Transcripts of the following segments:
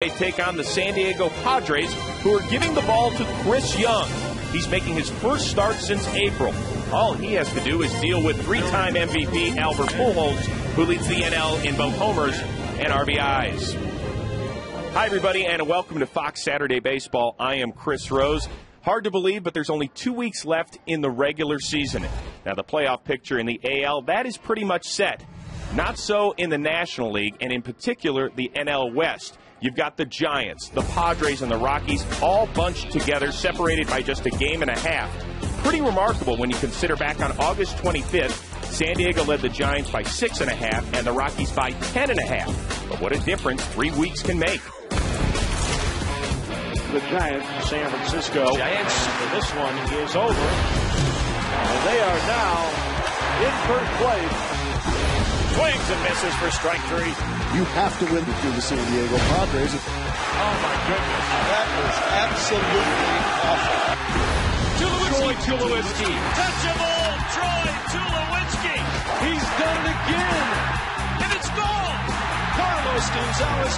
They take on the San Diego Padres, who are giving the ball to Chris Young. He's making his first start since April. All he has to do is deal with three-time MVP Albert Pujols, who leads the NL in both homers and RBIs. Hi, everybody, and welcome to Fox Saturday Baseball. I am Chris Rose. Hard to believe, but there's only 2 weeks left in the regular season. Now, the playoff picture in the AL, that is pretty much set. Not so in the National League, and in particular, the NL West. You've got the Giants, the Padres, and the Rockies all bunched together, separated by just a game and a half. Pretty remarkable when you consider back on August 25th, San Diego led the Giants by 6.5 and the Rockies by 10.5. But what a difference 3 weeks can make. The Giants, San Francisco. Giants, this one is over. And they are now in first place. Swings and misses for strike three. You have to win through the San Diego Padres. Oh, my goodness. That was absolutely awful. Tulowitzki. Touchable. Troy Tulowitzki. He's done it again. And it's gone. Carlos Gonzalez.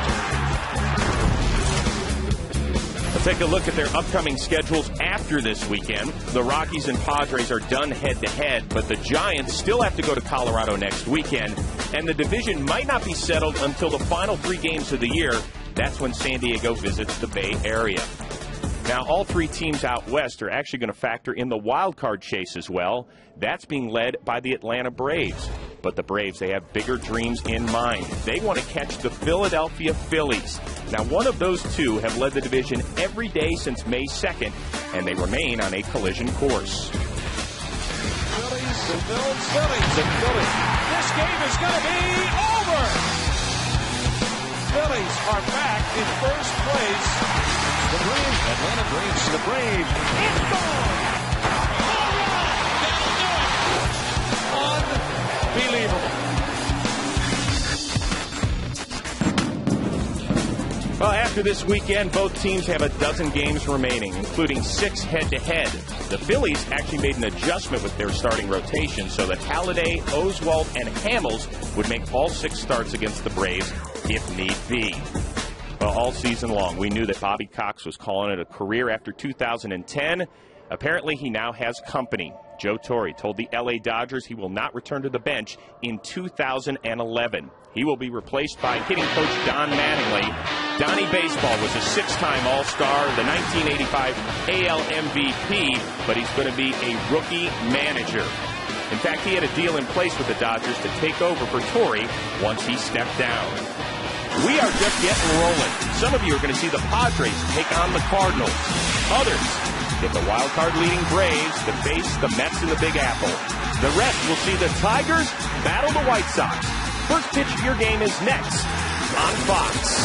Let's take a look at their upcoming schedules after this weekend. The Rockies and Padres are done head-to-head, but the Giants still have to go to Colorado next weekend, and the division might not be settled until the final 3 games of the year. That's when San Diego visits the Bay Area. Now, all 3 teams out west are actually going to factor in the wild card chase as well. That's being led by the Atlanta Braves. But the Braves, they have bigger dreams in mind. They want to catch the Philadelphia Phillies. Now, one of those two have led the division every day since May 2nd, and they remain on a collision course. Phillies and Phillies. This game is going to be over. Phillies are back in first place. The Braves, Atlanta Braves, the Braves. It's gone. Unbelievable. Well, after this weekend, both teams have a dozen games remaining, including 6 head-to-head. The Phillies actually made an adjustment with their starting rotation so that Halladay, Oswalt, and Hamels would make all 6 starts against the Braves if need be. Well, all season long, we knew that Bobby Cox was calling it a career after 2010. Apparently, he now has company. Joe Torre told the LA Dodgers he will not return to the bench in 2011. He will be replaced by hitting coach Don Mattingly. Donnie Baseball was a 6-time All-Star, the 1985 AL MVP, but he's going to be a rookie manager. In fact, he had a deal in place with the Dodgers to take over for Torre once he stepped down. We are just getting rolling. Some of you are going to see the Padres take on the Cardinals. Others get the wild card leading Braves to face the Mets in the Big Apple. The rest will see the Tigers battle the White Sox. First pitch of your game is next on Fox.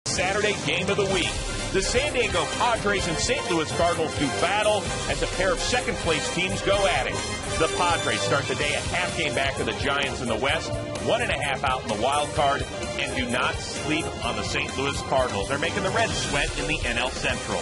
Saturday game of the week. The San Diego Padres and St. Louis Cardinals do battle as a pair of second-place teams go at it. The Padres start the day a half game back of the Giants in the West, 1.5 out in the wild card, and do not sleep on the St. Louis Cardinals. They're making the Reds sweat in the NL Central.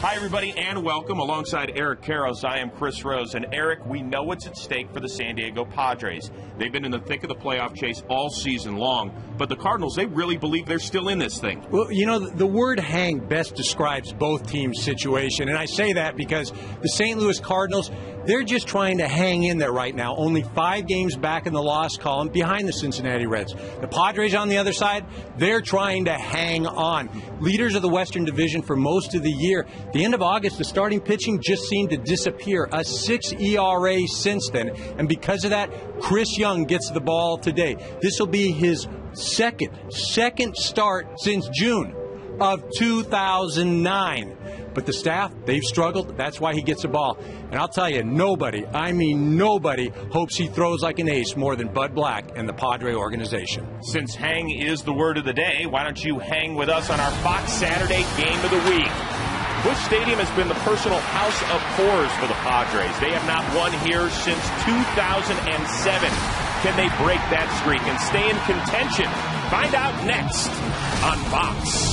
Hi, everybody, and welcome. Alongside Eric Karros, I am Chris Rose. And, Eric, we know what's at stake for the San Diego Padres. They've been in the thick of the playoff chase all season long. But the Cardinals, they really believe they're still in this thing. Well, you know, the word hang best describes both teams' situation. And I say that because the St. Louis Cardinals, they're just trying to hang in there right now. Only 5 games back in the loss column behind the Cincinnati Reds. The Padres on the other side, they're trying to hang on. Leaders of the Western Division for most of the year. The end of August, the starting pitching just seemed to disappear. A 6 ERA since then. And because of that, Chris Young gets the ball today. This will be his second start since June of 2009. But the staff, they've struggled. That's why he gets the ball. And I'll tell you, nobody hopes he throws like an ace more than Bud Black and the Padre organization. Since hang is the word of the day, why don't you hang with us on our Fox Saturday Game of the Week? Busch Stadium has been the personal house of horrors for the Padres. They have not won here since 2007. Can they break that streak and stay in contention? Find out next on Fox.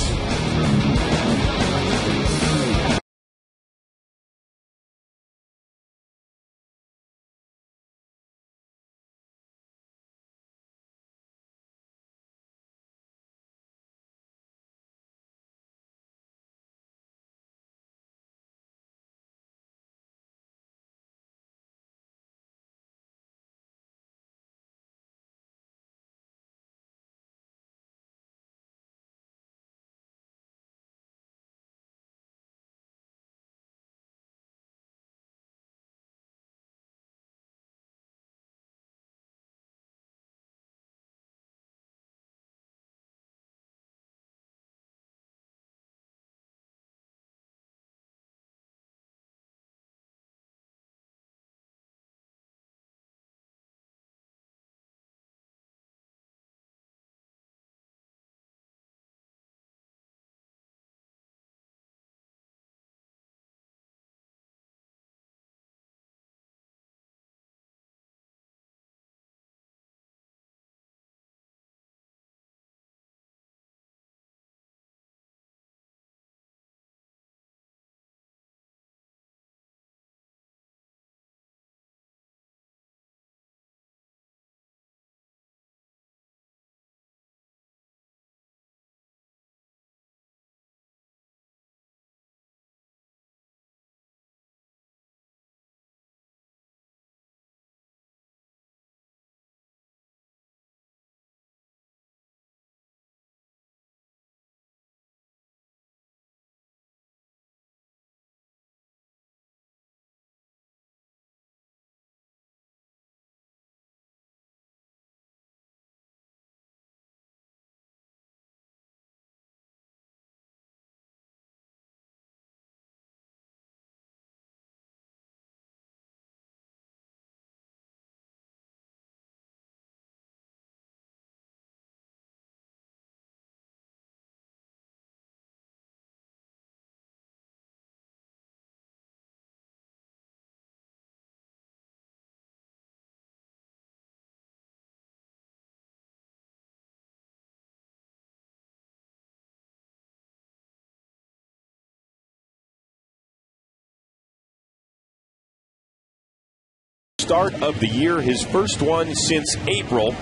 Start of the year, his first one since April.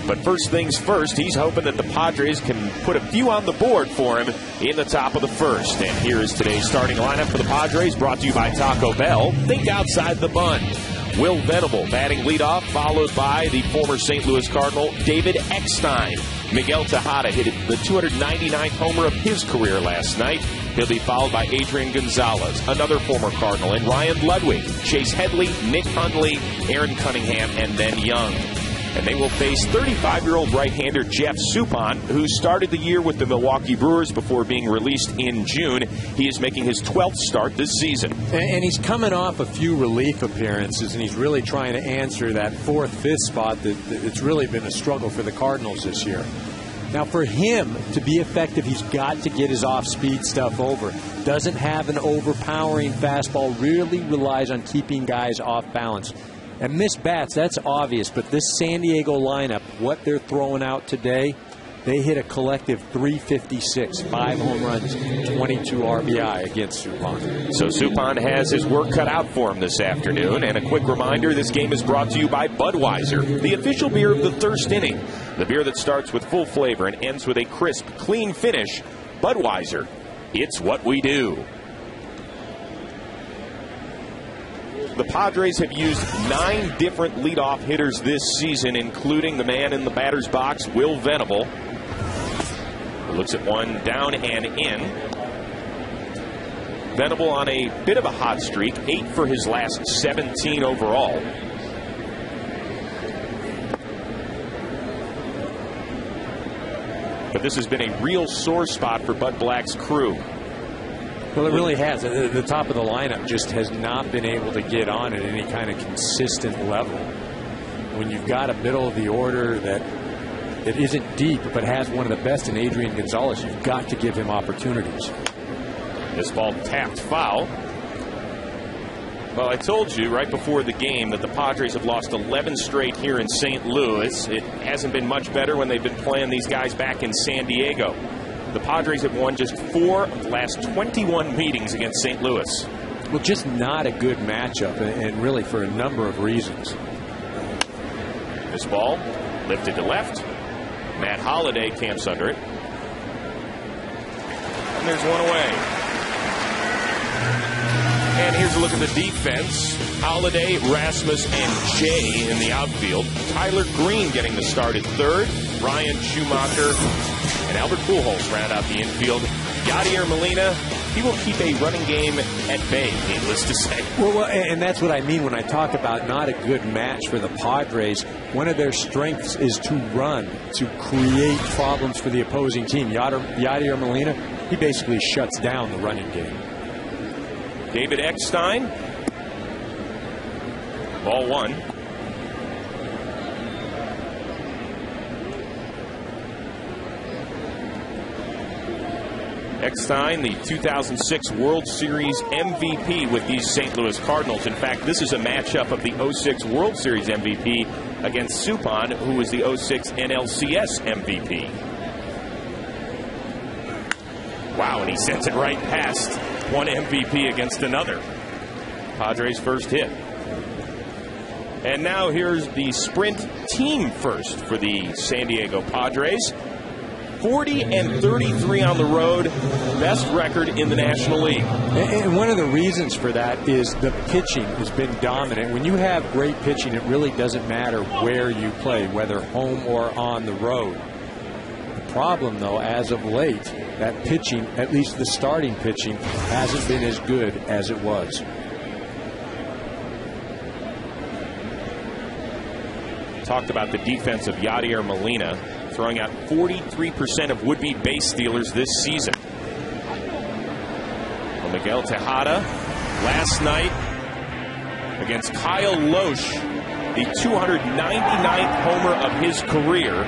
But first things first, he's hoping that the Padres can put a few on the board for him in the top of the first. And here is today's starting lineup for the Padres, brought to you by Taco Bell. Think outside the bun. Will Venable batting leadoff, followed by the former St. Louis Cardinal, David Eckstein. Miguel Tejada hit the 299th homer of his career last night. He'll be followed by Adrian Gonzalez, another former Cardinal, and Ryan Ludwig, Chase Headley, Nick Hundley, Aaron Cunningham, and then Young. And they will face 35-year-old right-hander Jeff Suppan, who started the year with the Milwaukee Brewers before being released in June. He is making his 12th start this season. And he's coming off a few relief appearances, and he's really trying to answer that 4th, 5th spot that's really been a struggle for the Cardinals this year. Now, for him to be effective, he's got to get his off-speed stuff over. Doesn't have an overpowering fastball, really relies on keeping guys off balance. And missed bats, that's obvious, but this San Diego lineup, what they're throwing out today, They hit a collective 356, 5 home runs, 22 RBI against Suppan. So Suppan has his work cut out for him this afternoon. And a quick reminder, this game is brought to you by Budweiser, the official beer of the thirst inning. The beer that starts with full flavor and ends with a crisp, clean finish. Budweiser, it's what we do. The Padres have used 9 different leadoff hitters this season, including the man in the batter's box, Will Venable. Looks at one down and in. Venable on a bit of a hot streak, 8 for his last 17 overall. But this has been a real sore spot for Bud Black's crew. Well, it really has. The top of the lineup just has not been able to get on at any kind of consistent level. When you've got a middle of the order that it isn't deep but has one of the best in Adrian Gonzalez, you've got to give him opportunities. This ball tapped foul. Well, I told you right before the game that the Padres have lost 11 straight here in St. Louis. It hasn't been much better when they've been playing these guys back in San Diego. The Padres have won just 4 of the last 21 meetings against St. Louis. Well, just not a good matchup, and really for a number of reasons. This ball lifted to left. Matt Holliday camps under it. And there's one away. And here's a look at the defense. Holliday, Rasmus, and Jay in the outfield. Tyler Green getting the start at third. Ryan Schumacher and Albert Pujols round out the infield. Yadier Molina, he will keep a running game at bay, needless to say. Well, and that's what I mean when I talk about not a good match for the Padres. One of their strengths is to run, to create problems for the opposing team. Yadier Molina, he basically shuts down the running game. David Eckstein. Ball 1. Eckstein, the 2006 World Series MVP with these St. Louis Cardinals. In fact, this is a matchup of the 06 World Series MVP against Suppan, who was the 06 NLCS MVP. Wow, and he sends it right past one MVP against another. Padres' first hit. And now here's the sprint team first for the San Diego Padres. 40-33 on the road, best record in the National League. And one of the reasons for that is the pitching has been dominant. When you have great pitching, it really doesn't matter where you play, whether home or on the road. The problem, though, as of late, that pitching, at least the starting pitching, hasn't been as good as it was. Talked about the defense of Yadier Molina, throwing out 43% of would-be base stealers this season. Well, Miguel Tejada last night against Kyle Loesch, the 299th homer of his career,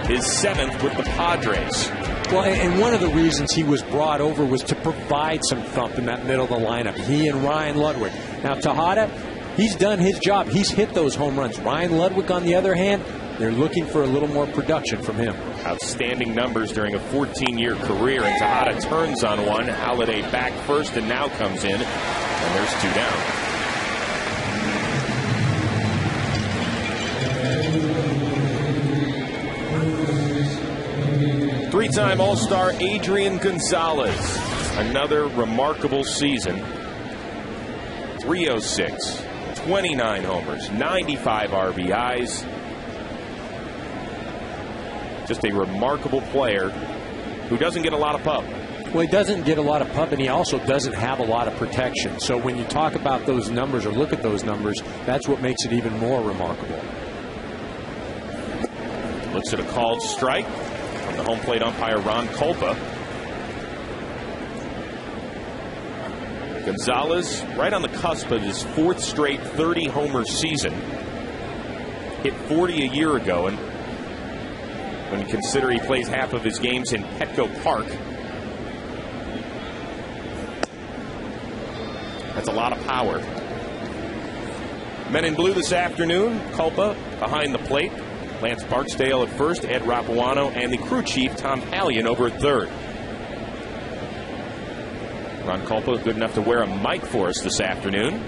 his 7th with the Padres. Well, and one of the reasons he was brought over was to provide some thump in that middle of the lineup. He and Ryan Ludwig. Now, Tejada, he's done his job. He's hit those home runs. Ryan Ludwig, on the other hand, they're looking for a little more production from him. Outstanding numbers during a 14-year career, and Tejada turns on one. Holliday back first and now comes in, and there's 2 down. Three-time All-Star Adrian Gonzalez. Another remarkable season. 306, 29 homers, 95 RBIs. Just a remarkable player who doesn't get a lot of pub. Well, he doesn't get a lot of pub, and he also doesn't have a lot of protection. So when you talk about those numbers or look at those numbers, that's what makes it even more remarkable. Looks at a called strike from the home plate umpire, Ron Kulpa. Gonzalez right on the cusp of his 4th straight 30-homer season. Hit 40 a year ago, and when you consider he plays half of his games in Petco Park, that's a lot of power. Men in blue this afternoon. Kulpa behind the plate. Lance Barksdale at first, Ed Rapuano, and the crew chief, Tom Hallion, over at third. Ron Culpa good enough to wear a mic for us this afternoon.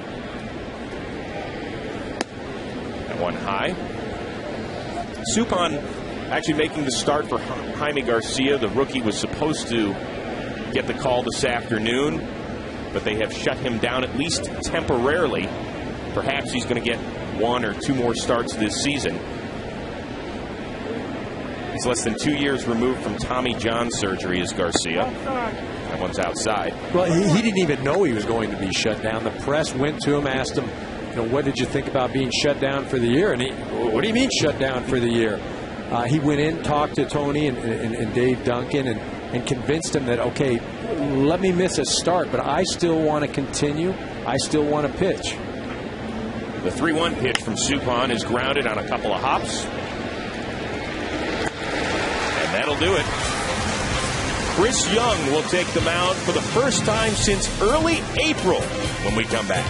That one high. Suppan actually making the start for Jaime Garcia. The rookie was supposed to get the call this afternoon, but they have shut him down at least temporarily. Perhaps he's going to get 1 or 2 more starts this season. He's less than 2 years removed from Tommy John surgery as Garcia. That one's outside. Well, he didn't even know he was going to be shut down. The press went to him, asked him, what did you think about being shut down for the year? And what do you mean shut down for the year? He went in, talked to Tony and Dave Duncan, and convinced him that, okay, let me miss a start, but I still want to continue. I still want to pitch. The 3-1 pitch from Suppan is grounded on a couple of hops. And that'll do it. Chris Young will take the mound for the first time since early April when we come back.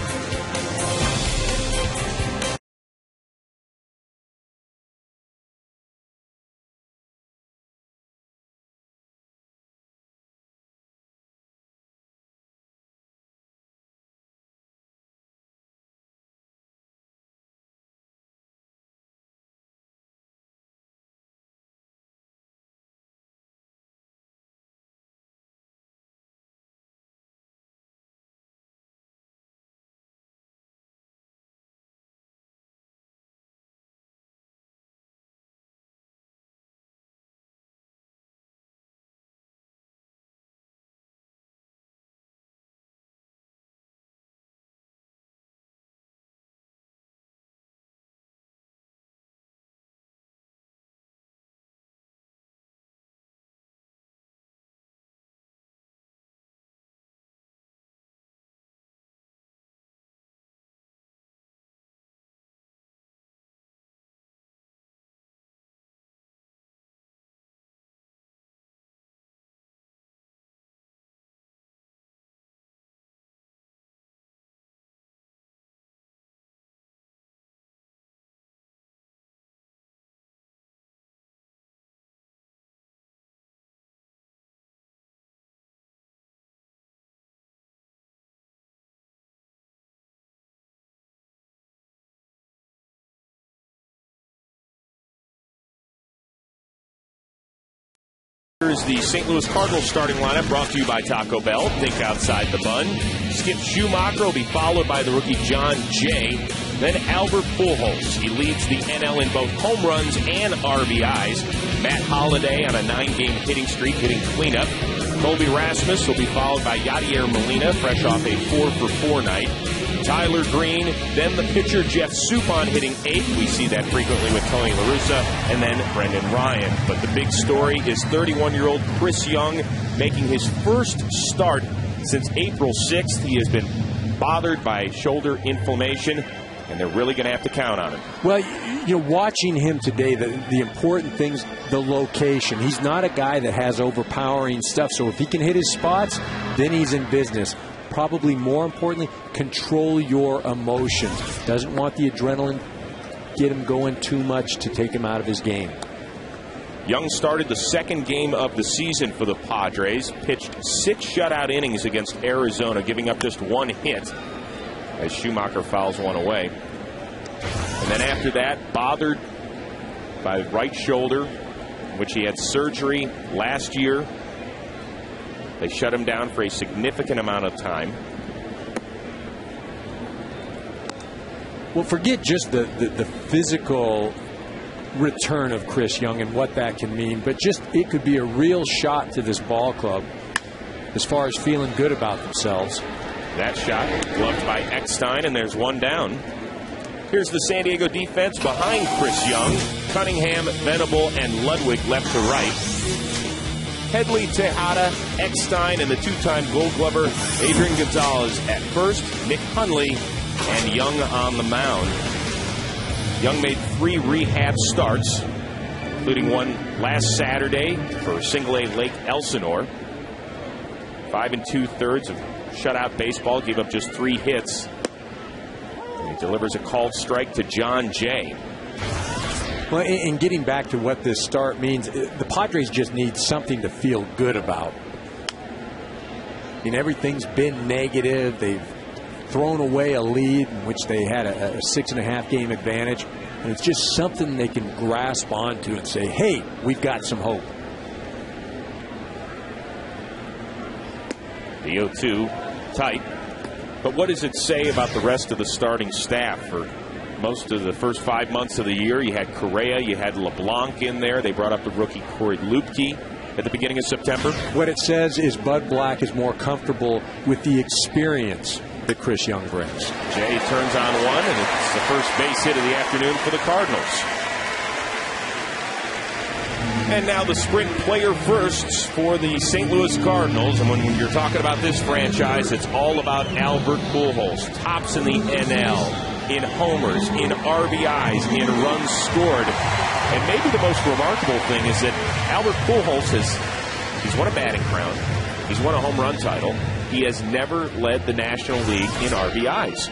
Here's the St. Louis Cardinals starting lineup brought to you by Taco Bell. Think outside the bun. Skip Schumacher will be followed by the rookie John Jay. Then Albert Pujols. He leads the NL in both home runs and RBIs. Matt Holliday on a 9-game hitting streak, hitting cleanup. Colby Rasmus will be followed by Yadier Molina, fresh off a 4-for-4 night. Tyler Green, then the pitcher Jeff Suppan hitting 8th. We see that frequently with Tony La Russa, and then Brendan Ryan. But the big story is 31-year-old Chris Young making his first start since April 6th. He has been bothered by shoulder inflammation, and they're really going to have to count on him. Well, watching him today, the important thing's the location. He's not a guy that has overpowering stuff, so if he can hit his spots, then he's in business. Probably more importantly, control your emotions. Doesn't want the adrenaline get him going too much to take him out of his game. Young started the second game of the season for the Padres, pitched 6 shutout innings against Arizona, giving up just 1 hit as Schumacher fouls one away. And then after that, bothered by the right shoulder, which he had surgery last year. They shut him down for a significant amount of time. Well, forget just the physical return of Chris Young and what that can mean, but just it could be a real shot to this ball club as far as feeling good about themselves. That shot gloved by Eckstein, and there's one down. Here's the San Diego defense behind Chris Young. Cunningham, Venable, and Ludwig left to right. Headley, Tejada, Eckstein, and the 2-time Gold Glover Adrian Gonzalez at first. Nick Hundley and Young on the mound. Young made 3 rehab starts, including one last Saturday for Single-A Lake Elsinore. 5 2/3 of shutout baseball, gave up just 3 hits. And he delivers a called strike to John Jay. Well, in getting back to what this start means, the Padres just need something to feel good about. I mean, everything's been negative. They've thrown away a lead in which they had a 6.5 game advantage. And it's just something they can grasp onto and say, hey, we've got some hope. The 0-2 tight. But what does it say about the rest of the starting staff? For most of the first 5 months of the year, you had Correa, you had LeBlanc in there. They brought up the rookie Corey Lupke at the beginning of September. What it says is Bud Black is more comfortable with the experience that Chris Young brings. Jay turns on one, and it's the first base hit of the afternoon for the Cardinals. And now the sprint player firsts for the St. Louis Cardinals. And when you're talking about this franchise, it's all about Albert Pujols. Tops in the NL, in homers, in RBIs, in runs scored. And maybe the most remarkable thing is that Albert Pujols he's won a batting crown. He's won a home run title. He has never led the National League in RBIs.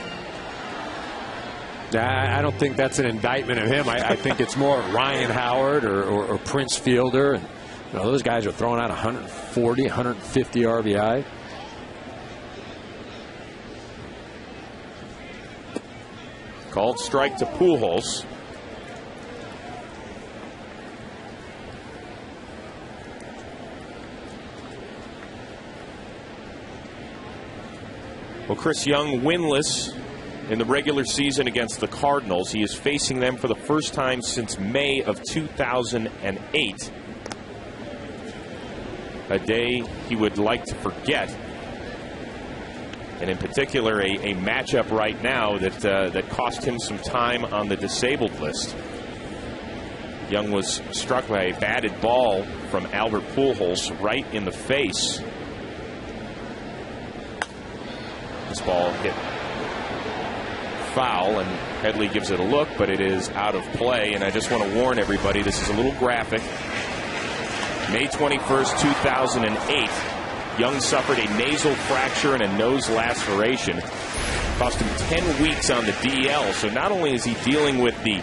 I don't think that's an indictment of him. I think it's more Ryan Howard or Prince Fielder. And, those guys are throwing out 140, 150 RBI. Called strike to Pujols. Well, Chris Young winless in the regular season against the Cardinals. He is facing them for the first time since May of 2008. A day he would like to forget. And in particular, a matchup right now that cost him some time on the disabled list. Young was struck by a batted ball from Albert Pujols right in the face. This ball hit foul, and Headley gives it a look, but it is out of play. And I just want to warn everybody, this is a little graphic. May 21st, 2008, Young suffered a nasal fracture and a nose laceration. Cost him 10 weeks on the DL. So not only is he dealing with the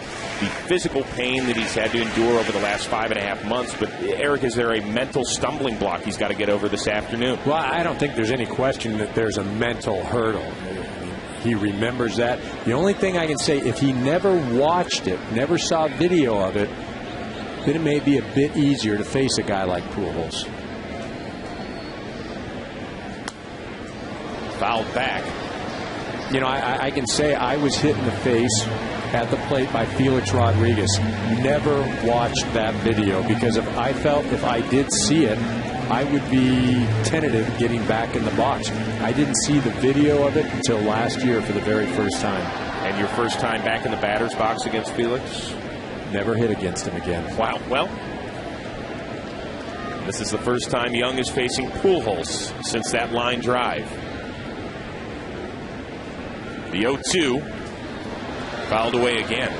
physical pain that he's had to endure over the last 5.5 months, but Eric, is there a mental stumbling block he's got to get over this afternoon? Well, I don't think there's any question that there's a mental hurdle. He remembers that. The only thing I can say, if he never watched it, never saw video of it, then it may be a bit easier to face a guy like Pujols. Fouled back. I can say I was hit in the face at the plate by Felix Rodriguez. Never watched that video, because if I did see it, I would be tentative getting back in the box. I didn't see the video of it until last year for the very first time. And your first time back in the batter's box against Felix? Never hit against him again. Wow. Well, this is the first time Young is facing Pujols since that line drive. The 0-2 fouled away again.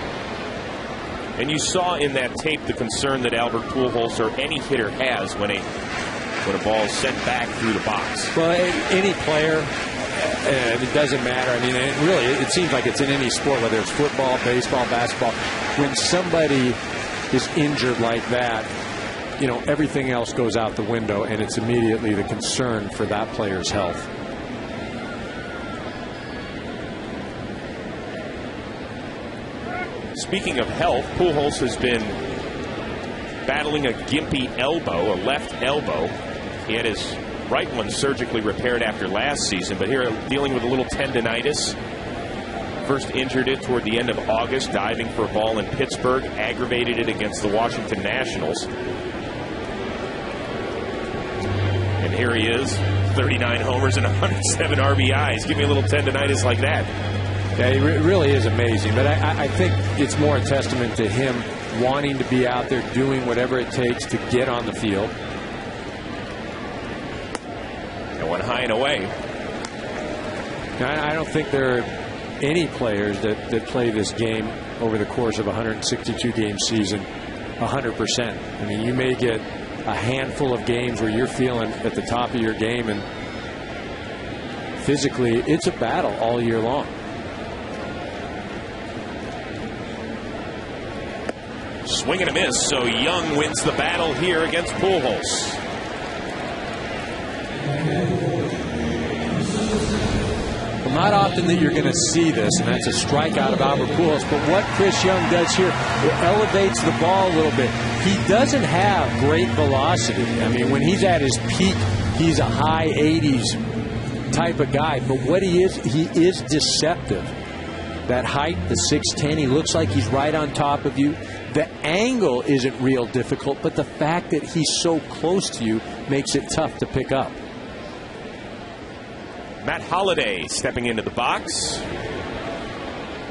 And you saw in that tape the concern that Albert Pujols or any hitter has when a ball is sent back through the box. Well, any player, it doesn't matter. I mean, it seems like it's in any sport, whether it's football, baseball, basketball. When somebody is injured like that, everything else goes out the window, and it's immediately the concern for that player's health. Speaking of health, Pujols has been battling a gimpy elbow, a left elbow. He had his right one surgically repaired after last season, but here dealing with a little tendonitis. First injured it toward the end of August, diving for a ball in Pittsburgh, aggravated it against the Washington Nationals. And here he is, 39 homers and 107 RBIs. Give me a little tendonitis like that. Yeah, he really is amazing. But I think it's more a testament to him wanting to be out there doing whatever it takes to get on the field. And one high and away. Now, I don't think there are any players that play this game over the course of a 162-game season 100%. I mean, you may get a handful of games where you're feeling at the top of your game, and physically it's a battle all year long. Swing and a miss, so Young wins the battle here against Pujols. Well, not often that you're going to see this, and that's a strikeout of Albert Pujols. But what Chris Young does here, it elevates the ball a little bit. He doesn't have great velocity. I mean, when he's at his peak, he's a high 80s type of guy. But what he is deceptive. That height, the 6'10", he looks like he's right on top of you. The angle isn't real difficult, but the fact that he's so close to you makes it tough to pick up. Matt Holliday stepping into the box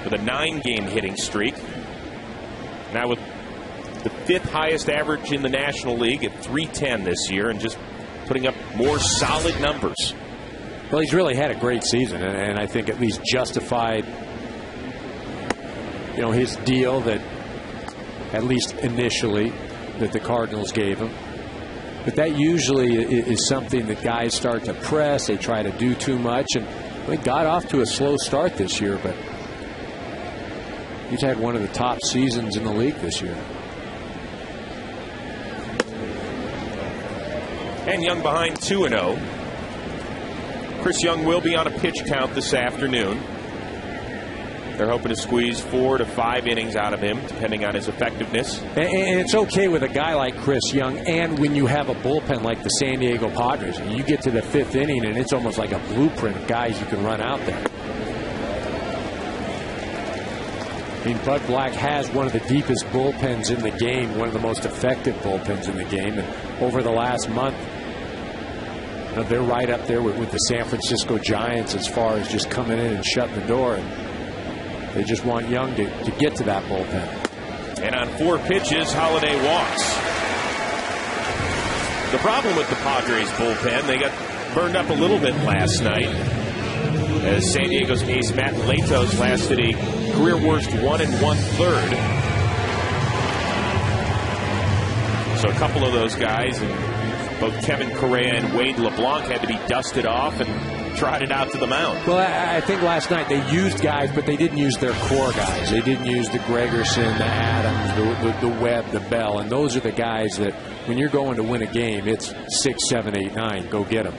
with a 9-game hitting streak. Now with the 5th highest average in the National League at .310 this year, and just putting up more solid numbers. Well, he's really had a great season, and I think at least justified, you know, his deal that, at least initially, that the Cardinals gave him. But that usually is something that guys start to press. They try to do too much, and they got off to a slow start this year, but he's had one of the top seasons in the league this year. And Young behind 2-0. Chris Young will be on a pitch count this afternoon. They're hoping to squeeze 4 to 5 innings out of him, depending on his effectiveness. And it's okay with a guy like Chris Young, and when you have a bullpen like the San Diego Padres, you get to the 5th inning, and it's almost like a blueprint of guys you can run out there. I mean, Bud Black has one of the deepest bullpens in the game, one of the most effective bullpens in the game, and over the last month, you know, they're right up there with the San Francisco Giants as far as just coming in and shutting the door. And they just want Young to get to that bullpen. And on 4 pitches, Holliday walks. The problem with the Padres bullpen, they got burned up a little bit last night, as San Diego's ace Matt Latos lasted a career worst 1 1/3. So a couple of those guys, and both Kevin Correa and Wade LeBlanc, had to be dusted off and trotted out to the mound. Well, I think last night they used guys, but they didn't use their core guys. They didn't use the Gregerson, the Adams, the Webb, the Bell, and those are the guys that when you're going to win a game, it's 6, 7, 8, 9. Go get them.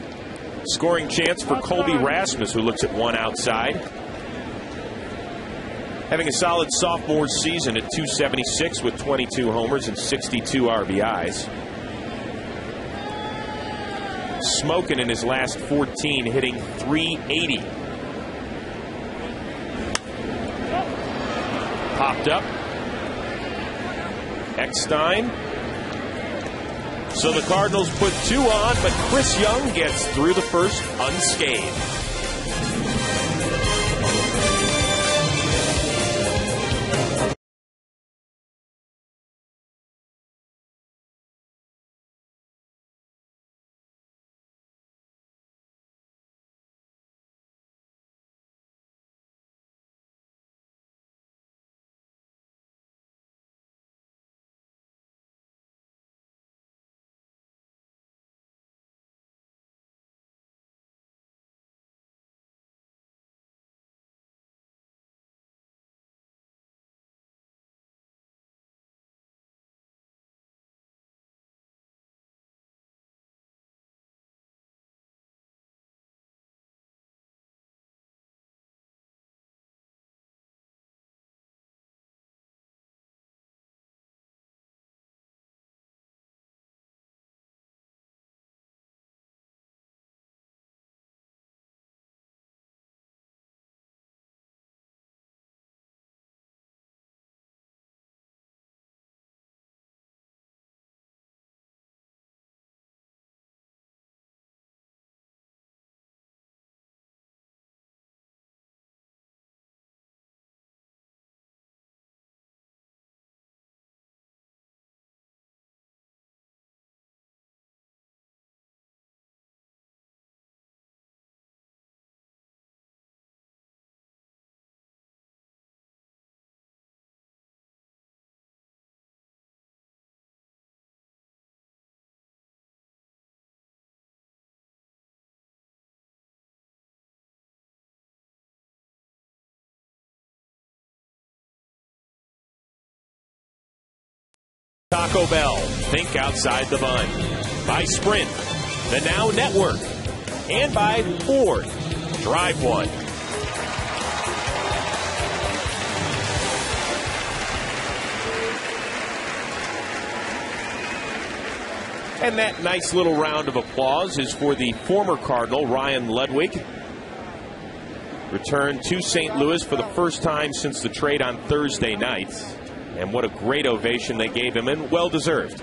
Scoring chance for Colby Rasmus, who looks at one outside. Having a solid sophomore season at .276 with 22 homers and 62 RBIs. Smoking in his last 14, hitting .380. Popped up. Eckstein. So the Cardinals put 2 on, but Chris Young gets through the first unscathed. Taco Bell, think outside the bun. By Sprint, the Now Network. And by Ford, drive one. And that nice little round of applause is for the former Cardinal, Ryan Ludwig. Returned to St. Louis for the first time since the trade on Thursday night. And what a great ovation they gave him, and well-deserved.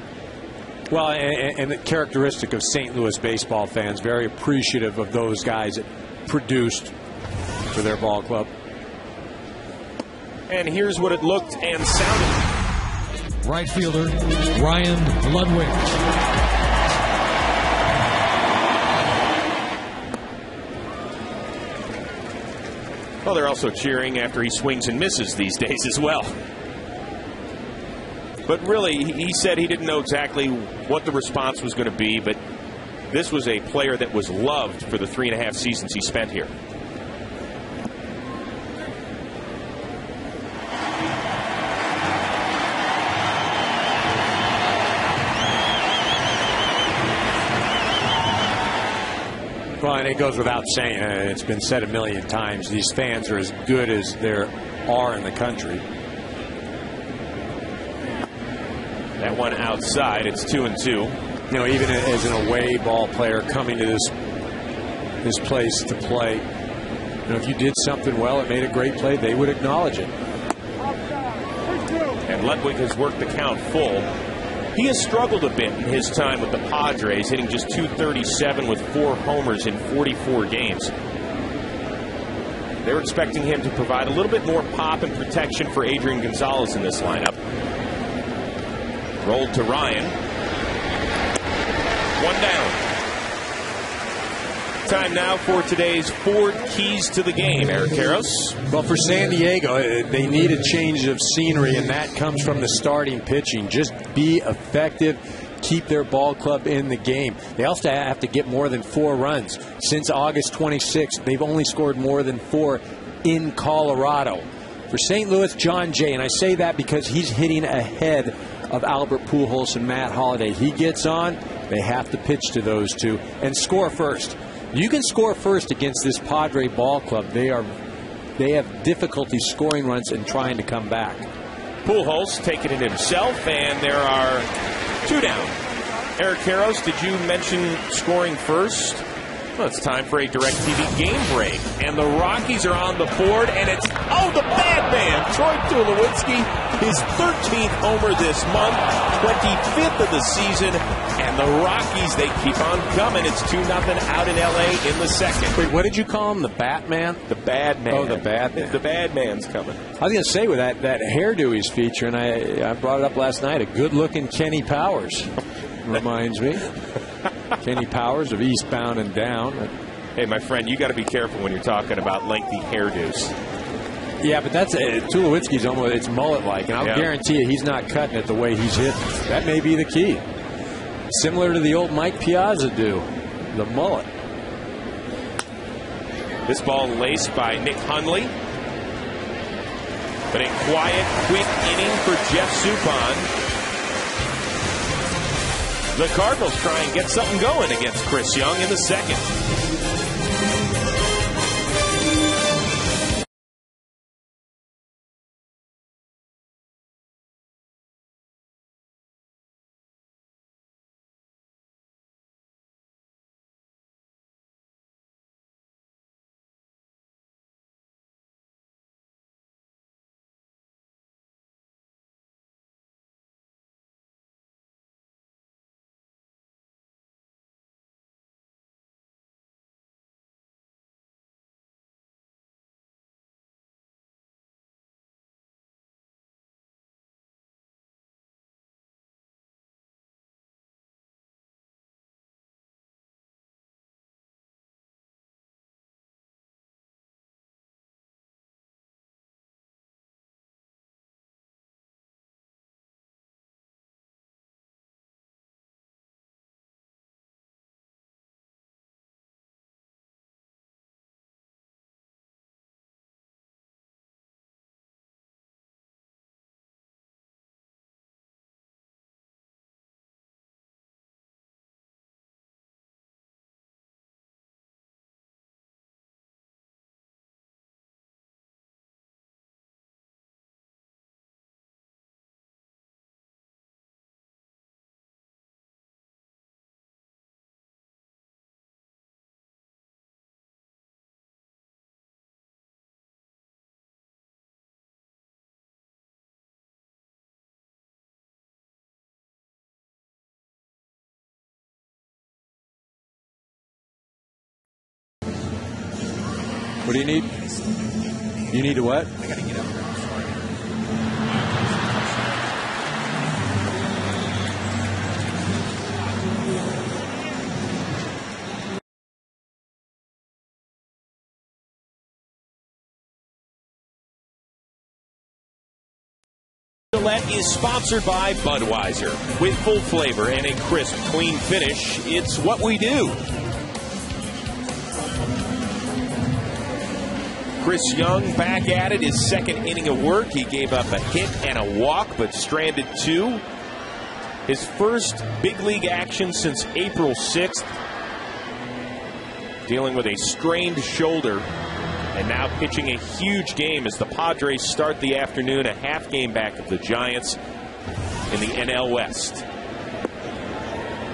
Well, and the characteristic of St. Louis baseball fans, very appreciative of those guys that produced for their ball club. And here's what it looked and sounded. Right fielder, Ryan Ludwig. Well, they're also cheering after he swings and misses these days as well. But really, he said he didn't know exactly what the response was going to be, but this was a player that was loved for the 3.5 seasons he spent here. Well, and it goes without saying, it's been said a million times, these fans are as good as there are in the country. That one outside, it's 2-2. You know, even as an away ball player coming to this place to play, you know, if you did something well, it made a great play, they would acknowledge it. And Ludwig has worked the count full. He has struggled a bit in his time with the Padres, hitting just .237 with 4 homers in 44 games. They're expecting him to provide a little bit more pop and protection for Adrian Gonzalez in this lineup. Rolled to Ryan. One down. Time now for today's Ford Keys to the Game. Eric Karros. Well, for San Diego, they need a change of scenery, and that comes from the starting pitching. Just be effective, keep their ball club in the game. They also have to get more than 4 runs. Since August 26th, they've only scored more than 4 in Colorado. For St. Louis, John Jay, and I say that because he's hitting ahead of Albert Pujols and Matt Holliday. He gets on, they have to pitch to those two and score first. You can score first against this Padre ball club. They have difficulty scoring runs and trying to come back. Pujols taking it himself, and there are 2 down. Eric Karros, did you mention scoring first? Well, it's time for a DirecTV game break. And the Rockies are on the board, and it's, the bad man, Troy Tulowitzki, his 13th homer this month, 25th of the season, and the Rockies, they keep on coming. It's 2-0 out in L.A. in the second. Wait, what did you call him, the Batman? The bad man. Oh, the bad man. The bad man's coming. I was going to say, with that hairdo he's featuring, I brought it up last night, a good-looking Kenny Powers reminds me. Kenny Powers of Eastbound and Down. Hey, my friend, you got to be careful when you're talking about lengthy hairdos. Yeah, but that's Tulowitzki's almost, it's mullet-like, and I'll guarantee you he's not cutting it the way he's hitting. That may be the key. Similar to the old Mike Piazza do, the mullet. This ball laced by Nick Hundley. But a quiet, quick inning for Jeff Suppan. The Cardinals try and get something going against Chris Young in the second. What do you need? You need to what? I got to get up there. Gillette is sponsored by Budweiser. With full flavor and a crisp, clean finish, it's what we do. Chris Young back at it, his second inning of work. He gave up a hit and a walk, but stranded 2. His first big league action since April 6th. Dealing with a strained shoulder. And now pitching a huge game as the Padres start the afternoon, a half game back of the Giants in the NL West.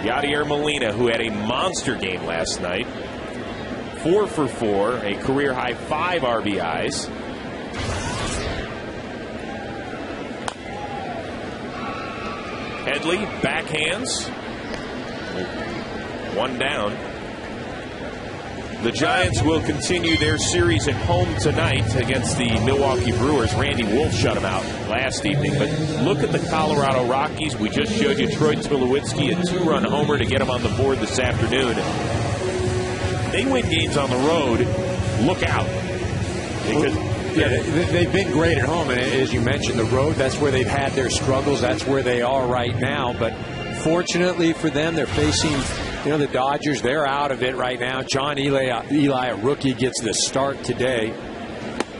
Yadier Molina, who had a monster game last night, 4 for 4, a career high 5 RBIs. Headley, backhands. 1 down. The Giants will continue their series at home tonight against the Milwaukee Brewers. Randy Wolf shut them out last evening. But look at the Colorado Rockies. We just showed you Troy Tulowitzki, a 2-run homer to get them on the board this afternoon. They win games on the road. Look out. Because they've been great at home. And as you mentioned, the road, that's where they've had their struggles. That's where they are right now. But fortunately for them, they're facing... the Dodgers, they're out of it right now. John Eli, a rookie, gets the start today.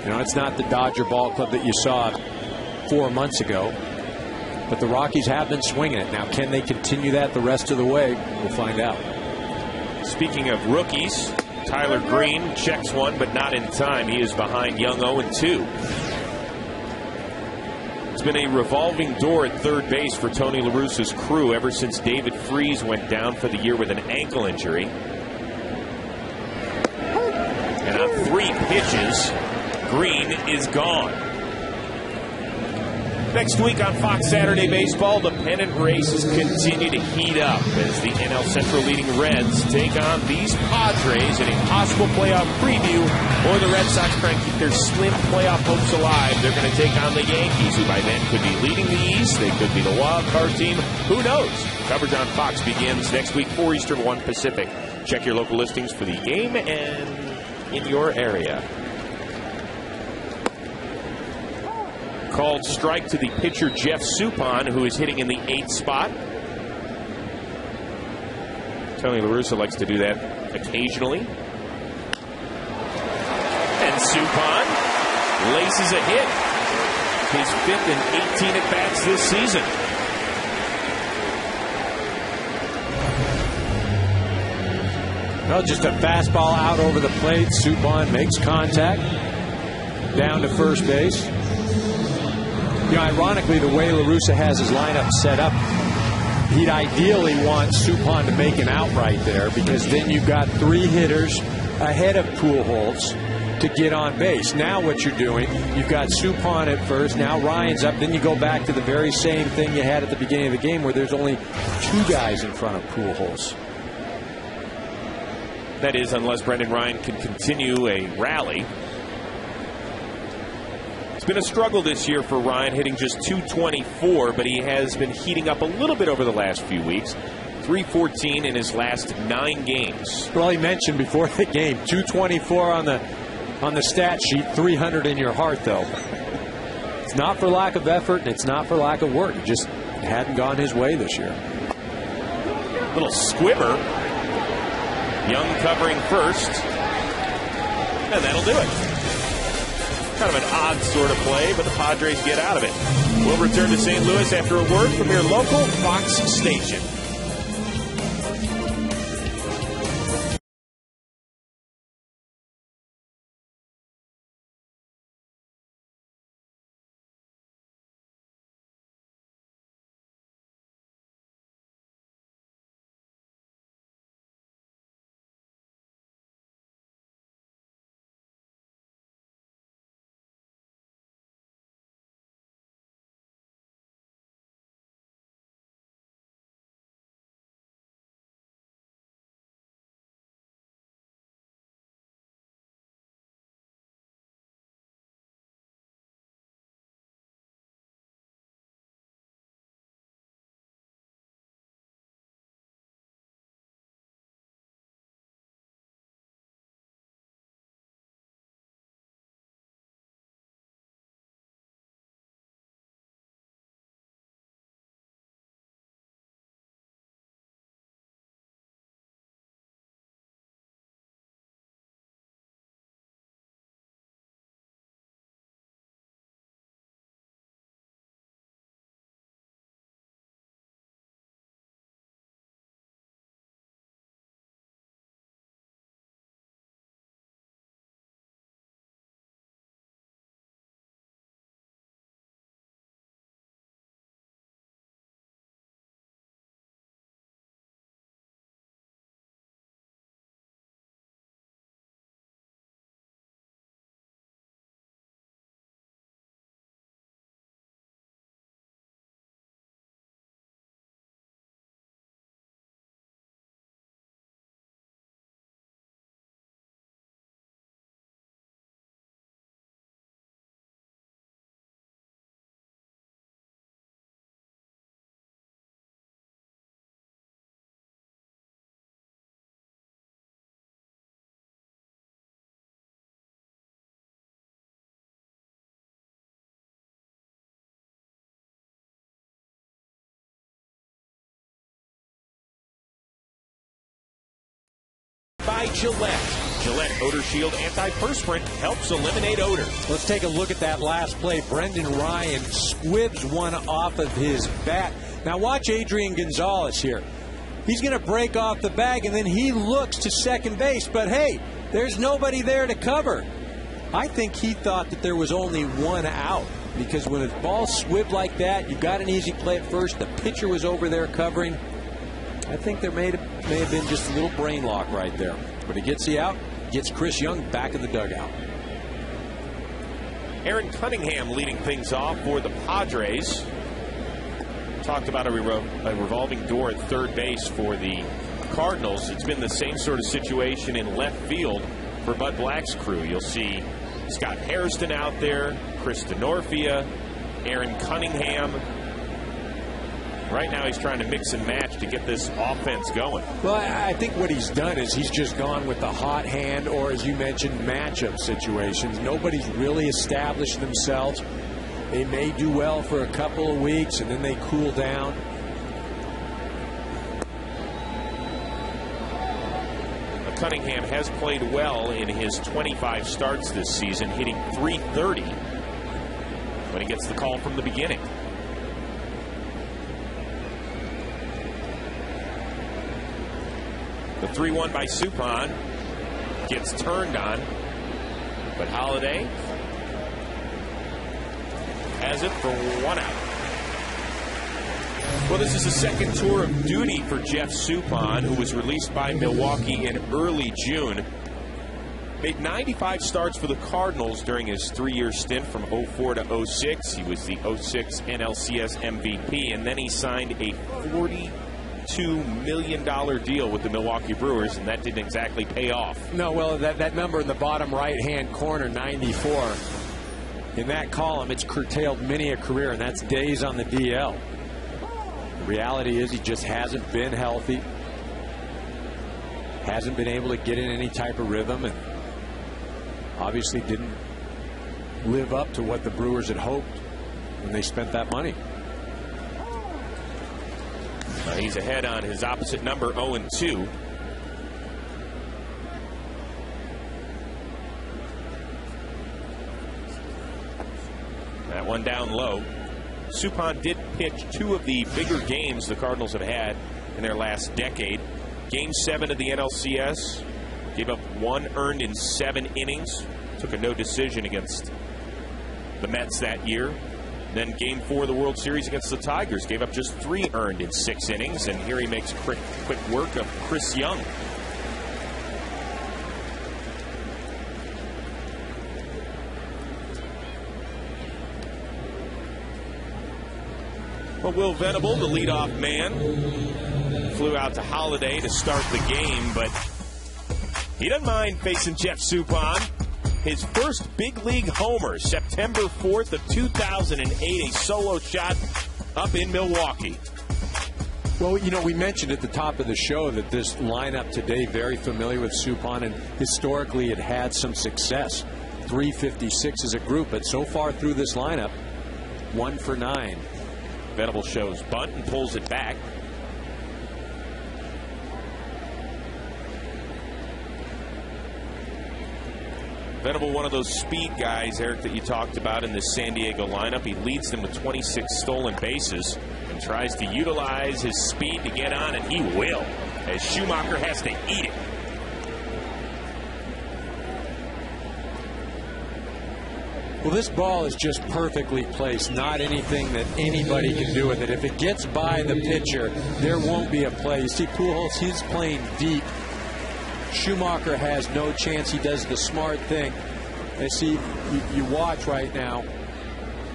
It's not the Dodger ball club that you saw 4 months ago. But the Rockies have been swinging it. Now, can they continue that the rest of the way? We'll find out. Speaking of rookies, Tyler Green checks one, but not in time. He is behind Young 0-2. It's been a revolving door at third base for Tony La Russa's crew ever since David Freese went down for the year with an ankle injury. And on 3 pitches, Green is gone. Next week on Fox Saturday Baseball, the pennant races continue to heat up as the NL Central leading Reds take on these Padres in a possible playoff preview, or the Red Sox try and keep their slim playoff hopes alive. They're going to take on the Yankees, who by then could be leading the East. They could be the wild card team. Who knows? Coverage on Fox begins next week, 4 Eastern, 1 Pacific. Check your local listings for the game and in your area. Called strike to the pitcher Jeff Suppan, who is hitting in the 8th spot. Tony La Russa likes to do that occasionally. And Suppan laces a hit. His 5th and 18 at-bats this season. Well, just a fastball out over the plate. Suppan makes contact down to first base. Ironically, the way La Russa has his lineup set up, he'd ideally want Suppan to make an out right there, because then you've got 3 hitters ahead of Pujols to get on base. Now what you're doing, you've got Suppan at first, now Ryan's up, then you go back to the very same thing you had at the beginning of the game where there's only 2 guys in front of Pujols. That is, unless Brendan Ryan can continue a rally. It's been a struggle this year for Ryan, hitting just .224, but he has been heating up a little bit over the last few weeks. .314 in his last 9 games. Well, he mentioned before the game, .224 on the stat sheet, 300 in your heart, though. It's not for lack of effort, and it's not for lack of work. It just hadn't gone his way this year. Little squibber. Young covering first. And that'll do it. Kind of an odd sort of play, but the Padres get out of it. We'll return to St. Louis after a word from your local Fox station. Gillette. Gillette Odor Shield Anti-Perspirant helps eliminate odor. Let's take a look at that last play. Brendan Ryan squibs one off of his bat. Now watch Adrian Gonzalez here. He's going to break off the bag, and then he looks to second base. But, hey, there's nobody there to cover. I think he thought that there was only one out, because when a ball swibbed like that, you got an easy play at first. The pitcher was over there covering. I think there may have been just a little brain lock right there. But he gets the out, gets Chris Young back in the dugout. Aaron Cunningham leading things off for the Padres. Talked about a revolving door at third base for the Cardinals. It's been the same sort of situation in left field for Bud Black's crew. You'll see Scott Hairston out there, Chris DeNorfia, Aaron Cunningham. Right now he's trying to mix and match to get this offense going. Well, I think what he's done is he's just gone with the hot hand, or as you mentioned, matchup situations. Nobody's really established themselves. They may do well for a couple of weeks, and then they cool down. Cunningham has played well in his 25 starts this season, hitting .330 when he gets the call from the beginning. The 3-1 by Suppan gets turned on, but Holiday has it for one out. Well, this is the second tour of duty for Jeff Suppan, who was released by Milwaukee in early June. Made 95 starts for the Cardinals during his 3-year stint from 04 to 06. He was the 06 NLCS MVP, and then he signed a $42 million deal with the Milwaukee Brewers, and that didn't exactly pay off. No, well, that number in the bottom right-hand corner, 94, in that column, it's curtailed many a career, and that's days on the DL. The reality is he just hasn't been healthy, hasn't been able to get in any type of rhythm, and obviously didn't live up to what the Brewers had hoped when they spent that money. He's ahead on his opposite number, 0-2. That one down low. Suppan did pitch 2 of the bigger games the Cardinals have had in their last decade. Game 7 of the NLCS, gave up 1 earned in 7 innings. Took a no decision against the Mets that year. Then Game 4 of the World Series against the Tigers, gave up just 3 earned in 6 innings. And here he makes quick work of Chris Young. Well, Will Venable, the leadoff man, flew out to Holiday to start the game, but he doesn't mind facing Jeff Suppan. His first big league homer, September 4th of 2008, a solo shot up in Milwaukee. Well, you know, we mentioned at the top of the show that this lineup today, very familiar with Suppan, and historically it had some success. 356 as a group, but so far through this lineup, 1 for 9. Venable shows bunt and pulls it back. Venable, one of those speed guys, Eric, that you talked about in this San Diego lineup. He leads them with 26 stolen bases and tries to utilize his speed to get on, and he will, as Schumacher has to eat it. Well, this ball is just perfectly placed. Not anything that anybody can do with it. If it gets by the pitcher, there won't be a play. You see Pujols, he's playing deep. Schumacher has no chance. He does the smart thing. And see, you watch right now,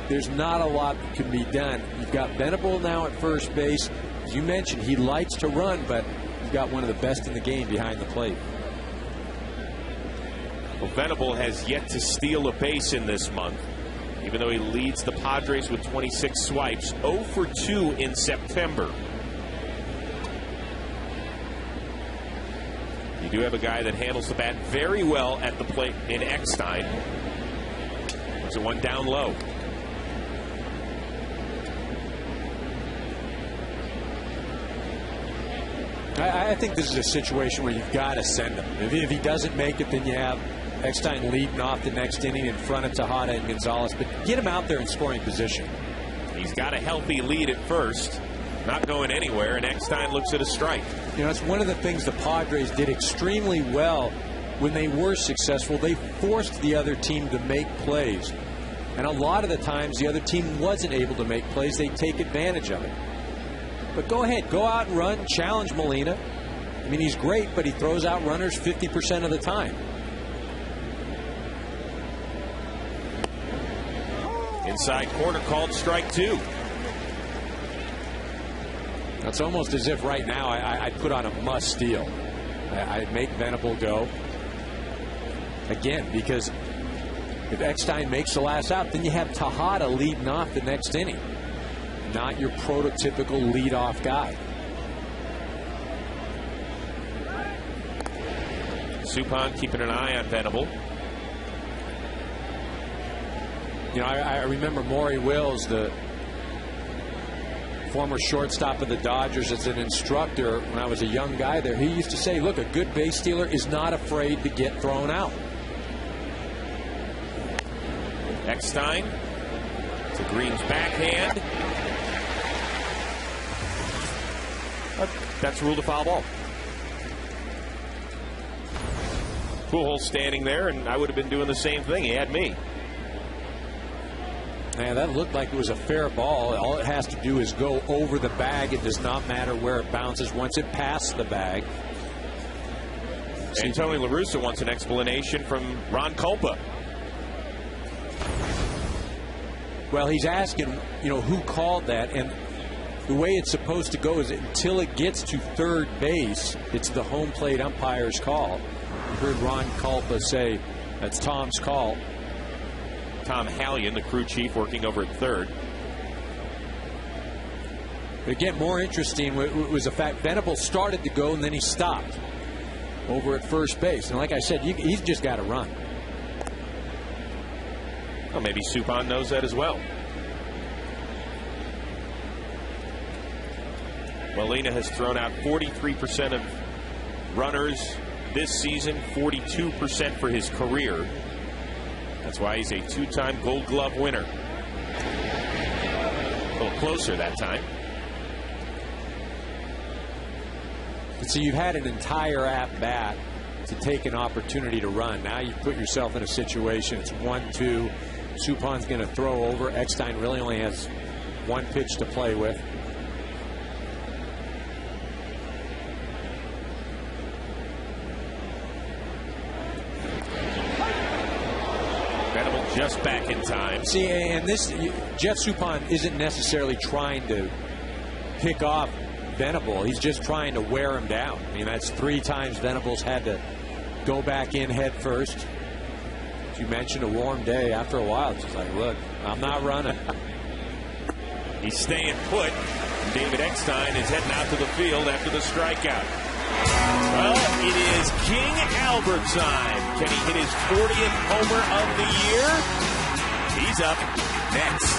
there's not a lot that can be done. You've got Venable now at first base. As you mentioned, he likes to run, but you've got one of the best in the game behind the plate. Well, Venable has yet to steal a base in this month, even though he leads the Padres with 26 swipes. 0 for 2 in September. You do have a guy that handles the bat very well at the plate in Eckstein. There's a one down low. I think this is a situation where you've got to send him. If he doesn't make it, then you have Eckstein leading off the next inning in front of Tejada and Gonzalez. But get him out there in scoring position. He's got a healthy lead at first, not going anywhere, and Eckstein looks at a strike. You know, it's one of the things the Padres did extremely well when they were successful. They forced the other team to make plays. And a lot of the times the other team wasn't able to make plays. They take advantage of it. But go ahead, go out and run, challenge Molina. I mean, he's great, but he throws out runners 50% of the time. Inside corner called strike 2. It's almost as if right now I'd put on a must steal. I'd make Venable go. Again, because if Eckstein makes the last out, then you have Tejada leading off the next inning. Not your prototypical leadoff guy. Suppan keeping an eye on Venable. You know, I remember Maury Wills, the former shortstop of the Dodgers, as an instructor when I was a young guy there. He used to say, look, a good base stealer is not afraid to get thrown out. Eckstein to Green's backhand. That's ruled a foul ball. Pujols standing there, and I would have been doing the same thing. He had me. Man, that looked like it was a fair ball. All it has to do is go over the bag. It does not matter where it bounces once it passes the bag. And Tony La Russa wants an explanation from Ron Culpa. Well, he's asking, you know, who called that, and the way it's supposed to go is until it gets to third base, it's the home plate umpire's call. You heard Ron Culpa say that's Tom's call. Tom Hallion, the crew chief, working over at third. Again, more interesting was the fact Venable started to go and then he stopped over at first base. And like I said, he's just got to run. Well, maybe Suppan knows that as well. Molina has thrown out 43% of runners this season, 42% for his career. That's why he's a two-time Gold Glove winner. A little closer that time. So you've had an entire at-bat to take an opportunity to run. Now you put yourself in a situation, it's 1-2. Suppan's going to throw over. Eckstein really only has one pitch to play with. Venable just back in time. See, and this, Jeff Suppan isn't necessarily trying to pick off Venable. He's just trying to wear him down. I mean, that's 3 times Venable's had to go back in head first. As you mentioned, a warm day. After a while, it's just like, look, I'm not running. He's staying put. David Eckstein is heading out to the field after the strikeout. Well, it is King Albert time. Can he hit his 40th homer of the year? He's up next.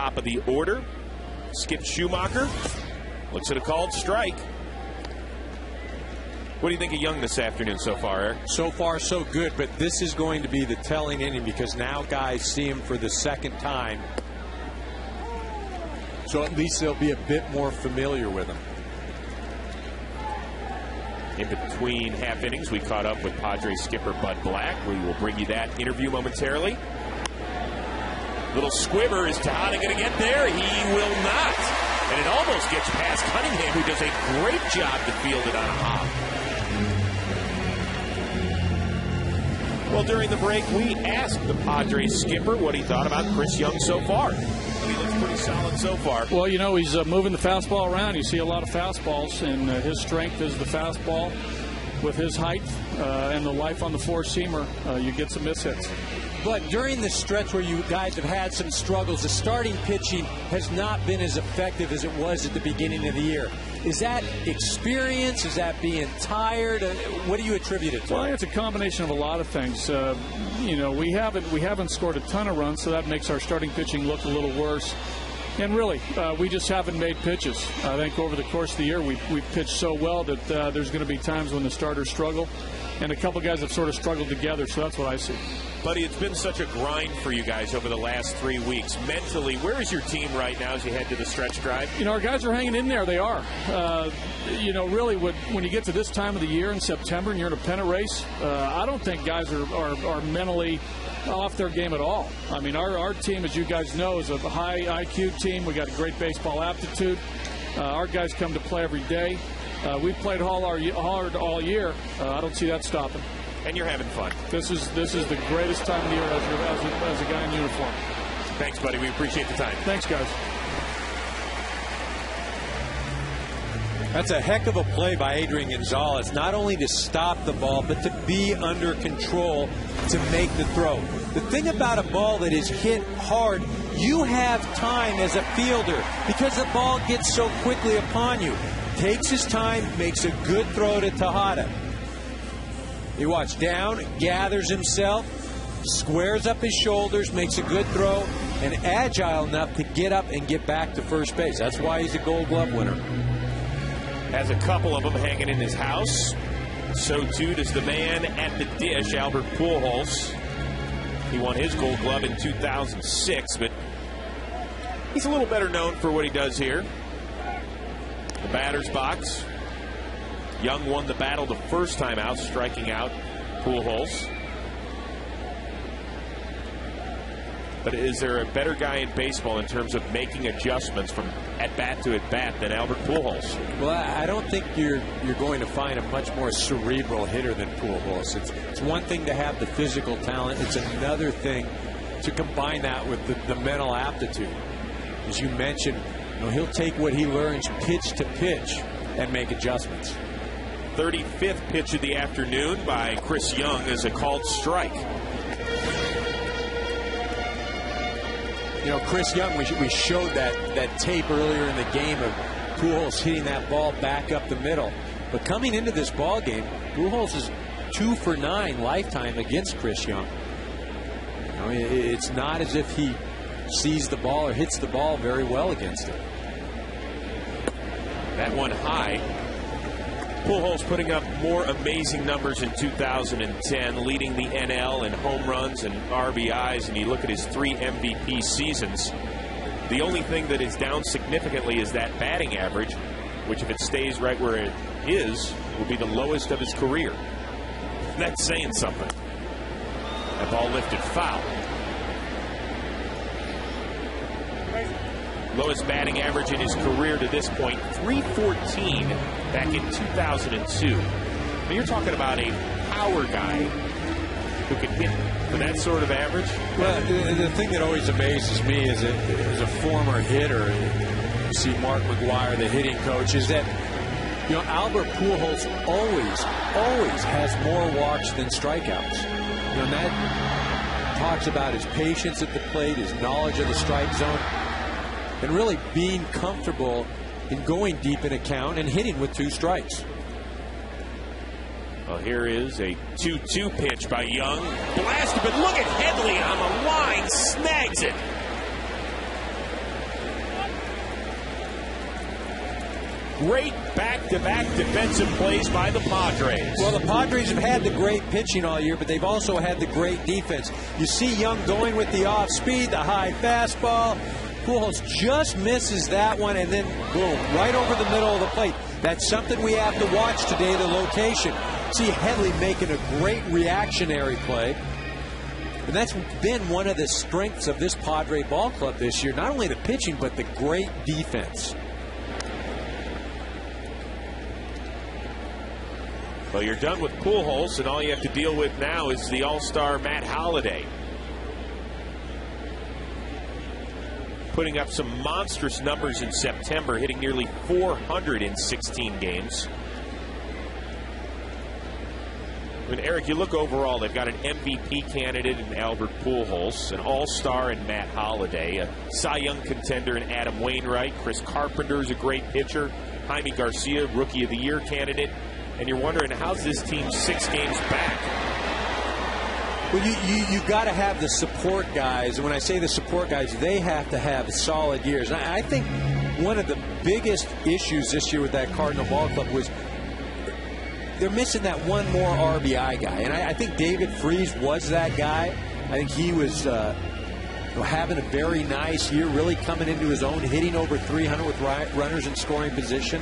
top of the order. Skip Schumacher looks at a called strike. What do you think of Young this afternoon so far, Eric? So far, so good, but this is going to be the telling inning because now guys see him for the second time. So at least they'll be a bit more familiar with him. In between half innings, we caught up with Padres skipper Bud Black. We will bring you that interview momentarily. Little squibber. Is Tejada going to get there? He will not. And it almost gets past Cunningham, who does a great job to field it on a hop. Well, during the break, we asked the Padres skipper what he thought about Chris Young so far. He looks pretty solid so far. Well, you know, he's moving the fastball around. You see a lot of fastballs, and his strength is the fastball. With his height and the life on the four-seamer, you get some mishits. But during the stretch where you guys have had some struggles, the starting pitching has not been as effective as it was at the beginning of the year. Is that experience? Is that being tired? What do you attribute it to? Well, it's a combination of a lot of things. You know, we haven't scored a ton of runs, so that makes our starting pitching look a little worse. And really, we just haven't made pitches. I think over the course of the year, we've pitched so well that there's going to be times when the starters struggle. And a couple guys have sort of struggled together, so that's what I see. Buddy, it's been such a grind for you guys over the last 3 weeks. Mentally, where is your team right now as you head to the stretch drive? You know, our guys are hanging in there. They are. You know, really, when you get to this time of the year in September and you're in a pennant race, I don't think guys are mentally off their game at all. I mean, our team, as you guys know, is a high IQ team. We got a great baseball aptitude. Our guys come to play every day. We've played hard all year. I don't see that stopping. And you're having fun. This is the greatest time of the year as a guy in uniform. Thanks, buddy. We appreciate the time. Thanks, guys. That's a heck of a play by Adrian Gonzalez, not only to stop the ball, but to be under control to make the throw. The thing about a ball that is hit hard, you have time as a fielder because the ball gets so quickly upon you. Takes his time, makes a good throw to Tejada. He walks down, gathers himself, squares up his shoulders, makes a good throw, and agile enough to get up and get back to first base. That's why he's a Gold Glove winner. Has a couple of them hanging in his house. So too does the man at the dish, Albert Pujols. He won his Gold Glove in 2006, but he's a little better known for what he does here. The batter's box. Young won the battle the first time out, striking out Pujols. But is there a better guy in baseball in terms of making adjustments from at-bat to at-bat than Albert Pujols? Well, I don't think you're going to find a much more cerebral hitter than Pujols. It's one thing to have the physical talent. It's another thing to combine that with the mental aptitude. As you mentioned, you know, he'll take what he learns pitch to pitch and make adjustments. 35th pitch of the afternoon by Chris Young is a called strike. You know, Chris Young, we showed that tape earlier in the game of Pujols hitting that ball back up the middle. But coming into this ball game, Pujols is 2 for 9 lifetime against Chris Young. You know, it's not as if he sees the ball or hits the ball very well against it. That one high. Pujols putting up more amazing numbers in 2010, leading the NL in home runs and RBIs, and you look at his 3 MVP seasons. The only thing that is down significantly is that batting average, which if it stays right where it is, will be the lowest of his career. That's saying something. That ball lifted foul. Lowest batting average in his career to this point, .314 back in 2002. Now you're talking about a power guy who can hit for that sort of average. Well, the thing that always amazes me as a former hitter, you see Mark McGuire, the hitting coach, is that, you know, Albert Pujols always has more walks than strikeouts. You know, and that talks about his patience at the plate, his knowledge of the strike zone, and really being comfortable in going deep in a count and hitting with 2 strikes. Well, here is a 2-2 pitch by Young. Blasted, but look at Headley on the line. Snags it. great back-to-back defensive plays by the Padres. Well, the Padres have had the great pitching all year, but they've also had the great defense. You see Young going with the off-speed, the high fastball. Pujols just misses that one, and then boom, right over the middle of the plate. That's something we have to watch today, the location. See Headley making a great reactionary play. And that's been one of the strengths of this Padre ball club this year. Not only the pitching, but the great defense. Well, you're done with Pujols, and all you have to deal with now is the all-star Matt Holliday. Putting up some monstrous numbers in September, hitting nearly 400 in 16 games. And Eric, you look overall, they've got an MVP candidate in Albert Pujols, an all-star in Matt Holliday, a Cy Young contender in Adam Wainwright, Chris Carpenter's a great pitcher, Jaime Garcia, Rookie of the Year candidate, and you're wondering, how's this team 6 games back? Well, you got to have the support guys, and when I say the support guys, they have to have solid years. And I think one of the biggest issues this year with that Cardinal ball club was they're missing that one more RBI guy, and I think David Freese was that guy. I think he was having a very nice year, really coming into his own, hitting over 300 with runners in scoring position.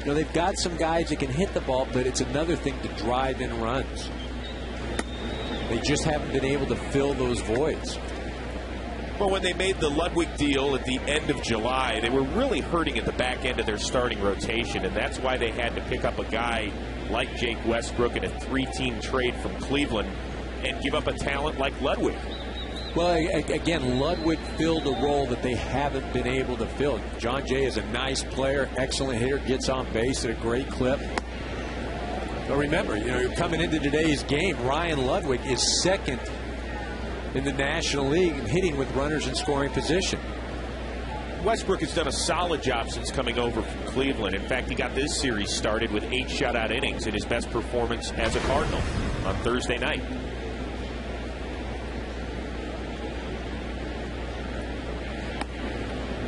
You know, they've got some guys that can hit the ball, but it's another thing to drive in runs. They just haven't been able to fill those voids. Well, when they made the Ludwig deal at the end of July, they were really hurting at the back end of their starting rotation, and that's why they had to pick up a guy like Jake Westbrook in a 3-team trade from Cleveland and give up a talent like Ludwig. Well, again, Ludwig filled a role that they haven't been able to fill. John Jay is a nice player, excellent hitter, gets on base at a great clip. But remember, you know, you're coming into today's game, Ryan Ludwig is second in the National League in hitting with runners in scoring position. Westbrook has done a solid job since coming over from Cleveland. In fact, he got this series started with 8 shutout innings in his best performance as a Cardinal on Thursday night.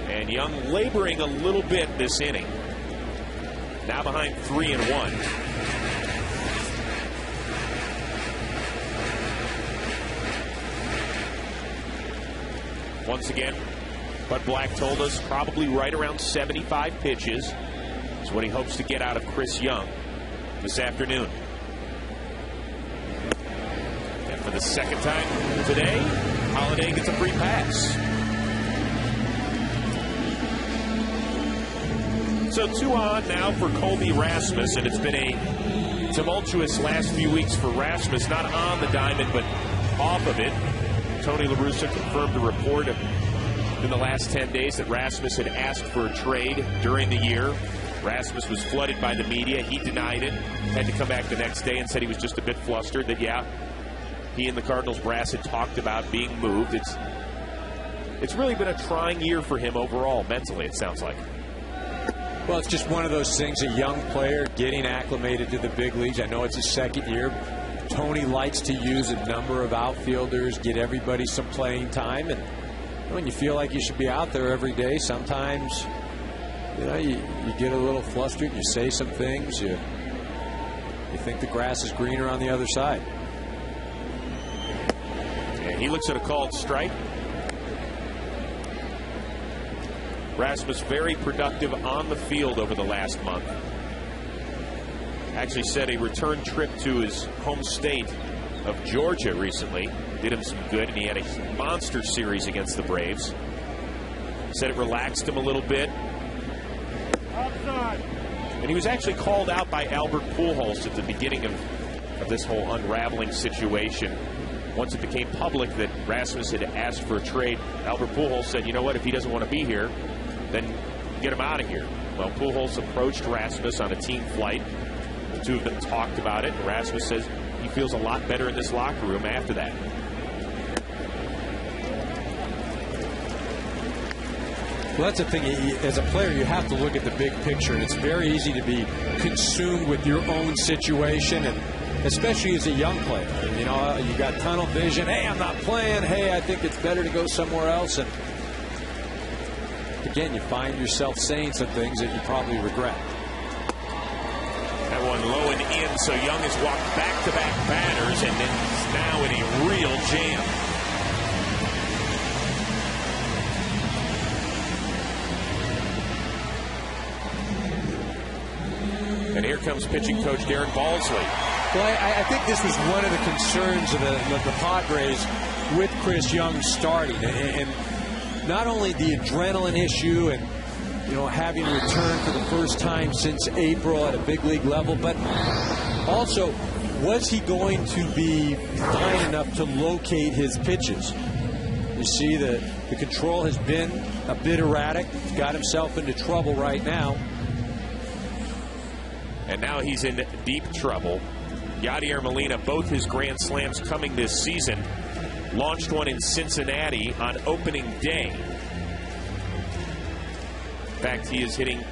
And Young laboring a little bit this inning. Now behind 3-1. Once again, Bud Black told us probably right around 75 pitches is what he hopes to get out of Chris Young this afternoon. And for the second time today, Holliday gets a free pass. So 2 on now for Colby Rasmus, and it's been a tumultuous last few weeks for Rasmus, not on the diamond, but off of it. Tony La Russa confirmed a report in the last 10 days that Rasmus had asked for a trade during the year. Rasmus was flooded by the media. He denied it, had to come back the next day and said he was just a bit flustered that, yeah, he and the Cardinals brass had talked about being moved. It's really been a trying year for him overall, mentally, it sounds like. Well, it's just one of those things, a young player getting acclimated to the big leagues. I know it's his second year. Tony likes to use a number of outfielders, get everybody some playing time, and when you feel like you should be out there every day, sometimes you get a little flustered, you say some things, you think the grass is greener on the other side. And he looks at a called strike. Rasmus very productive on the field over the last month. Actually said a return trip to his home state of Georgia recently did him some good, and he had a monster series against the Braves. Said it relaxed him a little bit. And he was actually called out by Albert Pujols at the beginning of this whole unraveling situation. Once it became public that Rasmus had asked for a trade, Albert Pujols said, you know what, if he doesn't want to be here, then get him out of here. Well, Pujols approached Rasmus on a team flight. The two of them talked about it, and Rasmus says he feels a lot better in this locker room after that. Well, that's the thing. As a player, you have to look at the big picture, and it's very easy to be consumed with your own situation, and especially as a young player. You know, you got tunnel vision. Hey, I'm not playing. Hey, I think it's better to go somewhere else. And again, you find yourself saying some things that you probably regret. That one low and in, so Young has walked back-to-back batters and then is now in a real jam. And here comes pitching coach Darren Balsley. Well, I think this was one of the concerns of the Padres with Chris Young starting. And not only the adrenaline issue and, you know, having returned for the first time since April at a big league level, but also, was he going to be fine enough to locate his pitches? You see the control has been a bit erratic. He's got himself into trouble right now. And now he's in deep trouble. Yadier Molina, both his grand slams coming this season, launched one in Cincinnati on opening day. In fact, he is hitting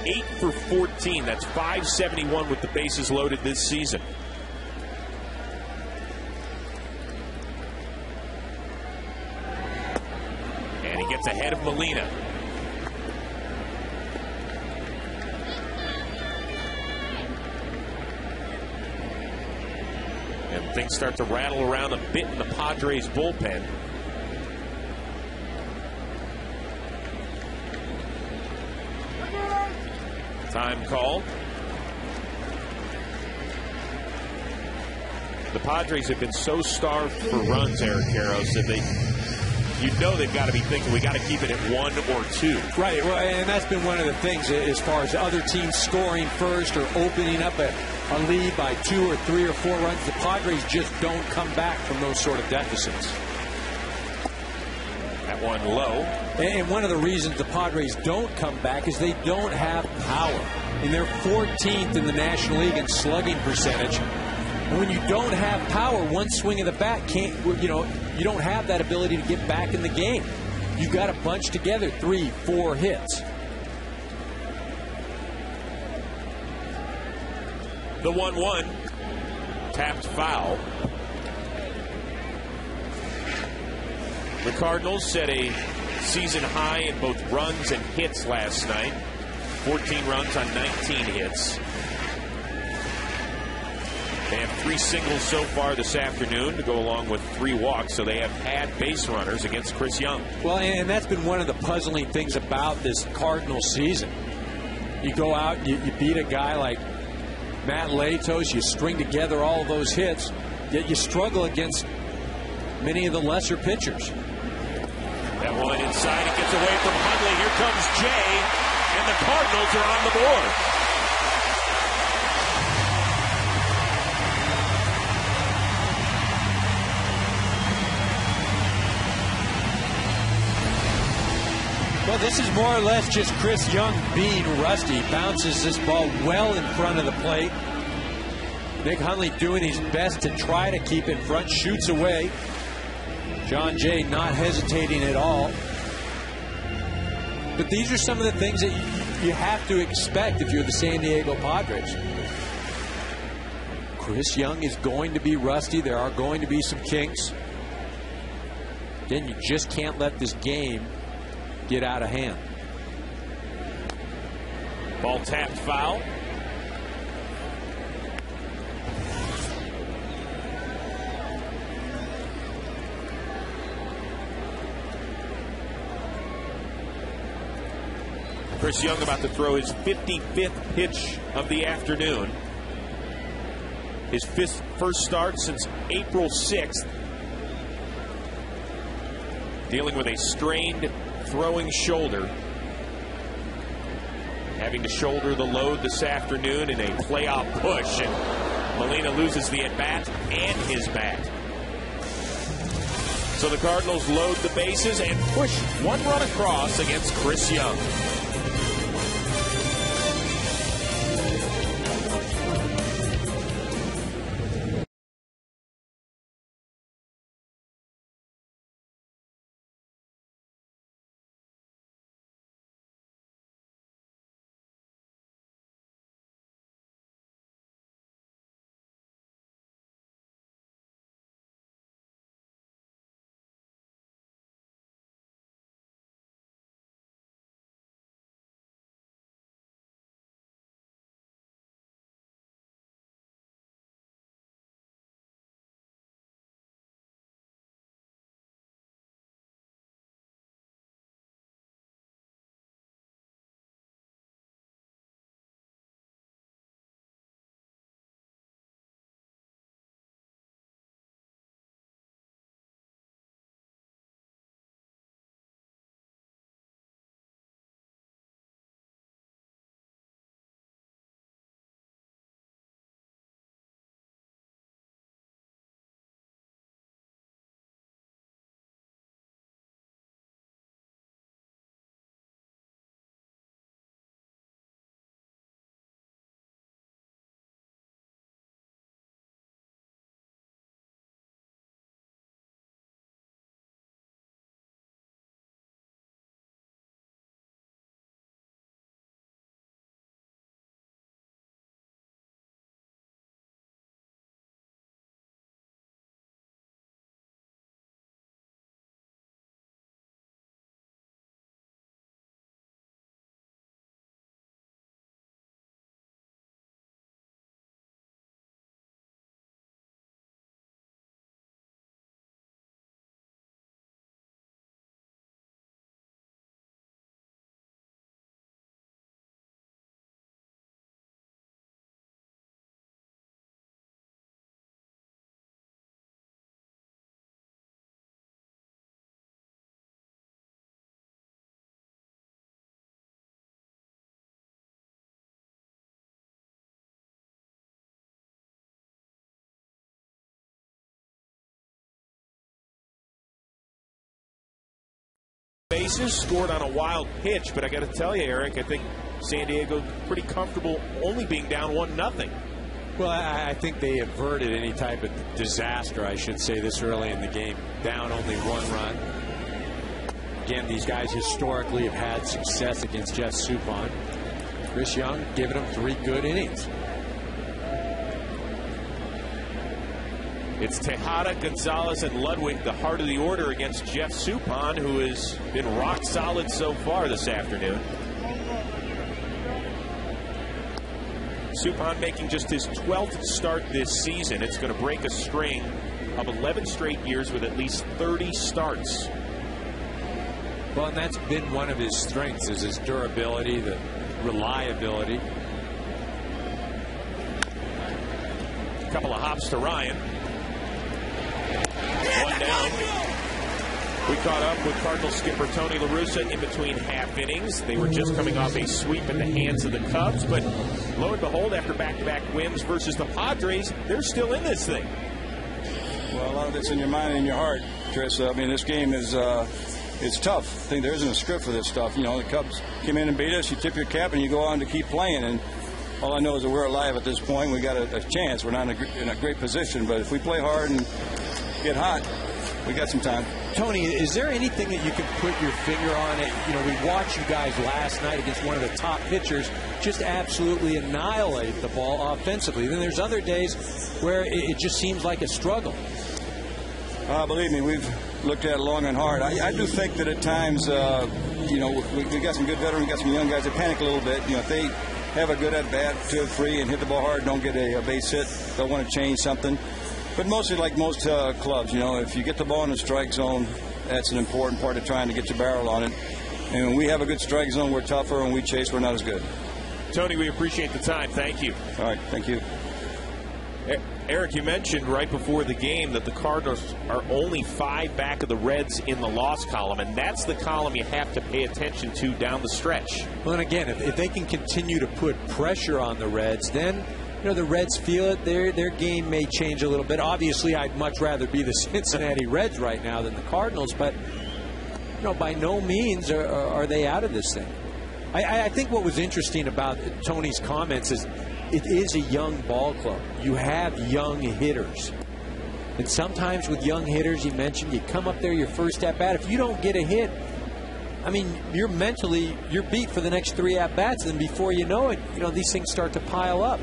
8 for 14. That's .571 with the bases loaded this season. And he gets ahead of Molina. And things start to rattle around a bit in the Padres bullpen. Time call. The Padres have been so starved for runs, Eric Karros, that you know they've got to be thinking we got to keep it at 1 or 2. Right, well, and that's been one of the things as far as other teams scoring first or opening up a lead by 2 or 3 or 4 runs. The Padres just don't come back from those sort of deficits. That one low. And one of the reasons the Padres don't come back is they don't have power. And they're 14th in the National League in slugging percentage. And when you don't have power, one swing of the bat can't, you know, you don't have that ability to get back in the game. You've got to bunch together 3, 4 hits. The 1-1 tapped foul. The Cardinals set a season high in both runs and hits last night. 14 runs on 19 hits. They have 3 singles so far this afternoon to go along with 3 walks, so they have had base runners against Chris Young. Well, and that's been one of the puzzling things about this Cardinals season. You go out, you beat a guy like Matt Latos, you string together all of those hits, yet you struggle against many of the lesser pitchers. That one inside, it gets away from Hundley. Here comes Jay, and the Cardinals are on the board. Well, this is more or less just Chris Young being rusty. Bounces this ball well in front of the plate. Nick Hundley doing his best to try to keep in front, shoots away. John Jay not hesitating at all. But these are some of the things that you have to expect if you're the San Diego Padres. Chris Young is going to be rusty. There are going to be some kinks. Then you just can't let this game get out of hand. Ball tapped foul. Chris Young about to throw his 55th pitch of the afternoon. His first start since April 6th. Dealing with a strained throwing shoulder. Having to shoulder the load this afternoon in a playoff push. And Molina loses the at-bat and his bat. So the Cardinals load the bases and push 1 run across against Chris Young. bases, scored on a wild pitch. But I got to tell you, Eric, I think San Diego pretty comfortable only being down 1-0. Well, I think they averted any type of disaster, I should say, this early in the game. Down only 1 run. Again, these guys historically have had success against Jeff Suppan. Chris Young giving them 3 good innings. It's Tejada, Gonzalez, and Ludwig, the heart of the order against Jeff Suppan, who has been rock solid so far this afternoon. Suppan making just his 12th start this season. It's going to break a string of 11 straight years with at least 30 starts. Well, and that's been one of his strengths, is his durability, the reliability. A couple of hops to Ryan. 1 down. We caught up with Cardinals skipper Tony La Russa in between half innings. They were just coming off a sweep in the hands of the Cubs, but lo and behold, after back-to-back wins versus the Padres, they're still in this thing. Well, a lot of it's in your mind and in your heart, Chris. I mean, this game is it's tough. I think there isn't a script for this stuff. You know, the Cubs came in and beat us. You tip your cap and you go on to keep playing. And all I know is that we're alive at this point. We got a chance. We're not in a great position, but if we play hard and get hot, we got some time. Tony, is there anything that you can put your finger on it? You know, we watched you guys last night against one of the top pitchers just absolutely annihilate the ball offensively. Then there's other days where it just seems like a struggle. Believe me, we've looked at it long and hard. I do think that at times, you know, we got some good veterans, we got some young guys that panic a little bit. You know, if they have a good at-bat, 2 or 3, and hit the ball hard, don't get a base hit, they'll want to change something. But mostly like most clubs, you know, if you get the ball in the strike zone, that's an important part of trying to get your barrel on it. And when we have a good strike zone, we're tougher, and we chase, we're not as good. Tony, we appreciate the time. Thank you. All right, thank you. Eric, you mentioned right before the game that the Cardinals are only 5 back of the Reds in the loss column, and that's the column you have to pay attention to down the stretch. Well, and again, if they can continue to put pressure on the Reds, then you know the Reds feel it. Their game may change a little bit. Obviously, I'd much rather be the Cincinnati Reds right now than the Cardinals, but you know, by no means are they out of this thing. I think what was interesting about Tony's comments is it is a young ball club. You have young hitters. And sometimes with young hitters, you mentioned, you come up there your first at-bat. If you don't get a hit, I mean, you're beat for the next 3 at-bats. And before you know it, you know, these things start to pile up.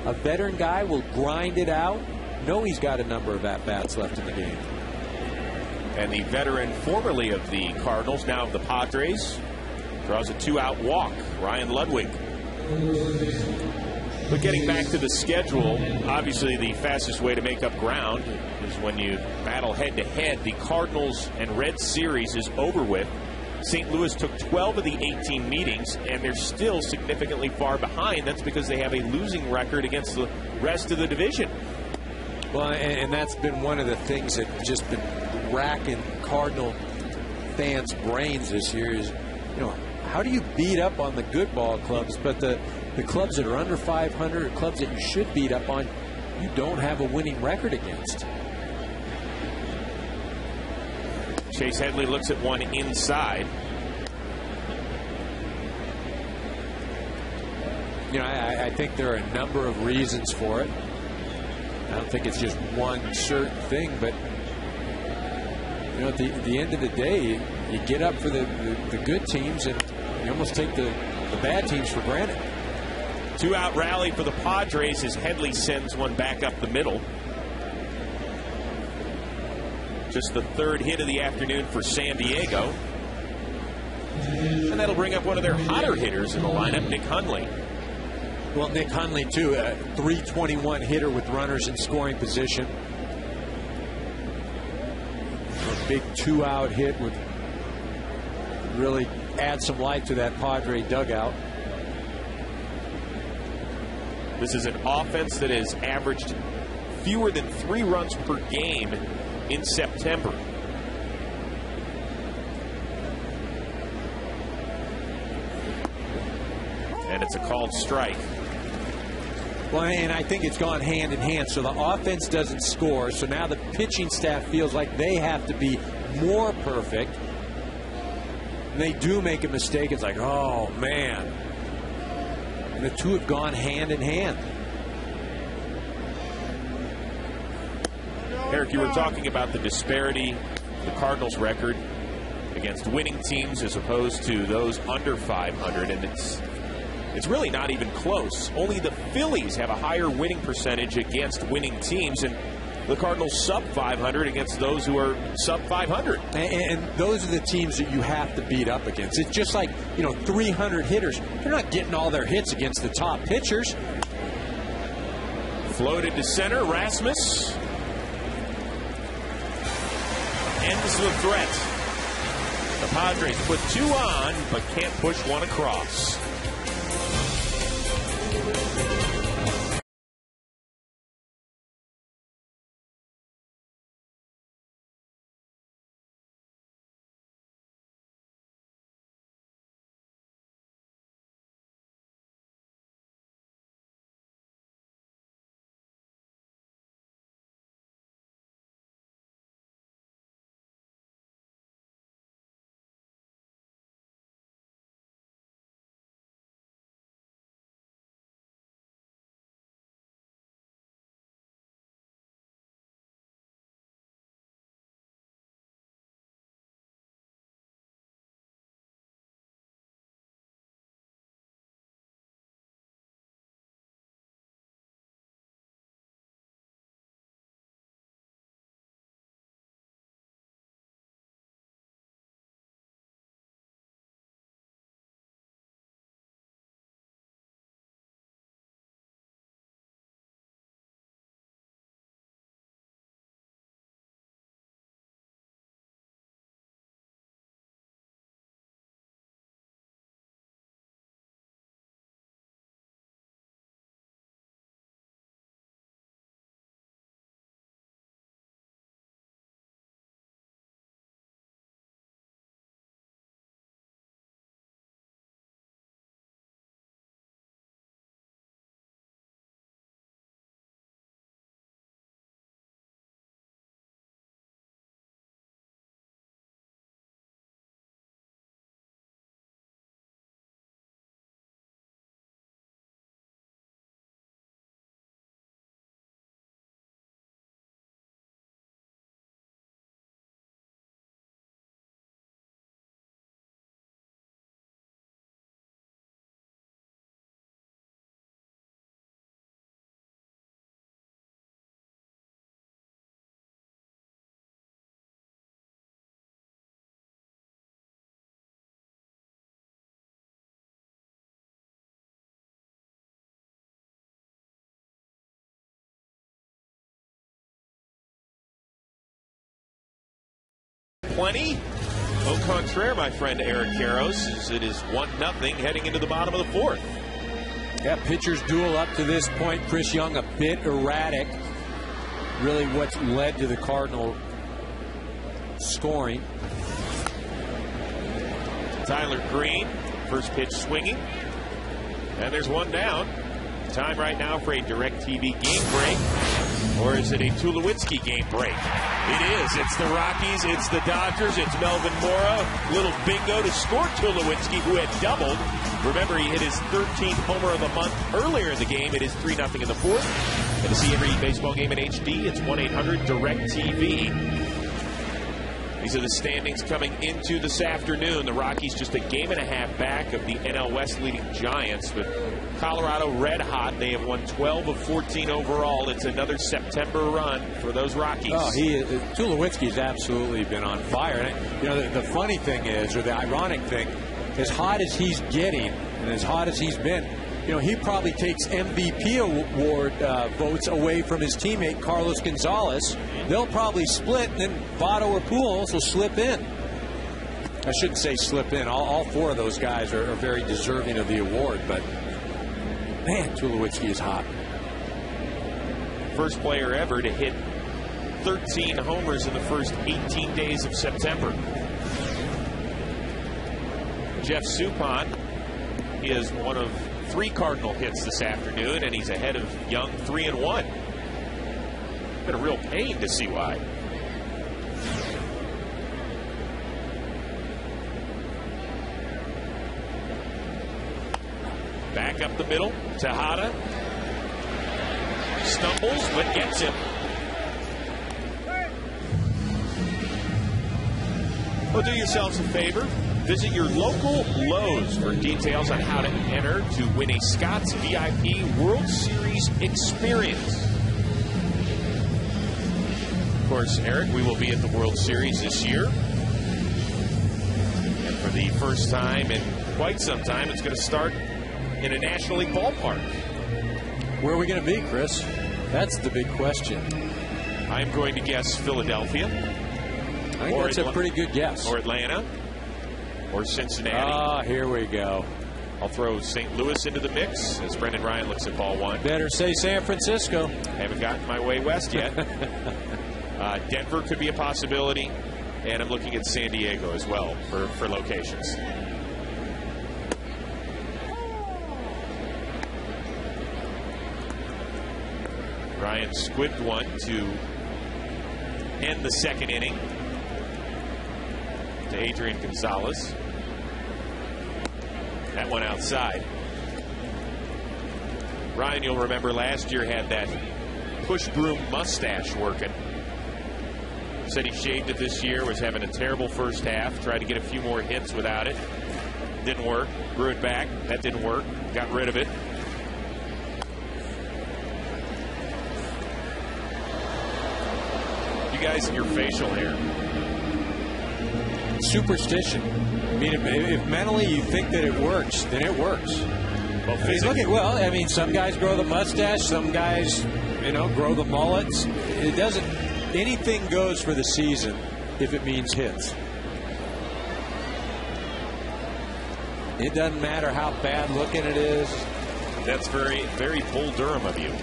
A veteran guy will grind it out. Know he's got a number of at-bats left in the game. And the veteran formerly of the Cardinals, now of the Padres, draws a 2-out walk. Ryan Ludwig. But getting back to the schedule, obviously the fastest way to make up ground is when you battle head-to-head. The Cardinals and Reds series is over with. St. Louis took 12 of the 18 meetings, and they're still significantly far behind. That's because they have a losing record against the rest of the division. Well, and that's been one of the things that just been racking Cardinal fans' brains this year is, you know, how do you beat up on the good ball clubs, but the clubs that are under 500 or clubs that you should beat up on, you don't have a winning record against. Chase Headley looks at one inside. You know, I think there are a number of reasons for it. I don't think it's just one certain thing, but you know, at the end of the day, you get up for the good teams and you almost take the bad teams for granted. 2-out rally for the Padres as Headley sends one back up the middle. Just the 3rd hit of the afternoon for San Diego. And that'll bring up one of their hotter hitters in the lineup, Nick Hundley. Well, Nick Hundley, too, a .321 hitter with runners in scoring position. A big 2-out hit would really add some life to that Padre dugout. This is an offense that has averaged fewer than 3 runs per game in September. And it's a called strike. Well, and I think it's gone hand in hand. So the offense doesn't score. So now the pitching staff feels like they have to be more perfect. and they do make a mistake, it's like, oh, man. And the two have gone hand in hand. Eric, you were talking about the disparity, the Cardinals' record against winning teams as opposed to those under 500, and it's really not even close. Only the Phillies have a higher winning percentage against winning teams, and the Cardinals sub 500 against those who are sub 500. And those are the teams that you have to beat up against. It's just like, 300 hitters. They're not getting all their hits against the top pitchers. Floated to center, Rasmus ends the threat. The Padres put 2 on, but can't push one across. Plenty. Au contraire, my friend Eric Karros, as it is 1-0 heading into the bottom of the 4th. Yeah, pitchers duel up to this point. Chris Young a bit erratic. Really what's led to the Cardinal scoring. Tyler Green, first pitch swinging. And there's one down. Time right now for a DirecTV game break. Or is it a Tulowitzki game break? It is. It's the Rockies. It's the Dodgers. It's Melvin Mora. Little bingo to score Tulowitzki, who had doubled. Remember, he hit his 13th homer of the month earlier in the game. It is 3-0 in the 4th. And to see every baseball game in HD, it's 1-800-DirecTV. These are the standings coming into this afternoon. The Rockies just a game and a half back of the NL West leading Giants. But Colorado red hot. They have won 12 of 14 overall. It's another September run for those Rockies. Oh, Tulowitzki's absolutely been on fire. And, the funny thing is, or the ironic thing, as hot as he's getting and as hot as he's been, he probably takes MVP award votes away from his teammate Carlos Gonzalez. They'll probably split, and then Votto or Pujols will slip in. I shouldn't say slip in. All 4 of those guys are very deserving of the award, but man, Tulowitzki is hot. First player ever to hit 13 homers in the first 18 days of September. Jeff Suppan is one of 3 Cardinal hits this afternoon, and he's ahead of Young 3-1. Been a real pain to see why. Back up the middle. Tejada stumbles, but gets him. Well, do yourselves a favor. Visit your local Lowe's for details on how to enter to win a Scott's VIP World Series experience. Of course, Eric, we will be at the World Series this year. And for the first time in quite some time, it's going to start in a National League ballpark. Where are we going to be, Chris? That's the big question. I'm going to guess Philadelphia. I think that's a pretty good guess. Or Atlanta. Or Cincinnati. Ah, here we go. I'll throw St. Louis into the mix as Brendan Ryan looks at ball one. Better say San Francisco. Haven't gotten my way west yet. Denver could be a possibility. And I'm looking at San Diego as well for locations. Ryan squibbed one to end the second inning to Adrian Gonzalez. That one outside. Ryan, you'll remember last year had that push broom mustache working. Said he shaved it this year, was having a terrible first half, tried to get a few more hits without it. Didn't work. Grew it back. That didn't work. Got rid of it. You guys and your facial hair. Superstition. I mean, if mentally you think that it works, then it works. Well, well, I mean, some guys grow the mustache, some guys, grow the mullets. It doesn't. Anything goes for the season if it means hits. It doesn't matter how bad looking it is. That's very, very Bull Durham of you.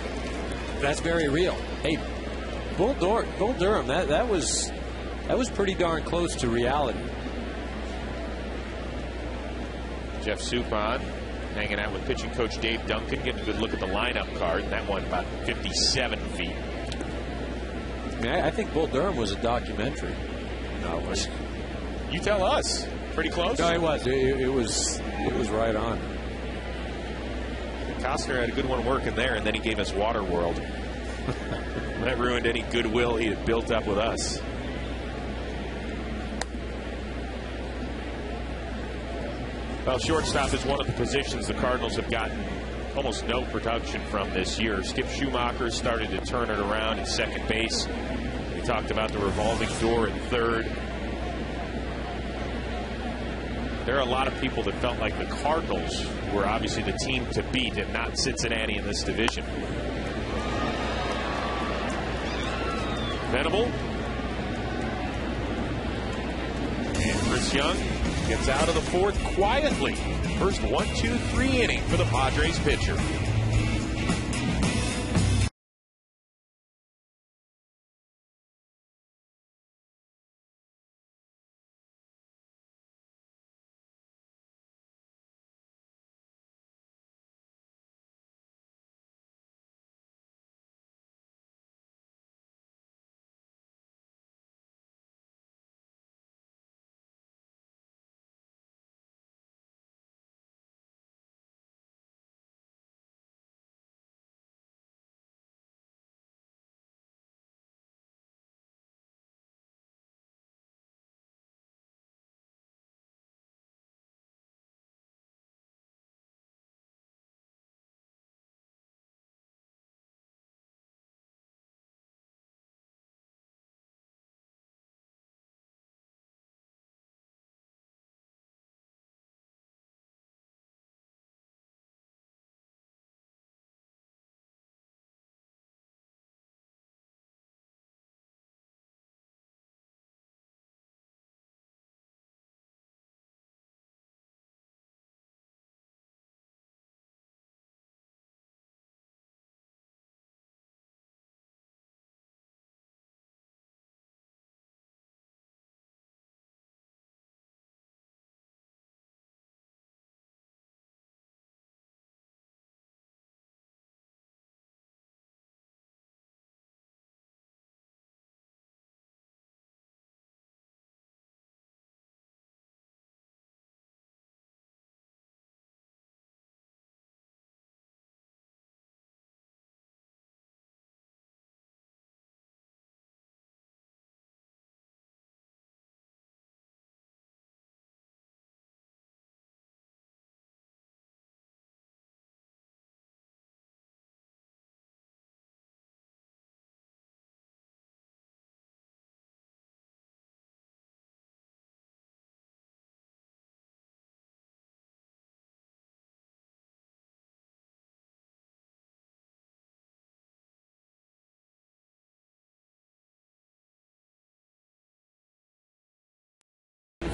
That's very real. Hey, Bull Durham. That was pretty darn close to reality. Jeff Suppan hanging out with pitching coach Dave Duncan, getting a good look at the lineup card. And that one about 57 feet. I mean, I think Bull Durham was a documentary. No, it was. You tell us. Pretty close? No, it was. It was right on. Costner had a good one working there, and then he gave us Waterworld. That ruined any goodwill he had built up with us. Well, shortstop is one of the positions the Cardinals have gotten almost no production from this year. Skip Schumacher started to turn it around at second base. We talked about the revolving door at third. There are a lot of people that felt like the Cardinals were obviously the team to beat and not Cincinnati in this division. Venable. And Chris Young gets out of the fourth quietly. First 1-2-3 inning for the Padres pitcher.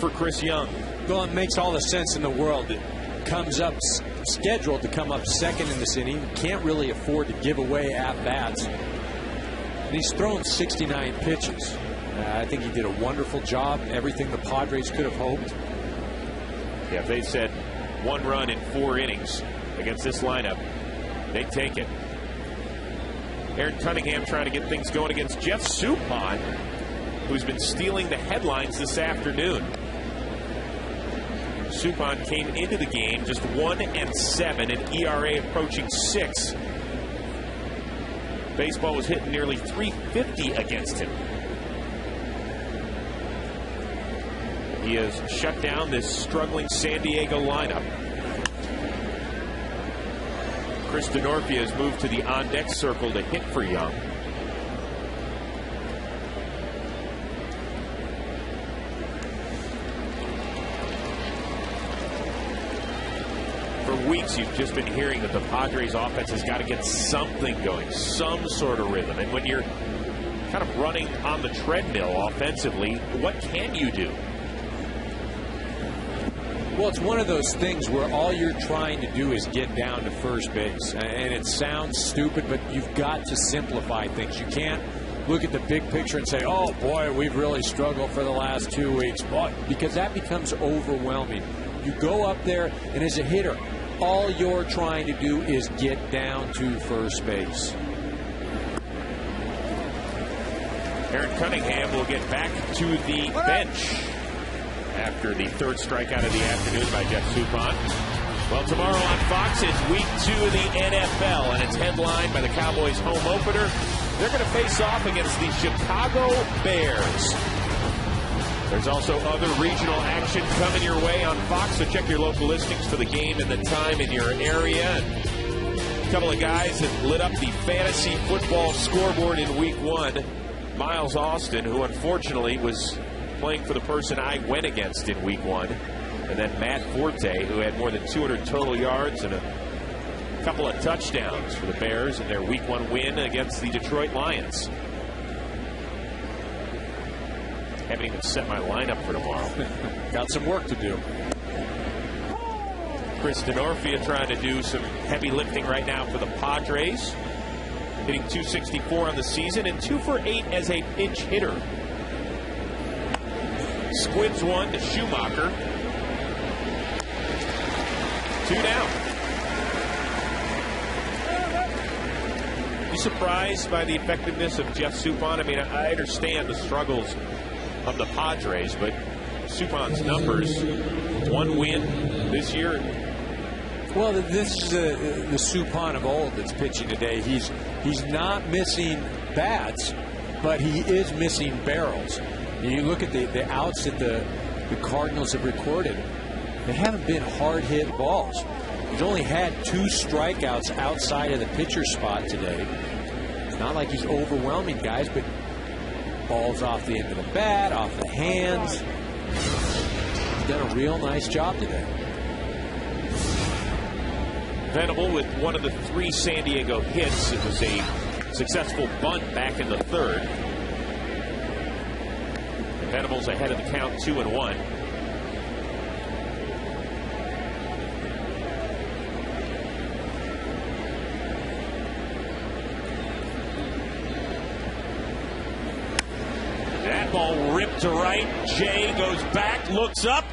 for Chris Young. Well, it makes all the sense in the world. It comes up scheduled to come up second in this inning. Can't really afford to give away at-bats. And he's thrown 69 pitches. I think he did a wonderful job. Everything the Padres could have hoped. Yeah, if they said 1 run in 4 innings against this lineup, they'd take it. Aaron Cunningham trying to get things going against Jeff Suppan, who's been stealing the headlines this afternoon. Suppan came into the game just 1-7, an ERA approaching 6. Baseball was hitting nearly 350 against him. He has shut down this struggling San Diego lineup. Chris Denorfia has moved to the on-deck circle to hit for Young. For weeks, you've just been hearing that the Padres offense has got to get something going, some sort of rhythm. And when you're kind of running on the treadmill offensively, what can you do? Well, it's one of those things where all you're trying to do is get down to first base. And it sounds stupid, but you've got to simplify things. You can't look at the big picture and say, oh, boy, we've really struggled for the last 2 weeks. Because that becomes overwhelming. You go up there, and as a hitter, all you're trying to do is get down to first base. Aaron Cunningham will get back to the bench after the 3rd strikeout of the afternoon by Jeff Suppan. Well, tomorrow on Fox, it's week 2 of the NFL, and it's headlined by the Cowboys' home opener. They're going to face off against the Chicago Bears. There's also other regional action coming your way on Fox, so check your local listings for the game and the time in your area. And a couple of guys that lit up the fantasy football scoreboard in week 1. Miles Austin, who unfortunately was playing for the person I went against in week 1. And then Matt Forte, who had more than 200 total yards and a couple of touchdowns for the Bears in their week 1 win against the Detroit Lions. Haven't even set my lineup for tomorrow. Got some work to do. Chris Denorfia trying to do some heavy lifting right now for the Padres. Hitting .264 on the season and 2 for 8 as a pinch hitter. Squibs one to Schumacher. 2 down. You surprised by the effectiveness of Jeff Suppan? I mean, I understand the struggles of the Padres, but Suppan's numbers, 1 win this year. Well, this is the Suppan of old that's pitching today. He's not missing bats, but he is missing barrels. You look at the outs that the Cardinals have recorded. They haven't been hard-hit balls. He's only had 2 strikeouts outside of the pitcher spot today. It's not like he's overwhelming guys, but balls off the end of the bat, off the hands. He's done a real nice job today. Venable with one of the 3 San Diego hits. It was a successful bunt back in the 3rd. Venable's ahead of the count, 2-1. That ball ripped to right. Jay goes back, looks up,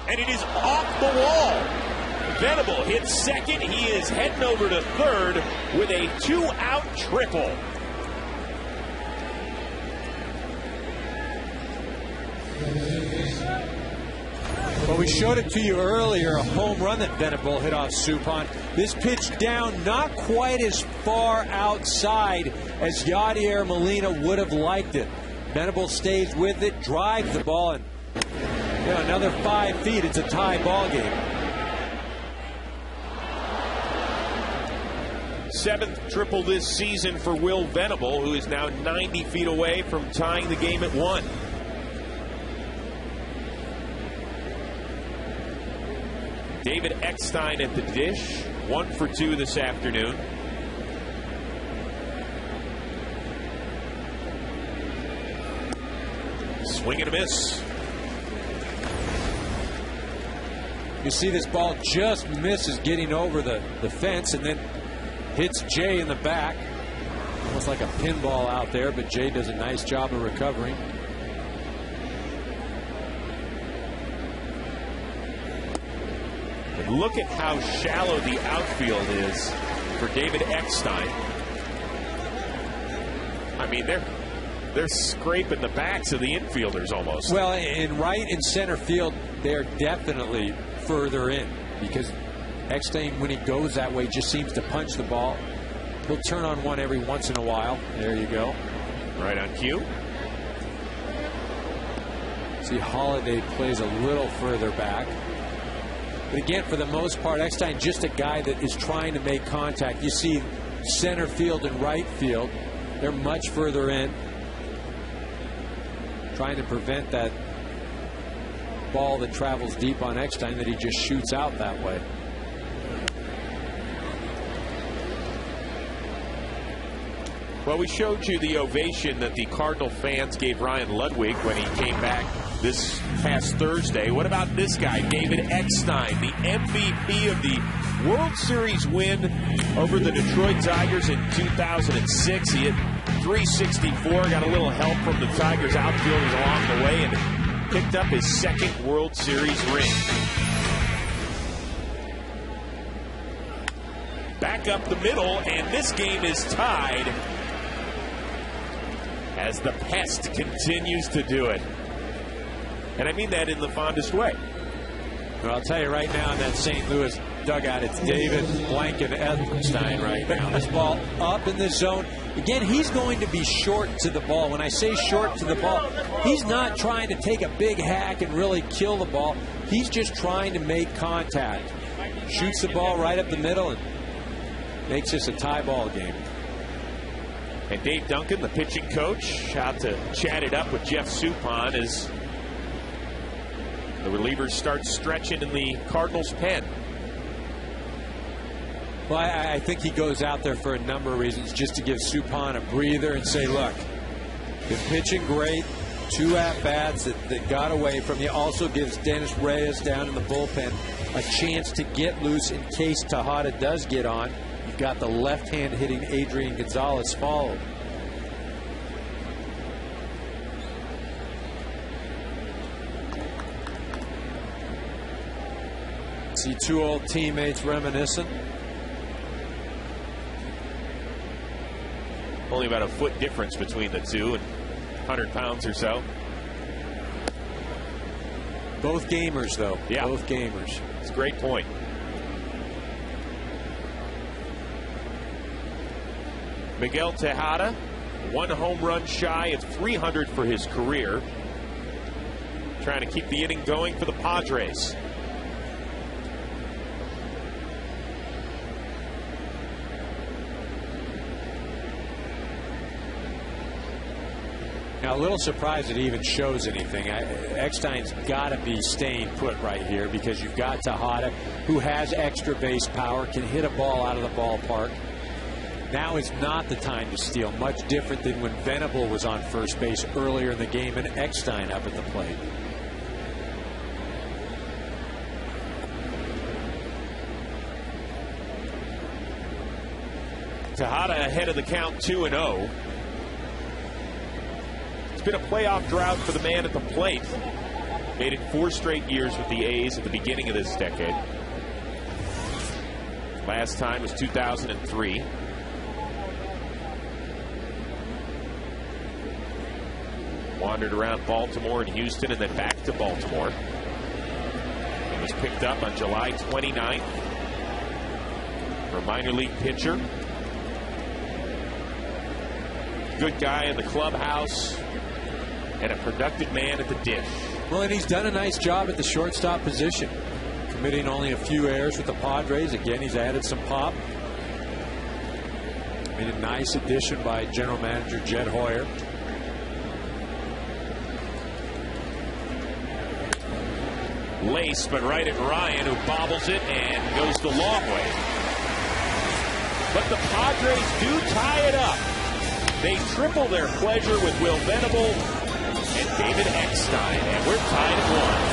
and it is off the wall. Venable hits second. He is heading over to 3rd with a 2-out triple. Well, we showed it to you earlier, a home run that Venable hit off Suppan. This pitch down not quite as far outside as Yadier Molina would have liked it. Venable stays with it, drives the ball, and another 5 feet. It's a tie ball game. 7th triple this season for Will Venable, who is now 90 feet away from tying the game at 1. David Eckstein at the dish, 1 for 2 this afternoon. Swing and a miss. You see this ball just misses getting over the fence and then hits Jay in the back. Almost like a pinball out there, but Jay does a nice job of recovering. And look at how shallow the outfield is for David Eckstein. I mean, they're scraping the backs of the infielders almost. Well, in right and center field, they're definitely further in because Eckstein, when he goes that way, just seems to punch the ball. He'll turn on one every once in a while. There you go. Right on cue. See, Holiday plays a little further back. But again, for the most part, Eckstein just a guy that is trying to make contact. You see center field and right field, they're much further in. Trying to prevent that ball that travels deep on Eckstein that he just shoots out that way. Well, we showed you the ovation that the Cardinal fans gave Ryan Ludwig when he came back this past Thursday. What about this guy, David Eckstein, the MVP of the World Series win over the Detroit Tigers in 2006. He hit .364, got a little help from the Tigers outfielders along the way, and picked up his second World Series ring. Back up the middle, and this game is tied as the pest continues to do it. And I mean that in the fondest way. Well, I'll tell you right now in that St. Louis dugout, it's David Blanken Eckstein right now. This ball up in the zone. Again, he's going to be short to the ball. When I say short to the ball, he's not trying to take a big hack and really kill the ball. He's just trying to make contact. Shoots the ball right up the middle and makes this a tie ball game. And Dave Duncan, the pitching coach, out to chat it up with Jeff Suppan as the relievers start stretching in the Cardinals' pen. Well, I think he goes out there for a number of reasons, just to give Suppan a breather and say, look, you're pitching great, 2 at-bats that got away from you. Also gives Dennis Reyes down in the bullpen a chance to get loose in case Tejada does get on. You've got the left-hand hitting Adrian Gonzalez followed. See 2 old teammates reminiscing. Only about a foot difference between the two, and 100 pounds or so. Both gamers, though. Yeah. Both gamers. It's a great point. Miguel Tejada, 1 home run shy of 300 for his career. Trying to keep the inning going for the Padres. Now, a little surprised that he even shows anything. Eckstein's got to be staying put right here because you've got Tejada, who has extra base power, can hit a ball out of the ballpark. Now is not the time to steal. Much different than when Venable was on first base earlier in the game and Eckstein up at the plate. Tejada ahead of the count 2-0. It's been a playoff drought for the man at the plate. Made it 4 straight years with the A's at the beginning of this decade. Last time was 2003. Wandered around Baltimore and Houston and then back to Baltimore. He was picked up on July 29th for a minor league pitcher. Good guy in the clubhouse and a productive man at the dish. Well, and he's done a nice job at the shortstop position, committing only a few errors with the Padres. Again, he's added some pop. Made a nice addition by general manager Jed Hoyer. Lace, but right at Ryan, who bobbles it and goes the long way. But the Padres do tie it up. They triple their pleasure with Will Venable and David Eckstein, and we're tied at 1.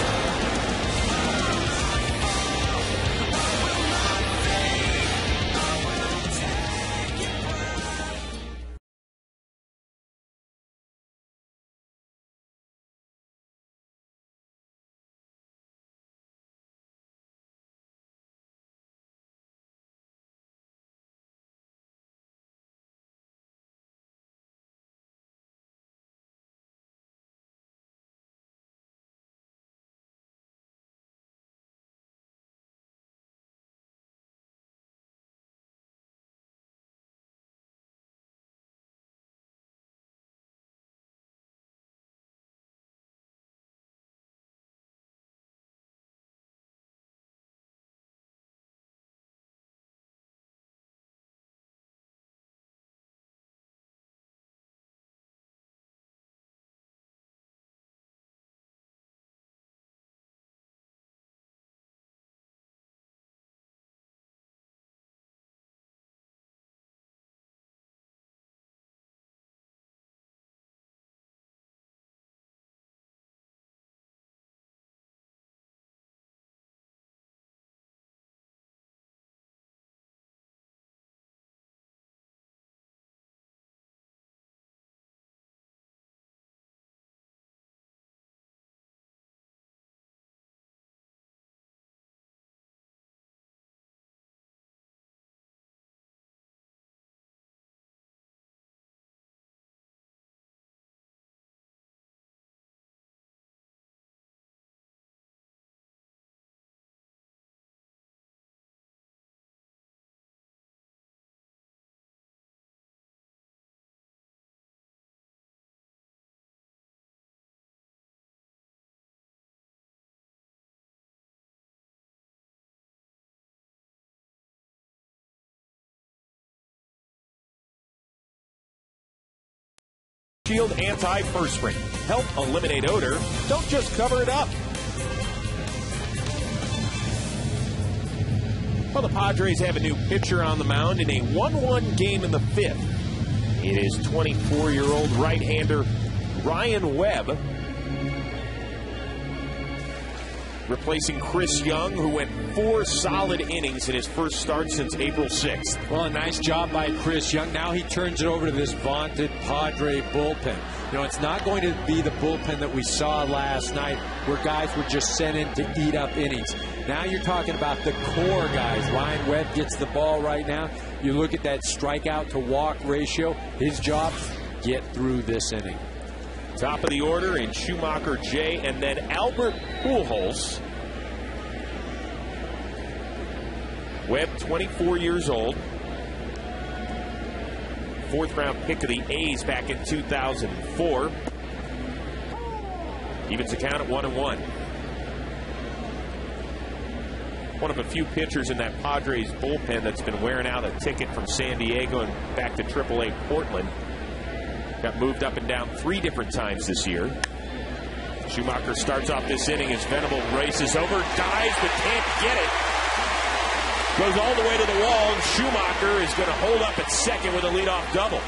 Shield Anti-Perspirant. Help eliminate odor. Don't just cover it up. Well, the Padres have a new pitcher on the mound in a 1-1 game in the 5th. It is 24-year-old right-hander Ryan Webb, replacing Chris Young, who went 4 solid innings in his first start since April 6th. Well, a nice job by Chris Young. Now he turns it over to this vaunted Padre bullpen. You know, it's not going to be the bullpen that we saw last night where guys were just sent in to eat up innings. Now you're talking about the core guys. Ryan Webb gets the ball right now. You look at that strikeout to walk ratio. His job, get through this inning. Top of the order in Schumacher, Jay, and then Albert Pujols. Webb, 24 years old. 4th-round pick of the A's back in 2004. Evens the count at 1-1. One of a few pitchers in that Padres bullpen that's been wearing out a ticket from San Diego and back to AAA Portland. Got moved up and down 3 different times this year. Schumacher starts off this inning as Venable races over, dives, but can't get it. Goes all the way to the wall, and Schumacher is going to hold up at second with a leadoff double.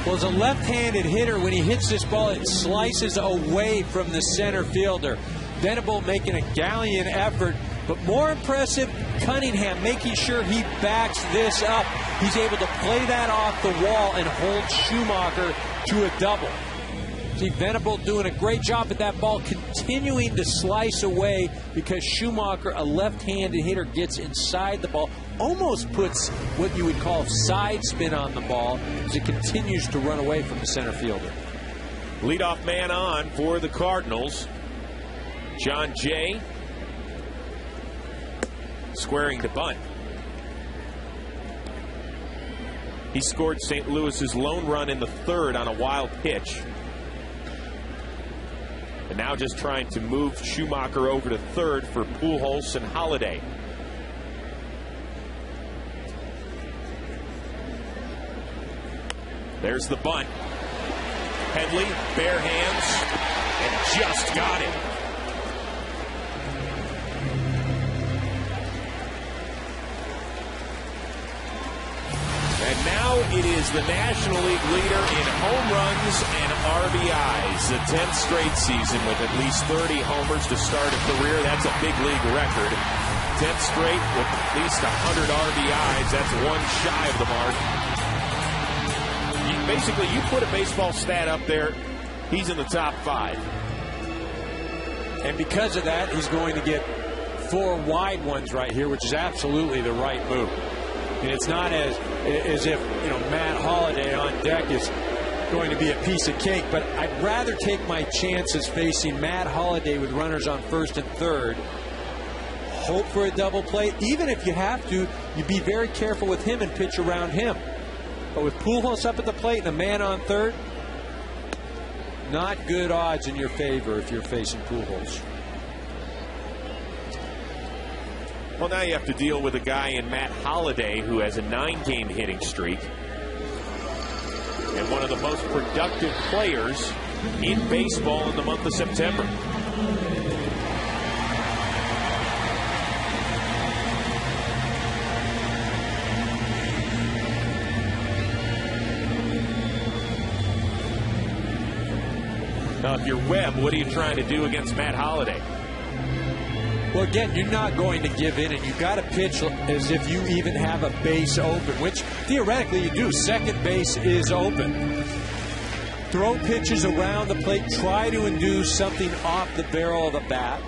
Well, as a left-handed hitter, when he hits this ball, it slices away from the center fielder. Venable making a gallant effort, but more impressive, Cunningham making sure he backs this up. He's able to play that off the wall and hold Schumacher to a double. See, Venable doing a great job at that ball, continuing to slice away because Schumacher, a left-handed hitter, gets inside the ball, almost puts what you would call side spin on the ball as it continues to run away from the center fielder. Leadoff man on for the Cardinals. John Jay squaring the bunt. He scored St. Louis's lone run in the 3rd on a wild pitch. And now just trying to move Schumacher over to 3rd for Pujols and Holiday. There's the bunt. Headley, bare hands, and just got it. And now it is the National League leader in home runs and RBIs. The 10th straight season with at least 30 homers to start a career. That's a big league record. 10th straight with at least 100 RBIs. That's one shy of the mark. Basically, you put a baseball stat up there, he's in the top 5. And because of that, he's going to get 4 wide ones right here, which is absolutely the right move. And it's not as if, you know, Matt Holliday on deck is going to be a piece of cake, but I'd rather take my chances facing Matt Holliday with runners on 1st and 3rd. Hope for a double play. Even if you have to, you be very careful with him and pitch around him. But with Pujols up at the plate and a man on 3rd, not good odds in your favor if you're facing Pujols. Well, now you have to deal with a guy in Matt Holliday who has a 9-game hitting streak and one of the most productive players in baseball in the month of September. Now, if you're Webb, what are you trying to do against Matt Holliday? Well, again, you're not going to give in, and you've got to pitch as if you even have a base open, which theoretically you do. Second base is open. Throw pitches around the plate. Try to induce something off the barrel of the bat.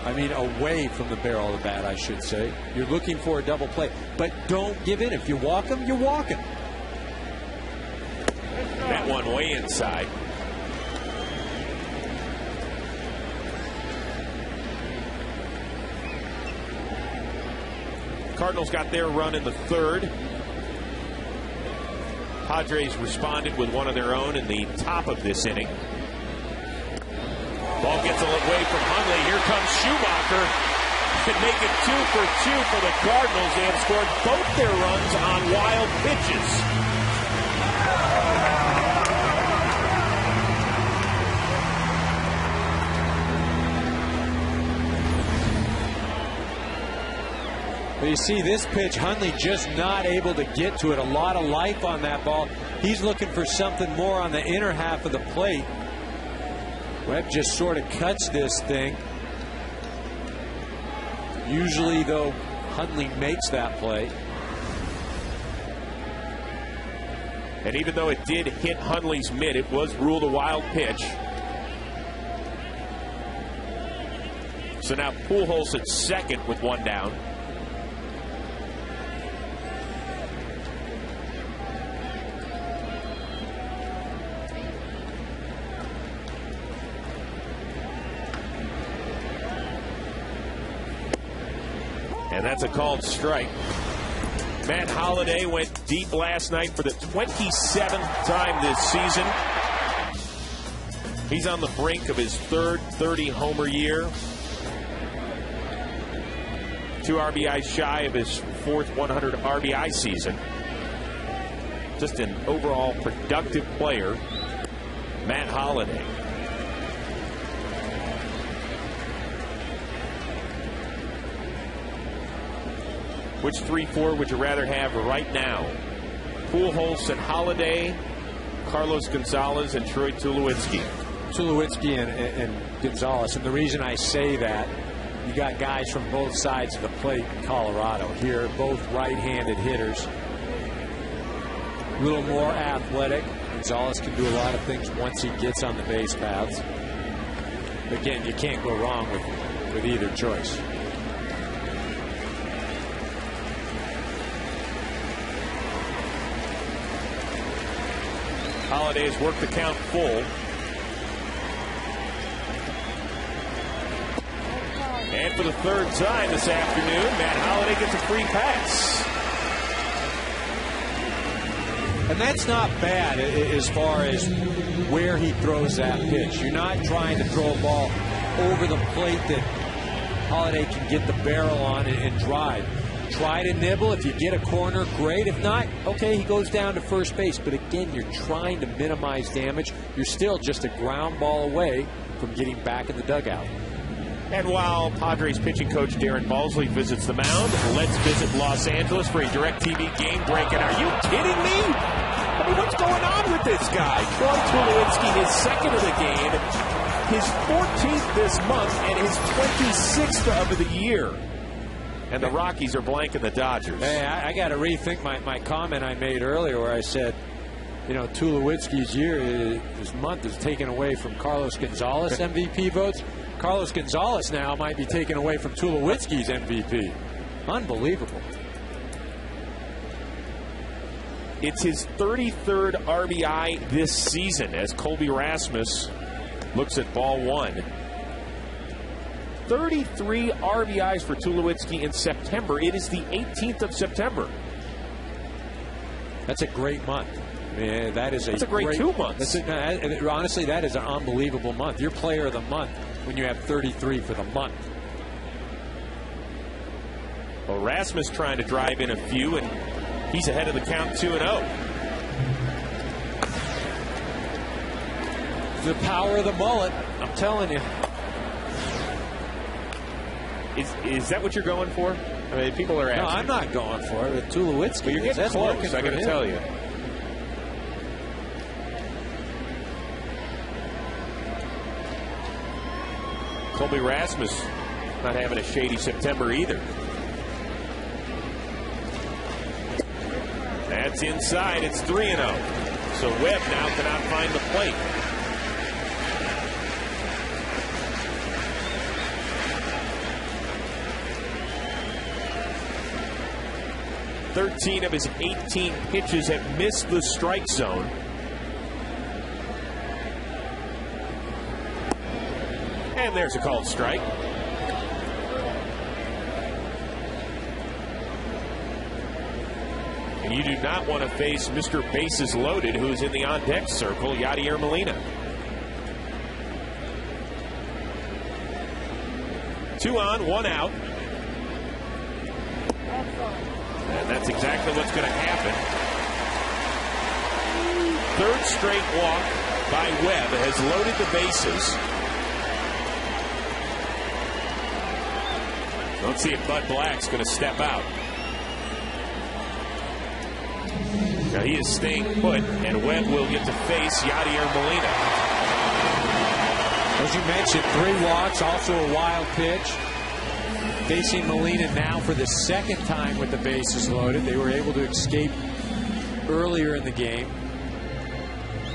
I mean, away from the barrel of the bat, I should say. You're looking for a double play. But don't give in. If you walk him, you walk him. That one way inside. Cardinals got their run in the 3rd. Padres responded with one of their own in the top of this inning. Ball gets away from Hundley. Here comes Schumacher. and make it 2 for 2 for the Cardinals. They have scored both their runs on wild pitches. Well, you see this pitch, Hundley just not able to get to it. A lot of life on that ball. He's looking for something more on the inner half of the plate. Webb just sort of cuts this thing. Usually, though, Hundley makes that play. And even though it did hit Hundley's mitt, it was ruled a wild pitch. So now Pujols at second with one down. And that's a called strike. Matt Holliday went deep last night for the 27th time this season. He's on the brink of his third 30-homer year. 2 RBIs shy of his fourth 100 RBI season. Just an overall productive player, Matt Holliday. Which 3-4 would you rather have right now? Pujols and Holliday, Carlos Gonzalez and Troy Tulowitzki. Tulowitzki and Gonzalez. And the reason I say that, you got guys from both sides of the plate in Colorado here, both right-handed hitters. A little more athletic. Gonzalez can do a lot of things once he gets on the base paths. Again, you can't go wrong with either choice. Holliday's worked the count full. And for the third time this afternoon, Matt Holliday gets a free pass. And that's not bad as far as where he throws that pitch. You're not trying to throw a ball over the plate that Holliday can get the barrel on and drive. Try to nibble. If you get a corner, great. If not, okay, he goes down to first base. But again, you're trying to minimize damage. You're still just a ground ball away from getting back in the dugout. And while Padres pitching coach Darren Balsley visits the mound, let's visit Los Angeles for a DirecTV game breaking. Are you kidding me? I mean, what's going on with this guy? Troy Tulowitzki, his second of the game, his 14th this month, and his 26th of the year. And the Rockies are blanking the Dodgers. Hey, I got to rethink my comment I made earlier where I said, you know, Tulowitzki's his month is taken away from Carlos Gonzalez MVP votes. Carlos Gonzalez now might be taken away from Tulowitzki's MVP. Unbelievable. It's his 33rd RBI this season as Colby Rasmus looks at ball one. 33 RBIs for Tulowitzki in September. It is the 18th of September. That's a great month. Yeah, that's a great 2 months. Honestly, that is an unbelievable month. You're player of the month when you have 33 for the month. Well, Rasmus trying to drive in a few, and he's ahead of the count 2-0. The power of the mullet, I'm telling you. Is that what you're going for? I mean, people are asking. No, I'm not going for it. With Tulowitzki, but you're getting close, I got to tell you. Colby Rasmus not having a shady September either. That's inside. It's 3-0. So Webb now cannot find the plate. Thirteen of his 18 pitches have missed the strike zone. And there's a called strike. And you do not want to face Mr. Bases Loaded, who's in the on-deck circle, Yadier Molina. 2 on, 1 out. And that's exactly what's going to happen. Third straight walk by Webb has loaded the bases. Don't see if Bud Black's going to step out. Now he is staying put, and Webb will get to face Yadier Molina. As you mentioned, 3 walks, also a wild pitch. Facing Molina now for the second time with the bases loaded. They were able to escape earlier in the game.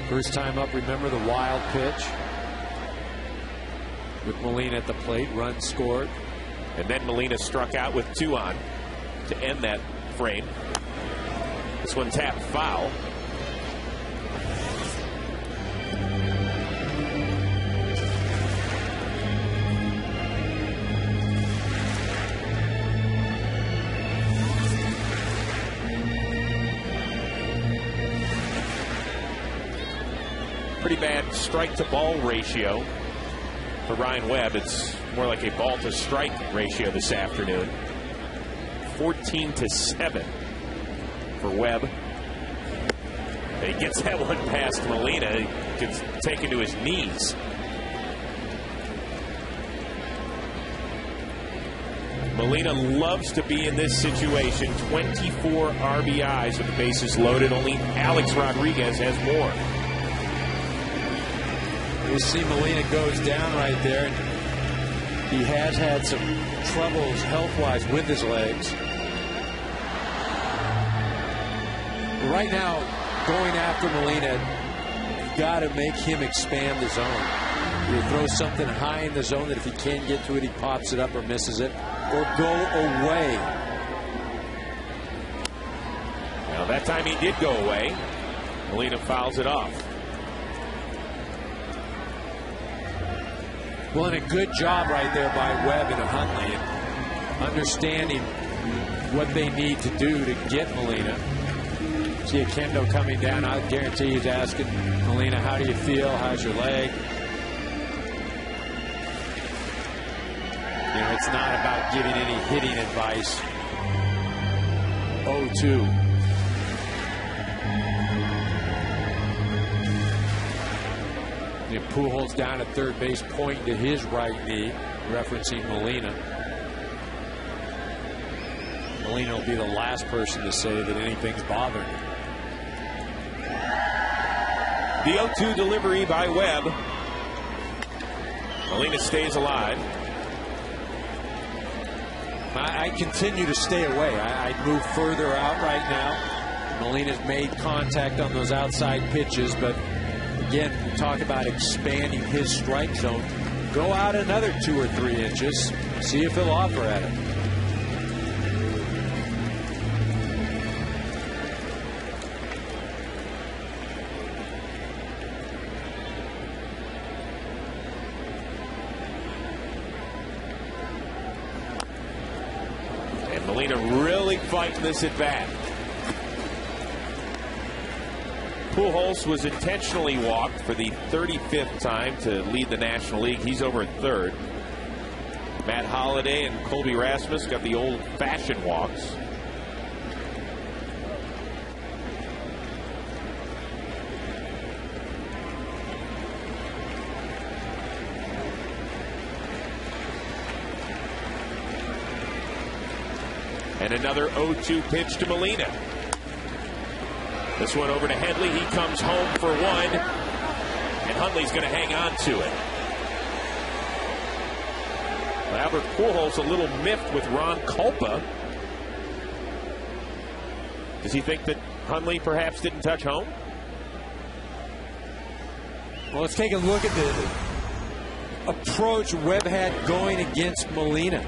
First time up, remember the wild pitch with Molina at the plate, run scored. And then Molina struck out with 2 on to end that frame. This one tapped foul. Pretty bad strike to ball ratio for Ryan Webb. It's more like a ball to strike ratio this afternoon. 14-7 for Webb. He gets that one past Molina. He gets taken to his knees. Molina loves to be in this situation. 24 RBIs with the bases loaded. Only Alex Rodriguez has more. You see Molina goes down right there. And he has had some troubles health-wise with his legs. Right now, going after Molina, you've got to make him expand the zone. You throw something high in the zone that if he can't get to it, he pops it up or misses it, or go away. Now that time he did go away. Molina fouls it off. Well, and a good job right there by Webb and Huntley, understanding what they need to do to get Molina. See Akendo coming down. I guarantee he's asking Molina, how do you feel? How's your leg? You know, it's not about giving any hitting advice. 0-2. Pujols down at third base, pointing to his right knee, referencing Molina. Molina will be the last person to say that anything's bothering him. The 0-2 delivery by Webb. Molina stays alive. I continue to stay away. I'd move further out right now. Molina's made contact on those outside pitches, but again, talk about expanding his strike zone. Go out another 2 or 3 inches. See if he'll offer at it. And Molina really fighting this at bat. Pujols was intentionally walked for the 35th time to lead the National League. He's over at third. Matt Holliday and Colby Rasmus got the old-fashioned walks. And another 0-2 pitch to Molina. This one over to Headley. He comes home for one. And Huntley's going to hang on to it. Albert Pujols a little miffed with Ron Culpa. Does he think that Huntley perhaps didn't touch home? Well, let's take a look at the approach Webb had going against Molina.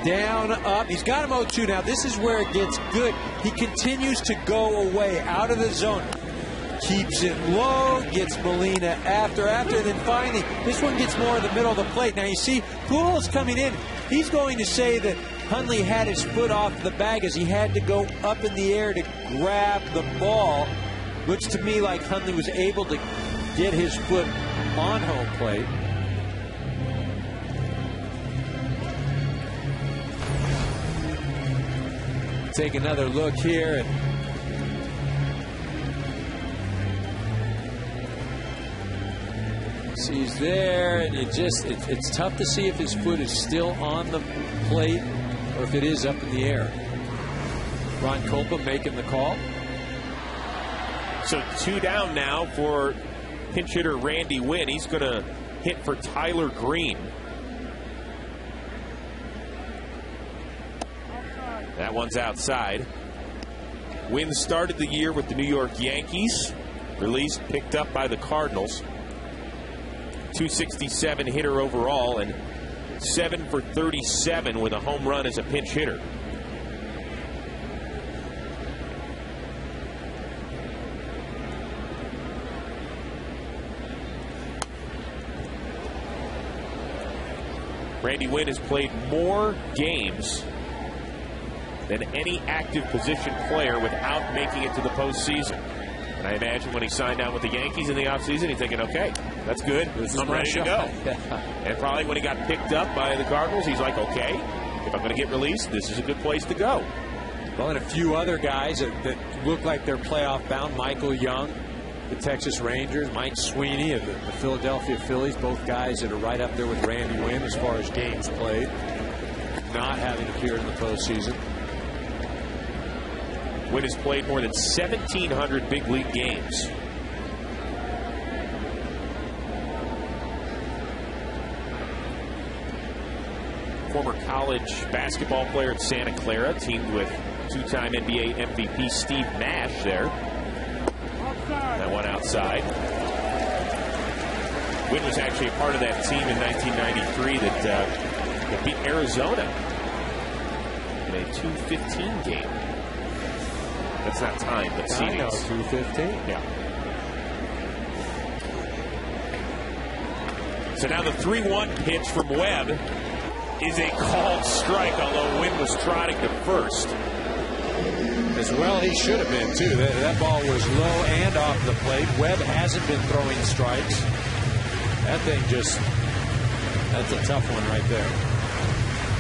Down, up. He's got him 0-2 now. This is where it gets good. He continues to go away out of the zone. Keeps it low, gets Molina after, and then finally, this one gets more in the middle of the plate. Now you see, Pujols coming in. He's going to say that Huntley had his foot off the bag as he had to go up in the air to grab the ball. Looks to me like Huntley was able to get his foot on home plate. take another look here. And he's there, and it's tough to see if his foot is still on the plate or if it is up in the air. Ron Kolpa making the call. So 2 down now for pinch hitter Randy Wynn. He's going to hit for Tyler Green. That one's outside. Wynn started the year with the New York Yankees. Released, picked up by the Cardinals. 267 hitter overall and 7 for 37 with a home run as a pinch hitter. Randy Wynn has played more games than any active position player without making it to the postseason. And I imagine when he signed down with the Yankees in the offseason, he's thinking, okay, that's good. I'm ready to go. And probably when he got picked up by the Cardinals, he's like, okay, if I'm going to get released, this is a good place to go. Well, and a few other guys that look like they're playoff bound. Michael Young, the Texas Rangers, Mike Sweeney of the Philadelphia Phillies, both guys that are right up there with Randy Wynn as far as games played, not having appeared in the postseason. Wynn has played more than 1,700 big league games. Former college basketball player at Santa Clara, teamed with two-time NBA MVP Steve Nash there. That one outside. Wynn was actually a part of that team in 1993 that beat Arizona in a 2-15 game. That's not time, but seedings. I know, 2-15. Yeah. So now the 3-1 pitch from Webb is a called strike, although Wynn was trotting to first. As well he should have been, too. That ball was low and off the plate. Webb hasn't been throwing strikes. That thing that's a tough one right there.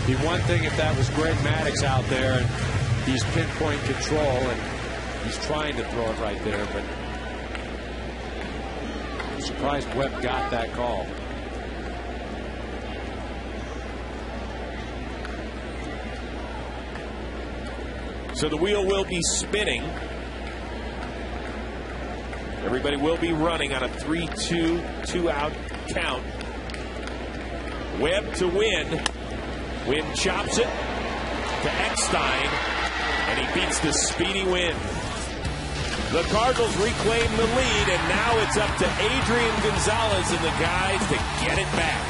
Be one thing if that was Greg Maddux out there and he's pinpoint control and he's trying to throw it right there, but I'm surprised Webb got that call. So the wheel will be spinning. Everybody will be running on a 3-2, 2-out count. Webb to Wynn. Wynn chops it to Eckstein, and he beats the speedy Wynn. The Cardinals reclaim the lead, and now it's up to Adrian Gonzalez and the guys to get it back.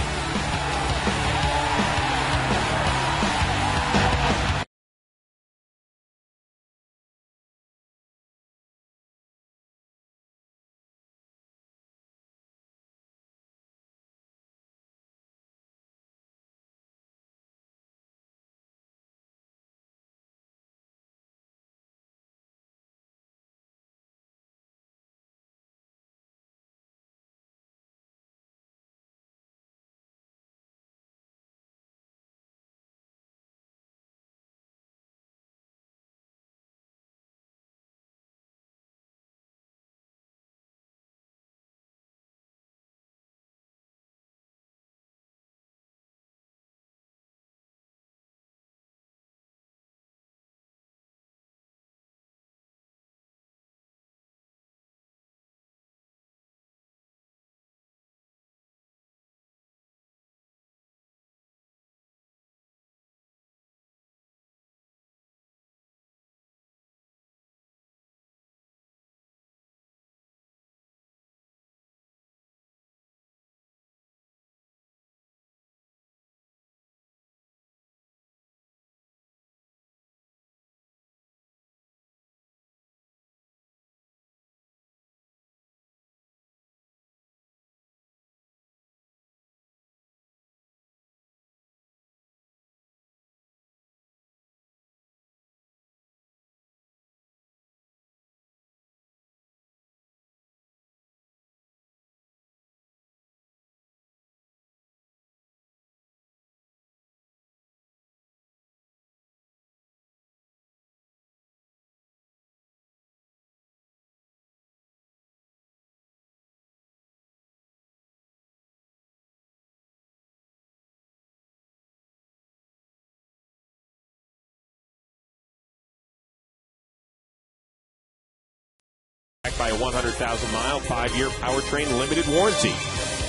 by a 100,000-mile, 5-year powertrain limited warranty.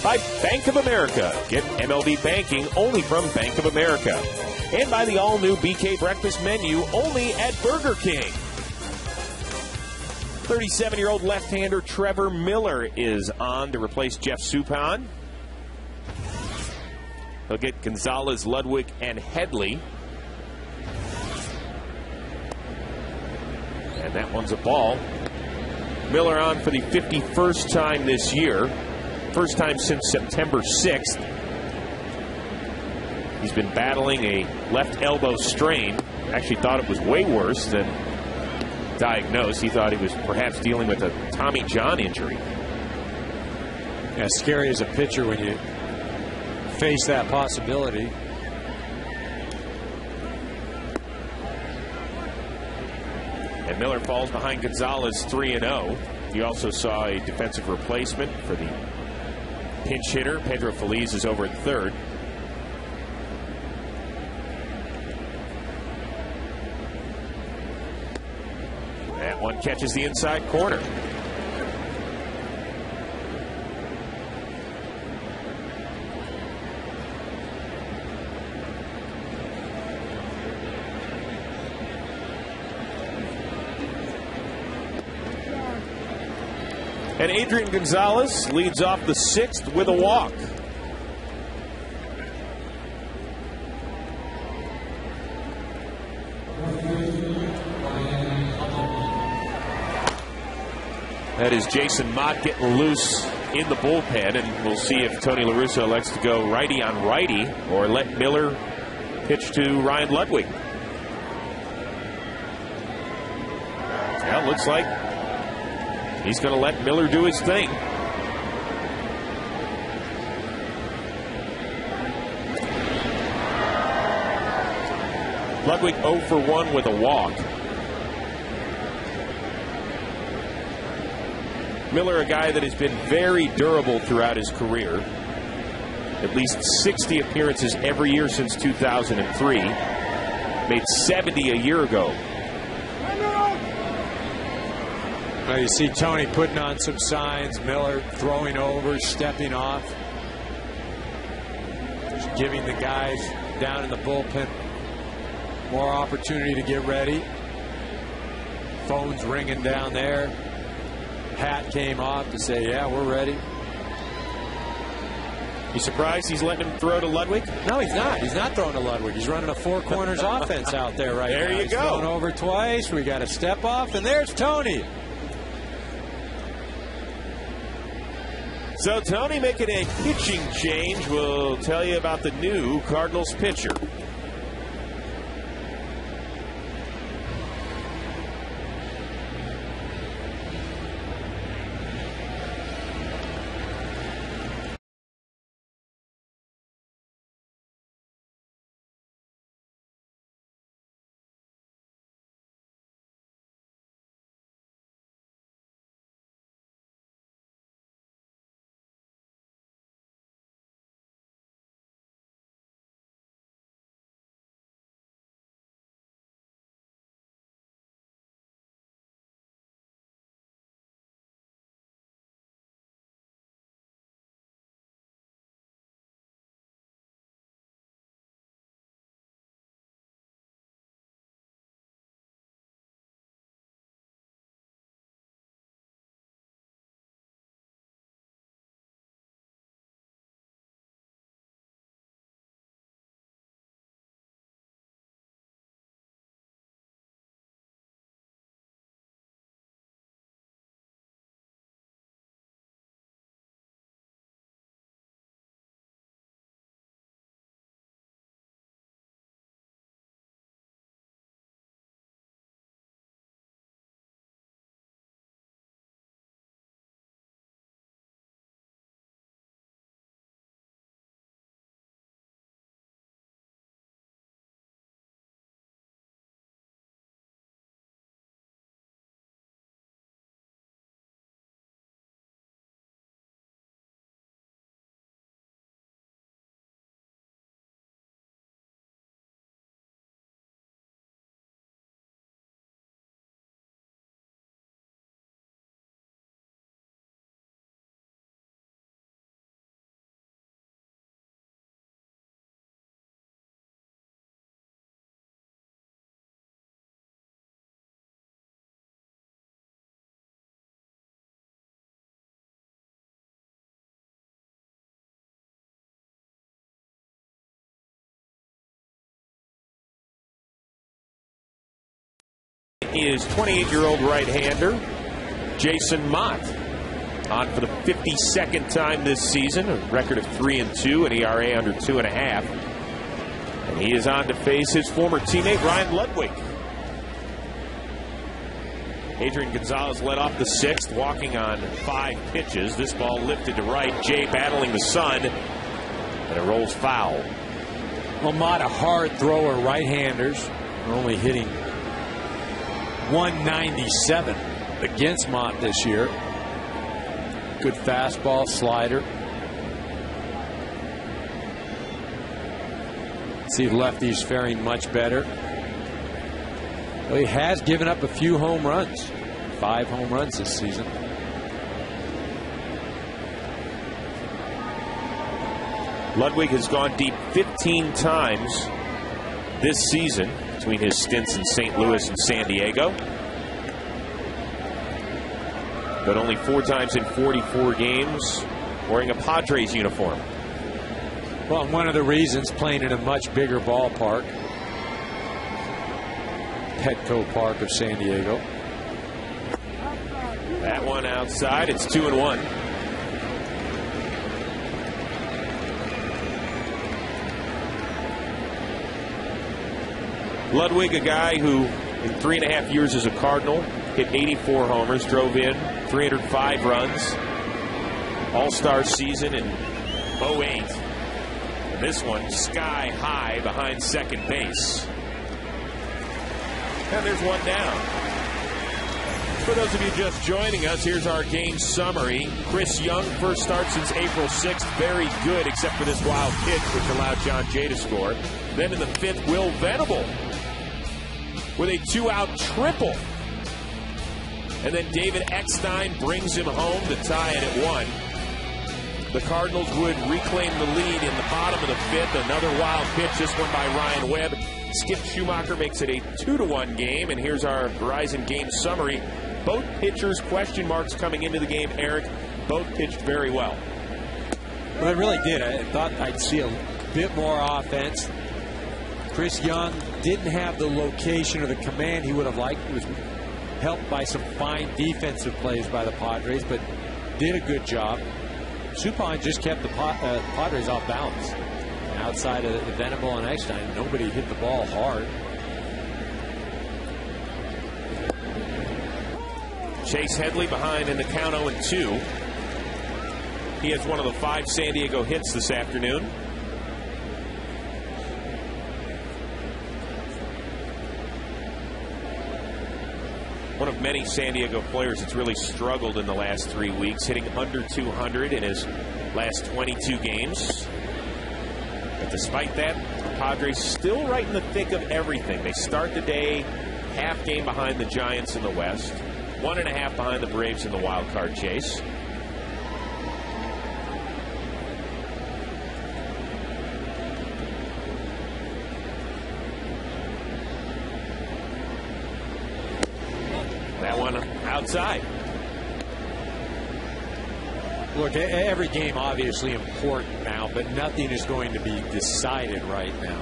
By Bank of America. Get MLB banking only from Bank of America. And by the all-new BK breakfast menu only at Burger King. 37-year-old left-hander Trevor Miller is on to replace Jeff Suppan. He'll get Gonzalez, Ludwig, and Headley. And that one's a ball. Miller on for the 51st time this year. First time since September 6th. He's been battling a left elbow strain. Actually thought it was way worse than diagnosed. He thought he was perhaps dealing with a Tommy John injury. Yeah, scary as a pitcher when you face that possibility. And Miller falls behind Gonzalez 3-0. You also saw a defensive replacement for the pinch hitter. Pedro Feliz is over at third. That one catches the inside corner. And Adrian Gonzalez leads off the 6th with a walk. That is Jason Mott getting loose in the bullpen, and we'll see if Tony La Russa elects to go righty on righty or let Miller pitch to Ryan Ludwig. Well, looks like he's going to let Miller do his thing. Ludwig 0 for 1 with a walk. Miller, a guy that has been very durable throughout his career. At least 60 appearances every year since 2003. Made 70 a year ago. Well, you see Tony putting on some signs, Miller throwing over, stepping off. Just giving the guys down in the bullpen more opportunity to get ready. Phone's ringing down there. Hat came off to say, yeah, we're ready. You surprised he's letting him throw to Ludwig? No, he's not. He's not throwing to Ludwig. He's running a four corners offense out there right now. There you He's go. Thrown over twice. We got a step off, and there's Tony. So Tony making a pitching change. We'll tell you about the new Cardinals pitcher. is 28-year-old right-hander Jason Mott. On for the 52nd time this season, a record of 3-2, an ERA under 2.5. And he is on to face his former teammate Ryan Ludwig. Adrian Gonzalez led off the 6th, walking on 5 pitches. This ball lifted to right. Jay battling the sun, and it rolls foul. Well, Mott, a hard thrower, right-handers are only hitting 197 against Mott this year. Good fastball, slider. See lefties faring much better. Well, he has given up a few home runs. 5 home runs this season. Ludwig has gone deep 15 times this season between his stints in St. Louis and San Diego. But only 4 times in 44 games wearing a Padres uniform. Well, one of the reasons playing in a much bigger ballpark, Petco Park of San Diego. That one outside. It's 2-1. Ludwig, a guy who in 3.5 years as a Cardinal hit 84 homers, drove in 305 runs, all-star season in 08. And this one sky high behind second base. And there's one down. For those of you just joining us, here's our game summary. Chris Young, first start since April 6th. Very good, except for this wild pitch, which allowed John Jay to score. Then in the 5th, Will Venable with a 2-out triple. And then David Eckstein brings him home to tie it at 1. The Cardinals would reclaim the lead in the bottom of the 5th. Another wild pitch, this one by Ryan Webb. Skip Schumacher makes it a 2-1 game. And here's our Verizon game summary. Both pitchers, question marks coming into the game, Eric. Both pitched very well. Well, it really did. I thought I'd see a bit more offense. Chris Young didn't have the location or the command he would have liked. He was helped by some fine defensive plays by the Padres, but did a good job. Suppan just kept the Padres off balance. Outside of Venable and Eckstein, nobody hit the ball hard. Chase Headley behind in the count 0-2. He has one of the 5 San Diego hits this afternoon. One of many San Diego players that's really struggled in the last 3 weeks, hitting under 200 in his last 22 games. But despite that, the Padres still right in the thick of everything. They start the day half game behind the Giants in the West, 1.5 behind the Braves in the wild card chase. That one outside. Look, every game obviously important now, but nothing is going to be decided right now.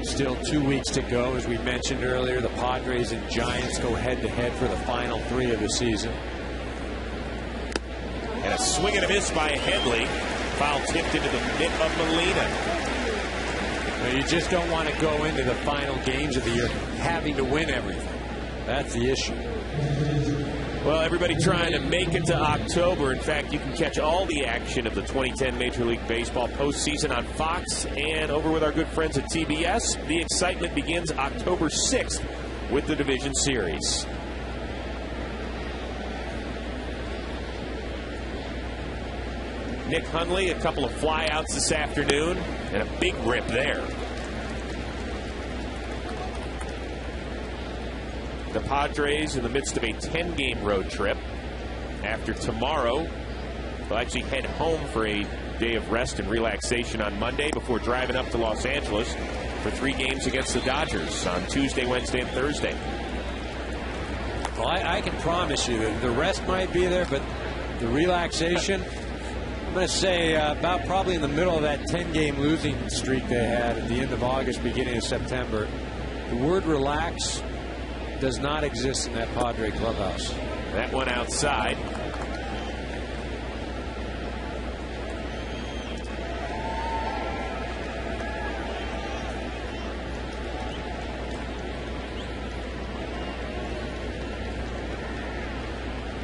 Still 2 weeks to go. As we mentioned earlier, the Padres and Giants go head-to-head for the final 3 of the season. And a swing and a miss by Headley. Foul tipped into the mitt of Molina. Now, you just don't want to go into the final games of the year having to win everything. That's the issue. Well, everybody trying to make it to October. In fact, you can catch all the action of the 2010 Major League Baseball postseason on Fox and over with our good friends at TBS. The excitement begins October 6th with the Division Series. Nick Hundley, a couple of flyouts this afternoon, and a big rip there. The Padres in the midst of a 10-game road trip. After tomorrow, they'll actually head home for a day of rest and relaxation on Monday before driving up to Los Angeles for 3 games against the Dodgers on Tuesday, Wednesday, and Thursday. Well, I can promise you that the rest might be there, but the relaxation, I'm going to say about probably in the middle of that 10-game losing streak they had at the end of August, beginning of September. The word relax does not exist in that Padre clubhouse. That one outside.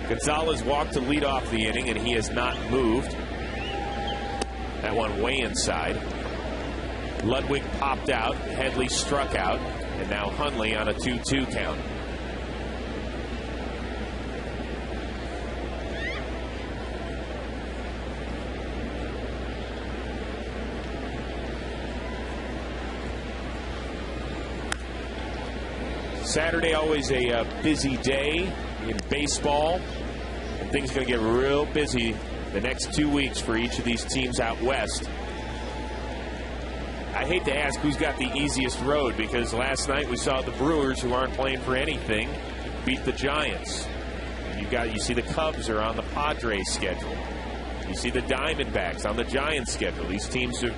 Gonzalez walked to lead off the inning, and he has not moved. That one way inside. Ludwig popped out. Headley struck out. And now Hundley on a 2-2 count. Saturday, always a busy day in baseball. And things are going to get real busy the next 2 weeks for each of these teams out west. I hate to ask who's got the easiest road, because last night we saw the Brewers, who aren't playing for anything, beat the Giants. You see the Cubs are on the Padres schedule. You see the Diamondbacks on the Giants schedule. These teams are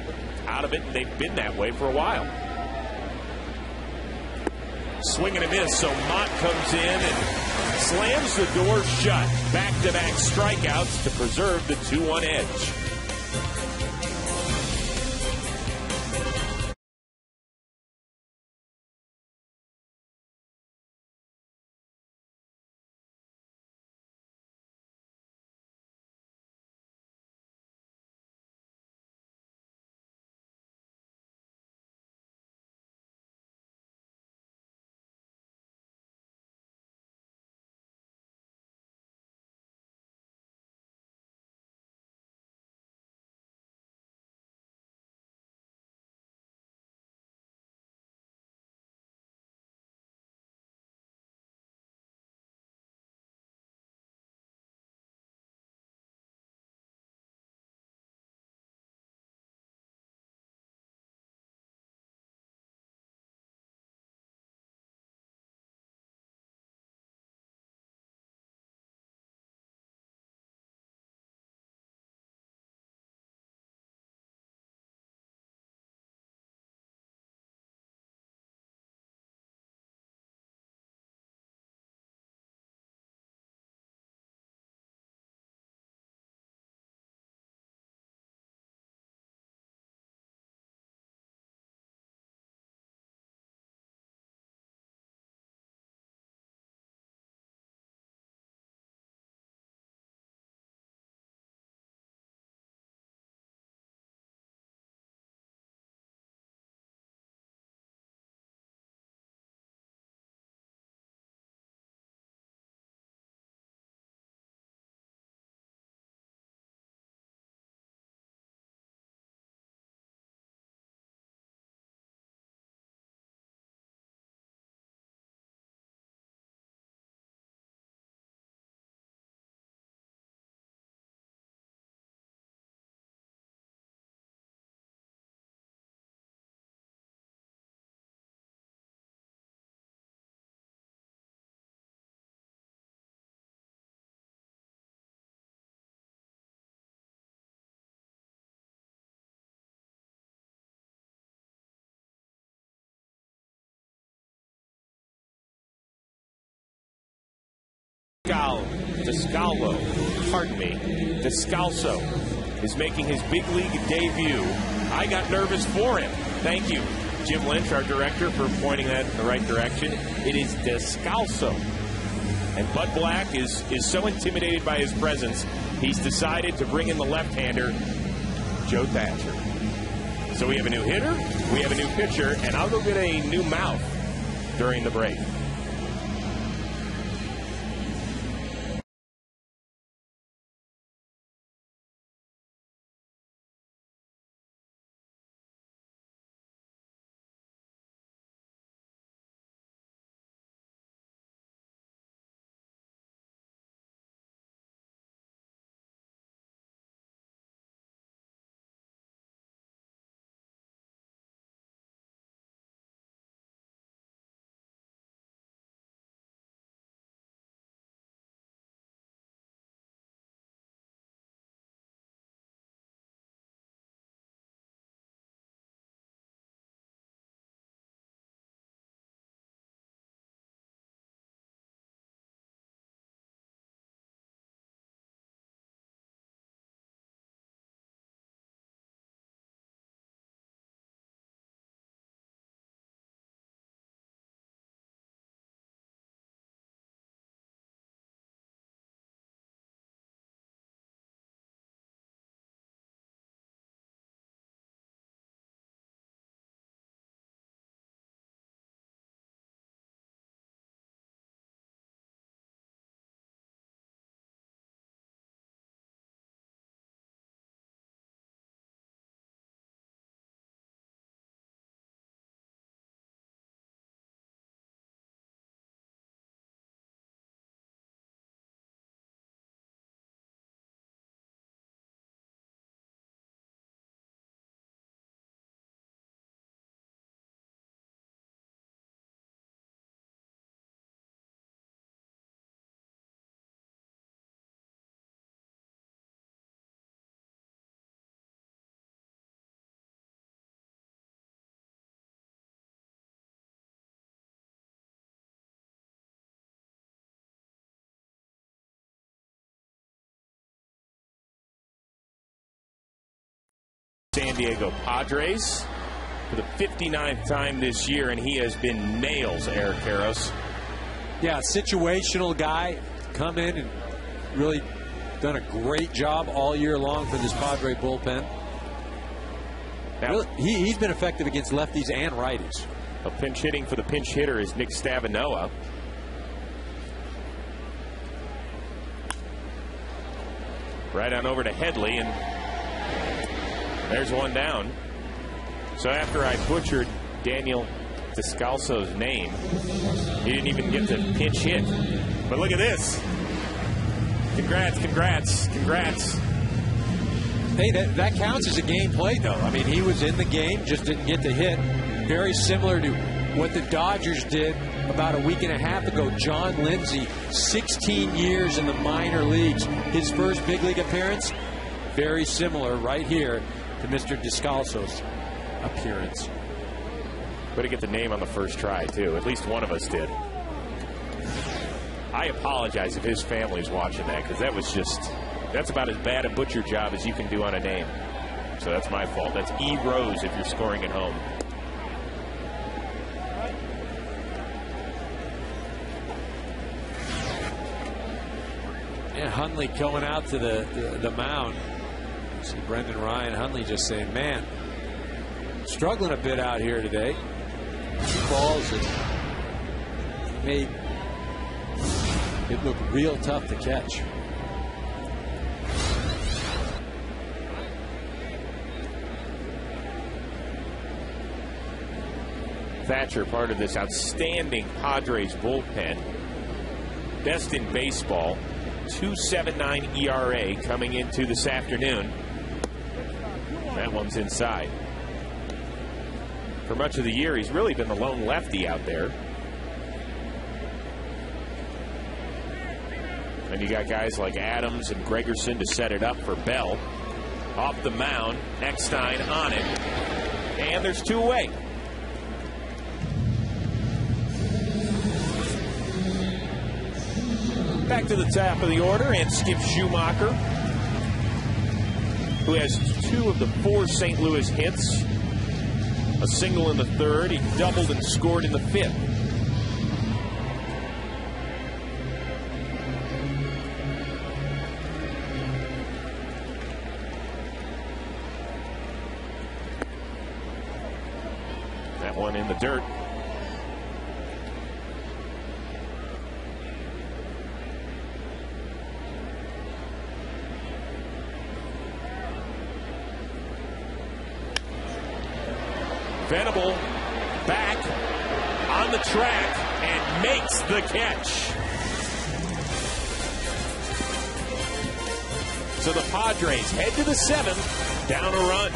out of it, and they've been that way for a while. Swing and a miss, so Mott comes in and slams the door shut. Back-to-back strikeouts to preserve the 2-1 edge. Descalso is making his big league debut. I got nervous for him. Thank you, Jim Lynch, our director, for pointing that in the right direction. It is Descalso. And Bud Black is so intimidated by his presence, he's decided to bring in the left-hander, Joe Thatcher. So we have a new hitter, we have a new pitcher, and I'll go get a new mouth during the break. San Diego Padres for the 59th time this year, and he has been nails, Eric Karros. Yeah, situational guy. Come in and really done a great job all year long for this Padre bullpen. Now, really, he's been effective against lefties and righties. A pinch hitting for the pinch hitter is Nick Stavinoa. Right on over to Headley, and there's one down. So after I butchered Daniel Descalso's name, he didn't even get to pinch hit. But look at this. Congrats, congrats, congrats. Hey, that counts as a game played, though. I mean, he was in the game, just didn't get to hit. Very similar to what the Dodgers did about a week and a half ago. John Lindsay, 16 years in the minor leagues. His first big league appearance, very similar right here to Mr. Descalso's appearance. Way to get the name on the first try, too. At least one of us did. I apologize if his family's watching that, because that's about as bad a butcher job as you can do on a name. So that's my fault. That's E. Rose if you're scoring at home. Yeah, Hundley going out to the mound. See Brendan Ryan, Hundley just saying, man, struggling a bit out here today. Two balls that made it look real tough to catch. Thatcher, part of this outstanding Padres bullpen. Best in baseball. 2.79 ERA coming into this afternoon. That one's inside. For much of the year, he's really been the lone lefty out there. And you got guys like Adams and Gregerson to set it up for Bell. Off the mound, Eckstein on it. And there's two away. Back to the top of the order, and Skip Schumacher, who has 2 of the 4 St. Louis hits. A single in the 3rd. He doubled and scored in the 5th. That one in the dirt. Venable back on the track and makes the catch. So the Padres head to the 7th, down a run.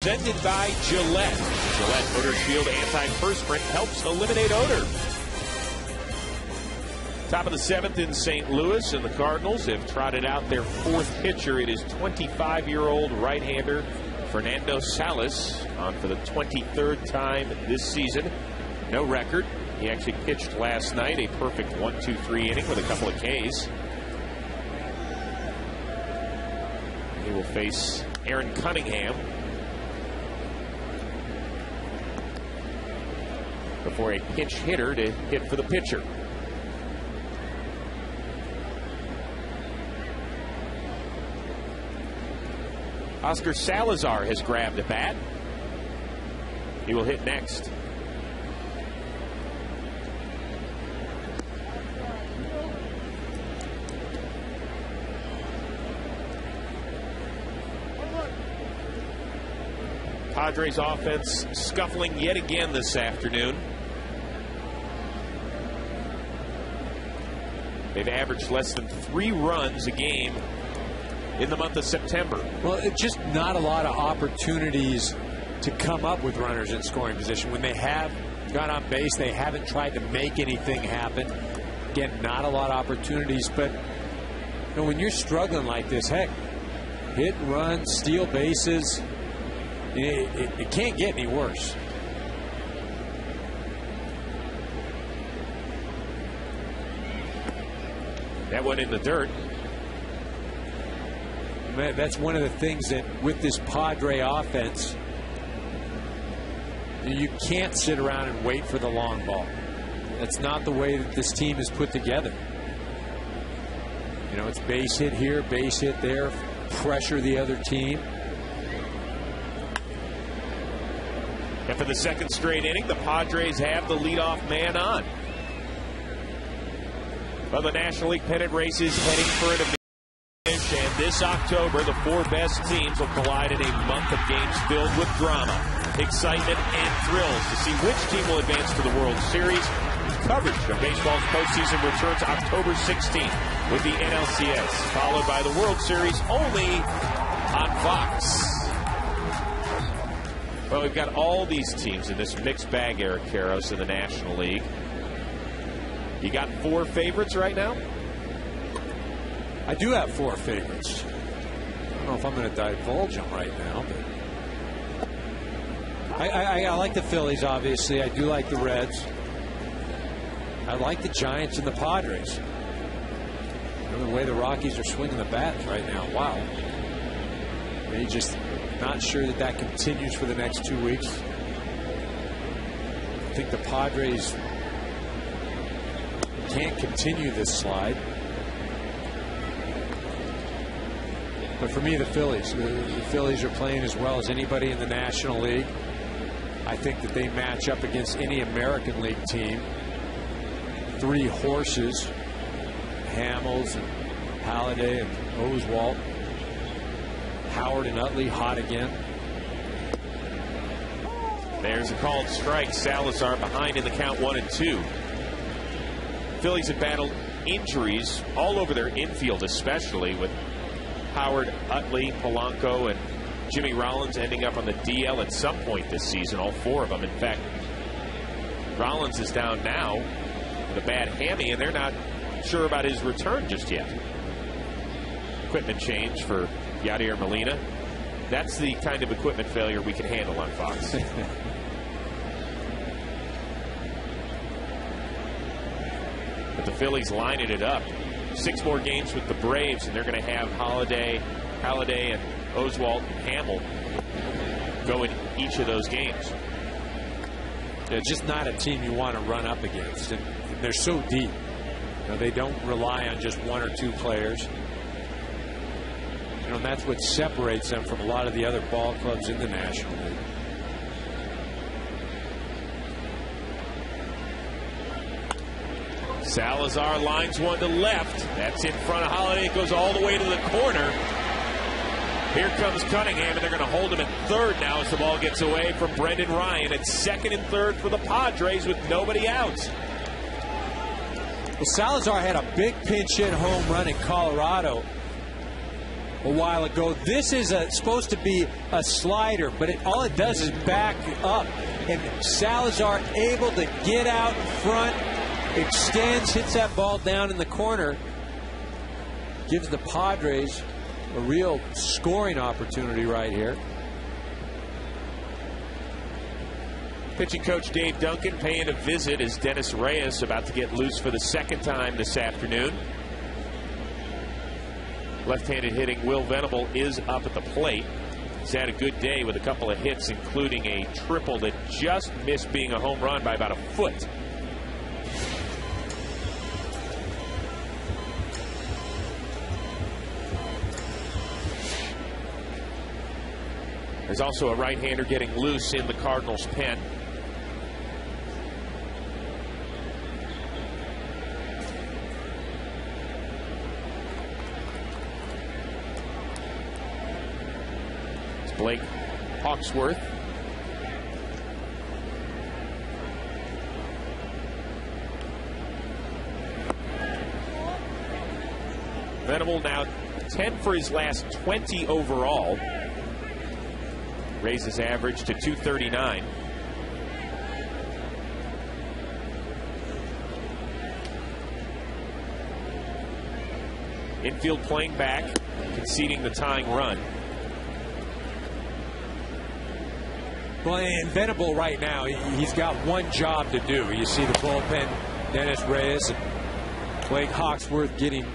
Presented by Gillette. Gillette Odor Shield Anti-Perspirant helps eliminate odor. Top of the 7th in St. Louis, and the Cardinals have trotted out their 4th pitcher. It is 25-year-old right-hander Fernando Salas, on for the 23rd time this season. No record. He actually pitched last night, a perfect 1-2-3 inning with a couple of Ks. He will face Aaron Cunningham before a pinch hitter to hit for the pitcher. Oscar Salazar has grabbed the bat. He will hit next. Padres offense scuffling yet again this afternoon. They've averaged less than 3 runs a game in the month of September. Well, it's just not a lot of opportunities to come up with runners in scoring position. When they have got on base, they haven't tried to make anything happen. Again, not a lot of opportunities, but you know, when you're struggling like this, heck, hit and run, steal bases, it can't get any worse. That went in the dirt. Man, that's one of the things that with this Padre offense, you can't sit around and wait for the long ball. That's not the way that this team is put together. You know, it's base hit here, base hit there, pressure the other team. And for the 2nd straight inning, the Padres have the leadoff man on. Well, the National League pennant race is heading for an finish, and this October, the 4 best teams will collide in a month of games filled with drama, excitement, and thrills to see which team will advance to the World Series. Coverage of baseball's postseason returns October 16th with the NLCS, followed by the World Series only on Fox. Well, we've got all these teams in this mixed bag, Eric Karros, in the National League. You got 4 favorites right now? I do have 4 favorites. I don't know if I'm going to divulge them right now, but I like the Phillies, obviously. I do like the Reds. I like the Giants and the Padres. You know, the way the Rockies are swinging the bats right now, wow. They just not sure that continues for the next 2 weeks. I think the Padres can't continue this slide. But for me, the Phillies are playing as well as anybody in the National League. I think that they match up against any American League team. 3 horses, Hamels and Halladay and Oswalt. Howard and Utley hot again. There's a called strike. Salazar behind in the count 1-2. Phillies have battled injuries all over their infield, especially with Howard, Utley, Polanco, and Jimmy Rollins ending up on the DL at some point this season, all 4 of them. In fact, Rollins is down now with a bad hammy, and they're not sure about his return just yet. Equipment change for Yadier Molina. That's the kind of equipment failure we can handle on Fox. But the Phillies lining it up. 6 more games with the Braves, and they're going to have Halladay, and Oswalt and Hamill go in each of those games. They're just not a team you want to run up against. And they're so deep. You know, they don't rely on just 1 or 2 players. You know, and that's what separates them from a lot of the other ball clubs in the National League. Salazar lines one to left. That's in front of Halladay. It goes all the way to the corner. Here comes Cunningham, and they're going to hold him at third now as the ball gets away from Brendan Ryan. It's second and third for the Padres with nobody out. Well, Salazar had a big pinch hit home run in Colorado. a while ago. This is supposed to be a slider, but all it does is back up. And Salazar able to get out front, extends, hits that ball down in the corner, gives the Padres a real scoring opportunity right here. Pitching coach Dave Duncan paying a visit as Dennis Reyes about to get loose for the second time this afternoon. Left-handed hitting Will Venable is up at the plate. He's had a good day with a couple of hits, including a triple that just missed being a home run by about a foot. There's also a right-hander getting loose in the Cardinals' pen. It's Blake Hawksworth. Venable now 10 for his last 20 overall. Raises average to 239. Infield playing back, conceding the tying run. Well, and Venable right now, he's got one job to do. You see the bullpen, Dennis Reyes and Blake Hawksworth getting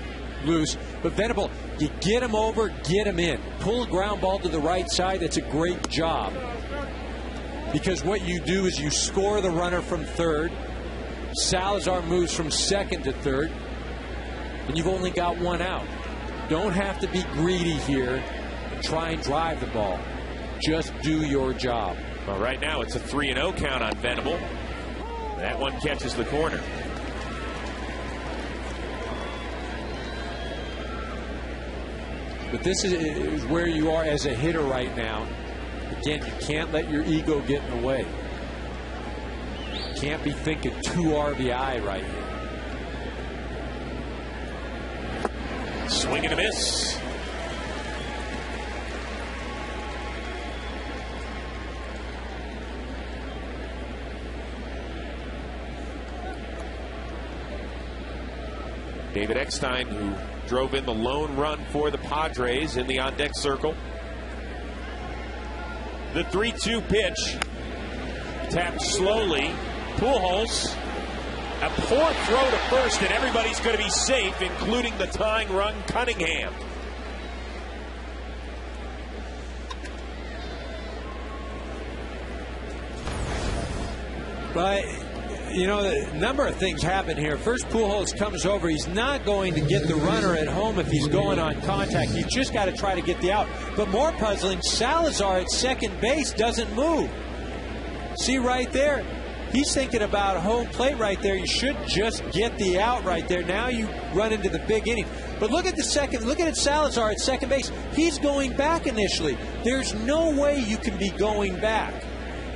loose. But Venable, you get him over, get him in. Pull a ground ball to the right side, that's a great job. Because what you do is you score the runner from third. Salazar moves from second to third. And you've only got one out. Don't have to be greedy here and try and drive the ball. Just do your job. Well, right now it's a 3-0 count on Venable. That one catches the corner. But this is where you are as a hitter right now. Again, you can't let your ego get in the way. You can't be thinking 2 RBI right here. Swing and a miss. David Eckstein, who drove in the lone run for the Padres in the on-deck circle. The 3-2 pitch. Tapped slowly. Pujols. A poor throw to first, and everybody's going to be safe, including the tying run, Cunningham. But, you know, a number of things happen here. First, Pujols comes over. He's not going to get the runner at home if he's going on contact. He's just got to try to get the out. But more puzzling, Salazar at second base doesn't move. See right there? He's thinking about home plate right there. You should just get the out right there. Now you run into the big inning. But look at the second. Look at Salazar at second base. He's going back initially. There's no way you can be going back.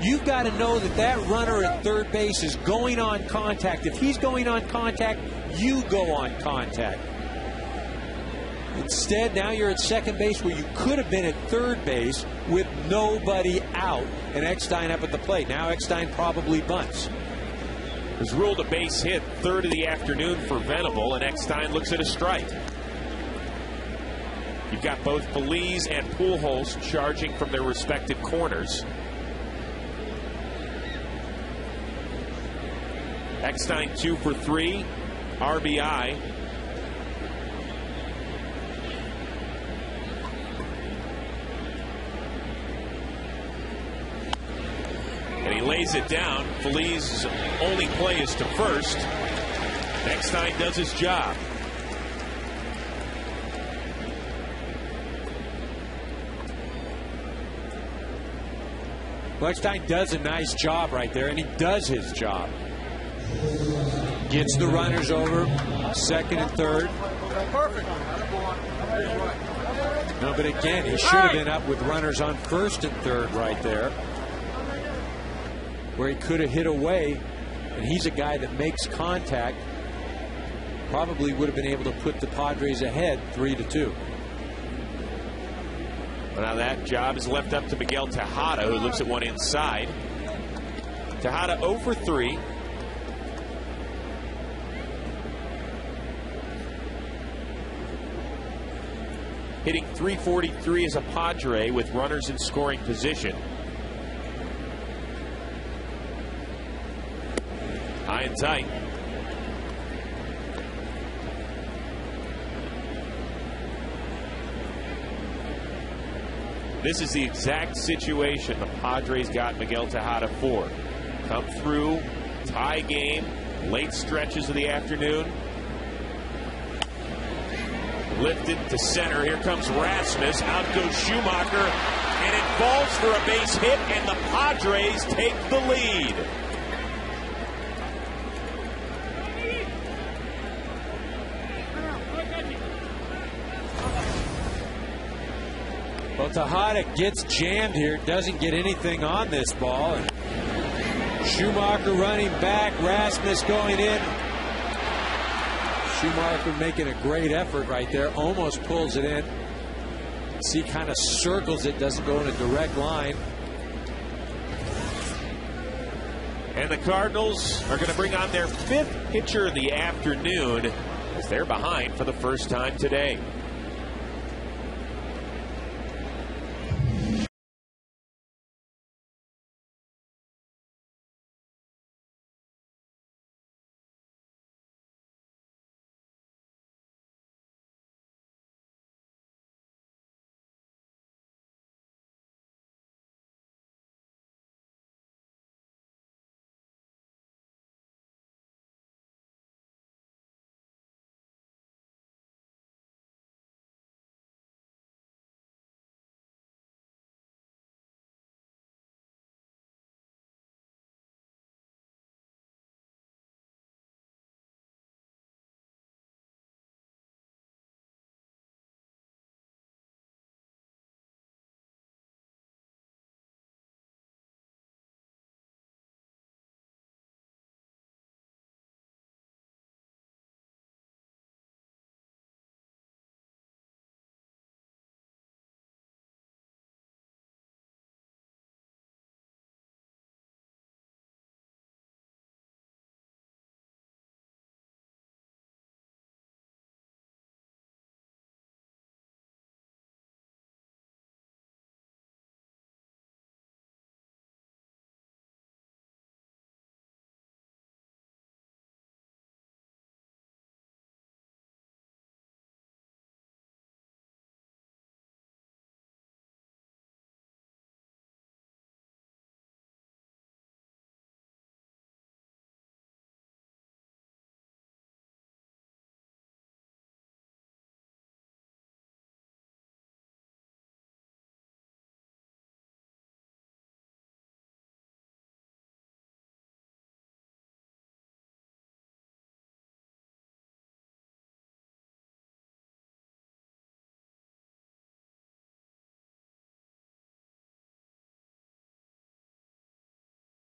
You've got to know that that runner at third base is going on contact. If he's going on contact, you go on contact. Instead, now you're at second base where you could have been at third base with nobody out and Eckstein up at the plate. Now Eckstein probably bunts. Was ruled a base hit, third of the afternoon for Venable, and Eckstein looks at a strike. You've got both Feliz and Pujols charging from their respective corners. Eckstein 2 for 3, RBI. And he lays it down. Feliz's only play is to first. Eckstein does his job. Eckstein does a nice job right there, and he does his job. Gets the runners over, second and third. No, but again, he should have been up with runners on first and third right there, where he could have hit away, and he's a guy that makes contact. Probably would have been able to put the Padres ahead 3-2. Well, now that job is left up to Miguel Tejada, who looks at one inside. Tejada 0 for 3. Hitting .343 as a Padre with runners in scoring position. High and tight. This is the exact situation the Padres got Miguel Tejada for. Come through, tie game, late stretches of the afternoon. Lifted to center. Here comes Rasmus. Out goes Schumacher. And it falls for a base hit, and the Padres take the lead. Well, Tejada gets jammed here, doesn't get anything on this ball. And Schumacher running back, Rasmus going in. Schumacher making a great effort right there, almost pulls it in. See, kind of circles it, doesn't go in a direct line. And the Cardinals are going to bring on their 5th pitcher of the afternoon as they're behind for the first time today.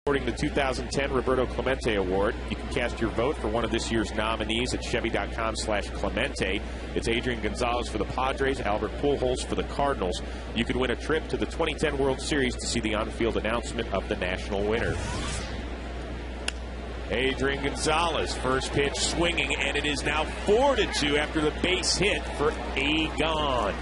Awarding the 2010 Roberto Clemente Award. You can cast your vote for one of this year's nominees at Chevy.com/Clemente. It's Adrian Gonzalez for the Padres, Albert Pujols for the Cardinals. You could win a trip to the 2010 World Series to see the on-field announcement of the national winner. Adrian Gonzalez, first pitch swinging, and it is now 4-2 after the base hit for Egon.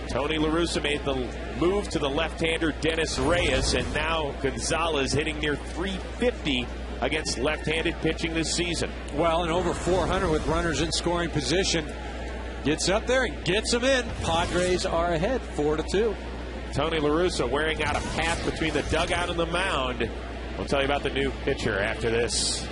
Tony La Russa made the move to the left-hander Dennis Reyes, and now Gonzalez hitting near .350 against left-handed pitching this season. Well, and over .400 with runners in scoring position. Gets up there and gets them in. Padres are ahead 4-2. Tony La Russa wearing out a path between the dugout and the mound. We'll tell you about the new pitcher after this.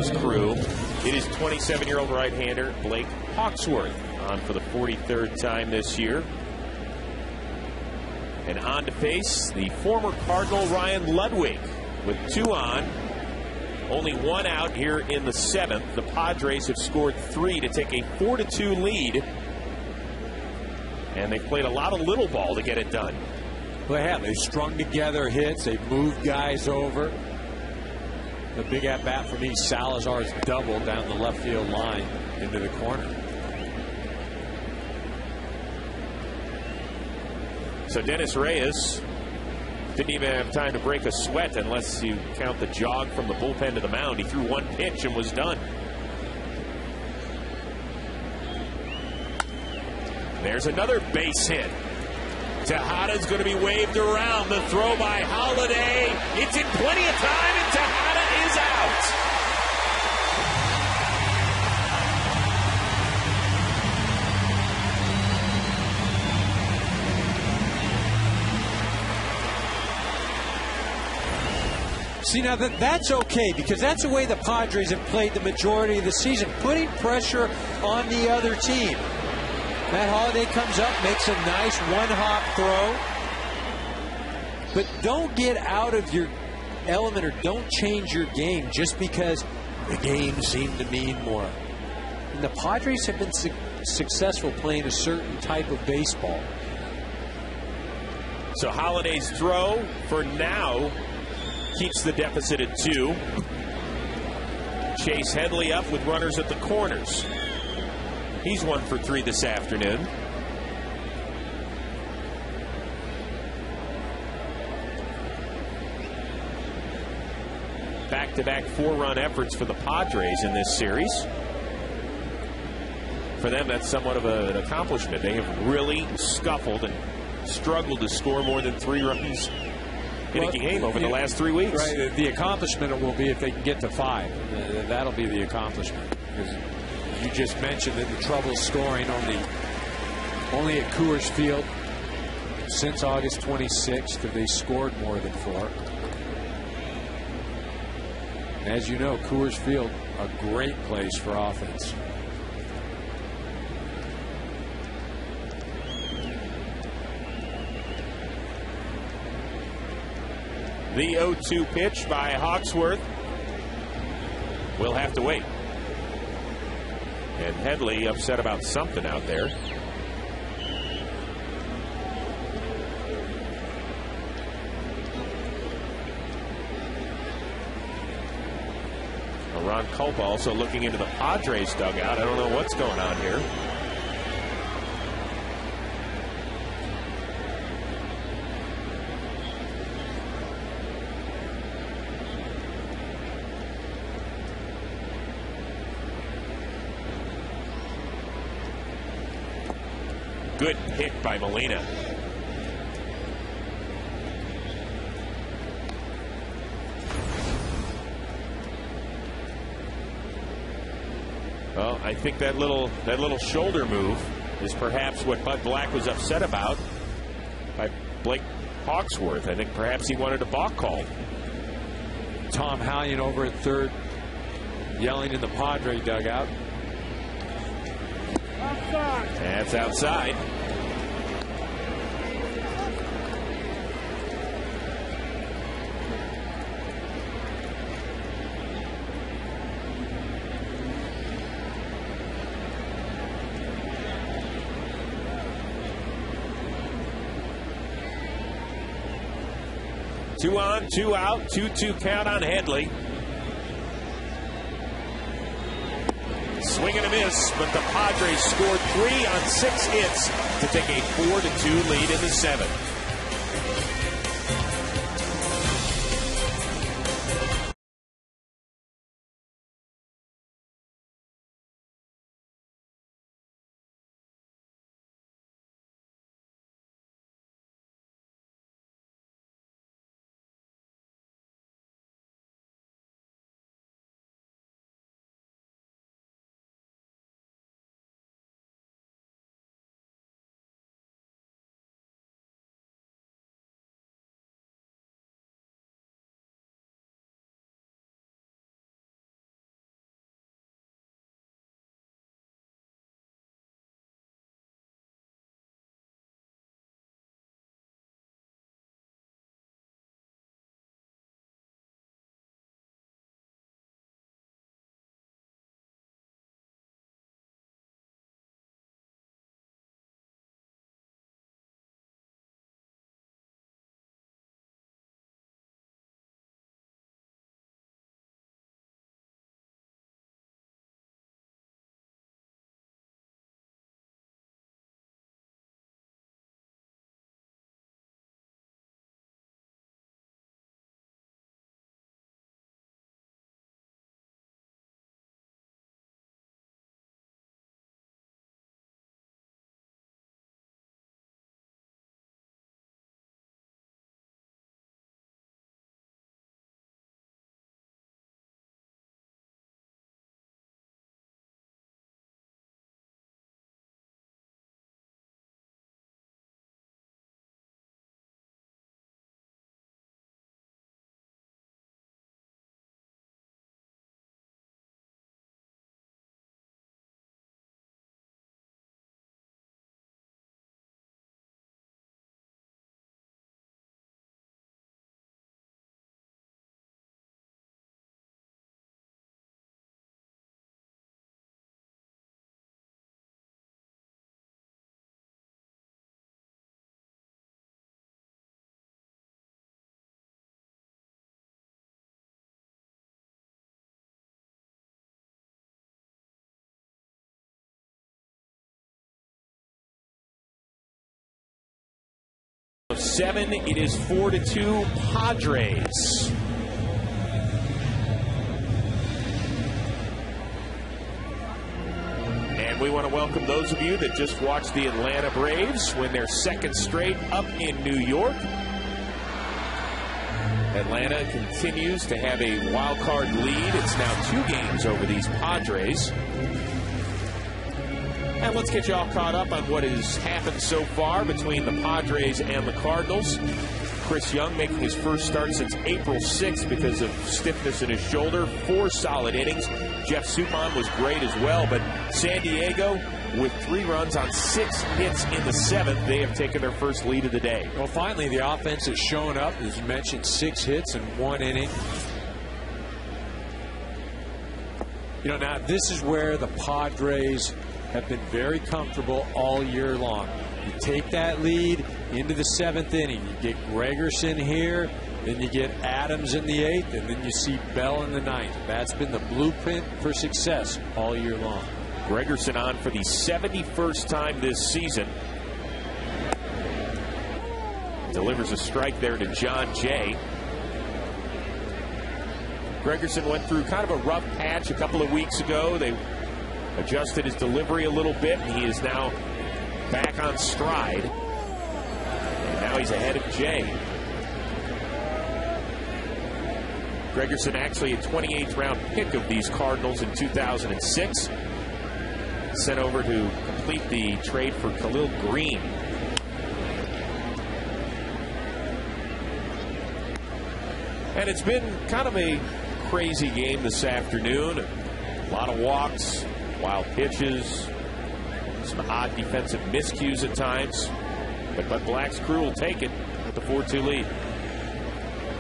his crew. It is 27-year-old right-hander Blake Hawksworth on for the 43rd time this year. And on to face the former Cardinal Ryan Ludwig with 2 on. Only 1 out here in the 7th. The Padres have scored 3 to take a 4-2 lead. And they played a lot of little ball to get it done. Well, they have. They've strung together hits. They've moved guys over. The big at-bat for me, Salazar's double down the left field line into the corner. So Dennis Reyes didn't even have time to break a sweat unless you count the jog from the bullpen to the mound. He threw 1 pitch and was done. There's another base hit. Tejada's going to be waved around. The throw by Holiday. It's in plenty of time, and Tejada is out. See, now that's okay, because that's the way the Padres have played the majority of the season, putting pressure on the other team. Matt Holliday comes up, makes a nice one-hop throw. But don't get out of your element or don't change your game just because the game seemed to mean more. And the Padres have been successful playing a certain type of baseball. So Holliday's throw for now keeps the deficit at 2. Chase Headley up with runners at the corners. He's 1 for 3 this afternoon. Back-to-back 4-run efforts for the Padres in this series. For them, that's somewhat of an accomplishment. They have really scuffled and struggled to score more than 3 runs in a game over the last 3 weeks. Right. The accomplishment will be if they can get to 5. That'll be the accomplishment. Because you just mentioned that the trouble scoring only at Coors Field since August 26th have they scored more than 4. As you know, Coors Field, a great place for offense. The 0-2 pitch by Hawksworth. We'll have to wait. And Headley upset about something out there. Ron Culp also looking into the Padres dugout. I don't know what's going on here. Good hit by Molina. Well, I think that little shoulder move is perhaps what Bud Black was upset about by Blake Hawksworth. I think perhaps he wanted a balk call. Tom Hallion over at third, yelling in the Padre dugout. Outside. That's outside. Two on, 2 out, 2-2 count on Headley. Swing and a miss, but the Padres scored 3 on 6 hits to take a 4-2 lead in the 7th. 7, it is 4-2 Padres. And we want to welcome those of you that just watched the Atlanta Braves win their second straight up in New York. Atlanta continues to have a wild card lead. It's now 2 games over these Padres. And let's get you all caught up on what has happened so far between the Padres and the Cardinals. Chris Young making his first start since April 6th because of stiffness in his shoulder. 4 solid innings. Jeff Suppan was great as well, but San Diego with 3 runs on 6 hits in the 7th. They have taken their first lead of the day. Well, finally, the offense has shown up. As you mentioned, 6 hits in 1 inning. You know, now this is where the Padres have been very comfortable all year long. You take that lead into the 7th inning. You get Gregerson here, then you get Adams in the 8th, and then you see Bell in the 9th. That's been the blueprint for success all year long. Gregerson on for the 71st time this season. Delivers a strike there to John Jay. Gregerson went through kind of a rough patch a couple of weeks ago. They adjusted his delivery a little bit, and he is now back on stride. And now he's ahead of Jay. Gregerson actually a 28th round pick of these Cardinals in 2006. Sent over to complete the trade for Khalil Green. And it's been kind of a crazy game this afternoon. A lot of walks, wild pitches, some odd defensive miscues at times. But Black's crew will take it with the 4-2 lead.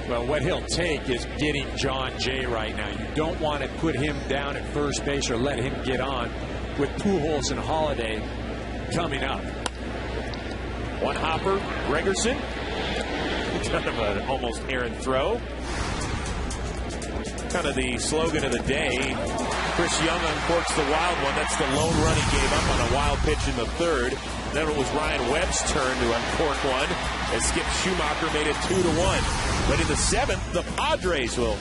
Well, what he'll take is getting John Jay right now. You don't want to put him down at first base or let him get on with Pujols and Holiday coming up. One hopper, Gregerson. Kind of an almost errant throw. Kind of the slogan of the day. Chris Young uncorks the wild one. That's the lone run he gave up on a wild pitch in the 3rd. Then it was Ryan Webb's turn to uncork one as Skip Schumacher made it 2-1. But in the 7th, the Padres will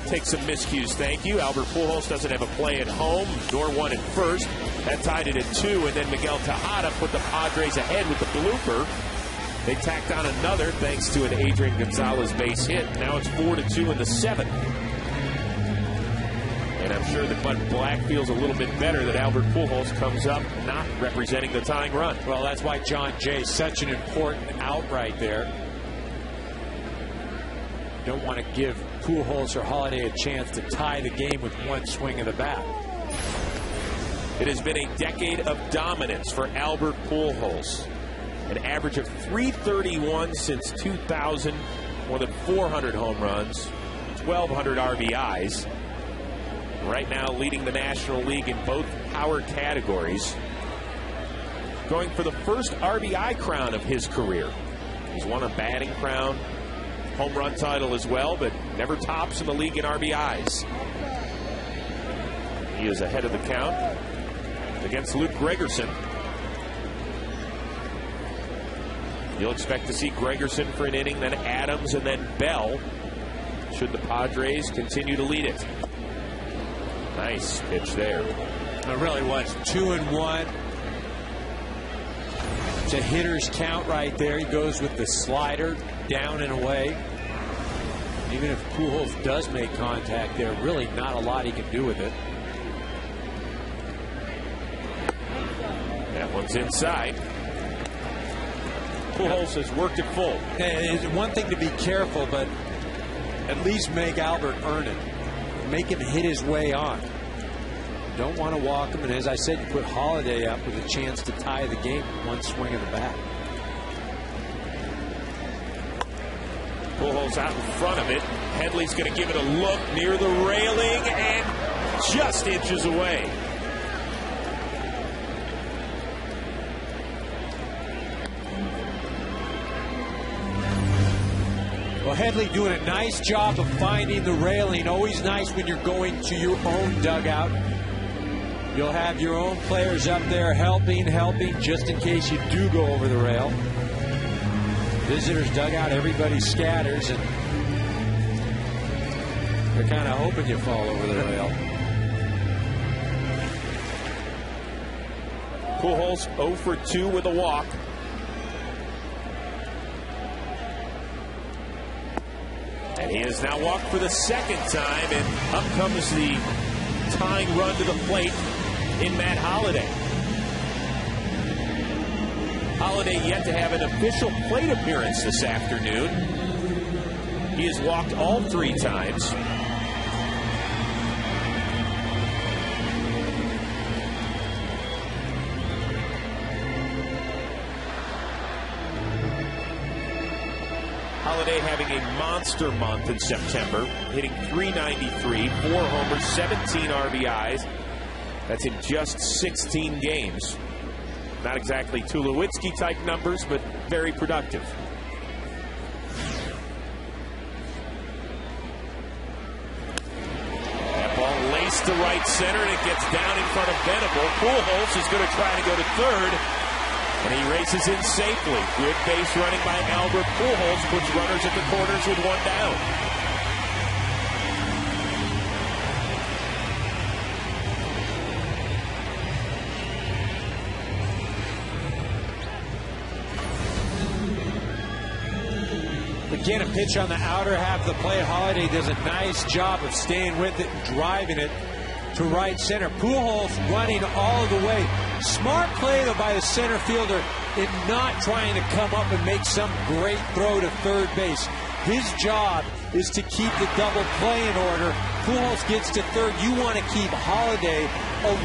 take some miscues. Thank you. Albert Pujols doesn't have a play at home, nor one at first. That tied it at 2, and then Miguel Tejada put the Padres ahead with the blooper. They tacked on another thanks to an Adrian Gonzalez base hit. Now it's 4-2 in the 7th. And I'm sure that Bud Black feels a little bit better that Albert Pujols comes up not representing the tying run. Well, that's why John Jay is such an important out right there. You don't want to give Pujols or Holiday a chance to tie the game with one swing of the bat. It has been a decade of dominance for Albert Pujols. An average of .331 since 2000, more than 400 home runs, 1,200 RBIs. Right now leading the National League in both power categories. Going for the first RBI crown of his career. He's won a batting crown, home run title as well, but never tops in the league in RBIs. He is ahead of the count against Luke Gregerson. You'll expect to see Gregerson for an inning, then Adams, and then Bell, should the Padres continue to lead it. Nice pitch there. It really was 2-1. It's a hitter's count right there. He goes with the slider down and away. Even if Pujols does make contact there, really not a lot he can do with it. That one's inside. Pujols has worked it full. It's one thing to be careful, but at least make Albert earn it. Make him hit his way on. Don't want to walk him, and as I said, you put Holiday up with a chance to tie the game with one swing of the bat. Pujols out in front of it. Headley's going to give it a look near the railing and just inches away. Well, Headley doing a nice job of finding the railing. Always nice when you're going to your own dugout. You'll have your own players up there helping, just in case you do go over the rail. visitors' dugout, everybody scatters, and they're kind of hoping you fall over the rail. Pujols 0 for 2 with a walk. And he has now walked for the second time, and up comes the tying run to the plate in Matt Holliday. Holliday yet to have an official plate appearance this afternoon. He has walked all 3 times. Holliday having a monster month in September, hitting .393, 4 homers, 17 RBIs. That's in just 16 games. Not exactly Tulowitzki-type numbers, but very productive. That ball laced to right center, and it gets down in front of Venable. Pujols is going to try to go to third, and he races in safely. Good base running by Albert Pujols, puts runners at the corners with 1 down. Again, a pitch on the outer half of the plate. Holliday does a nice job of staying with it and driving it to right center. Pujols running all the way. Smart play, though, by the center fielder in not trying to come up and make some great throw to third base. His job is to keep the double play in order. Pujols gets to third. You want to keep Holliday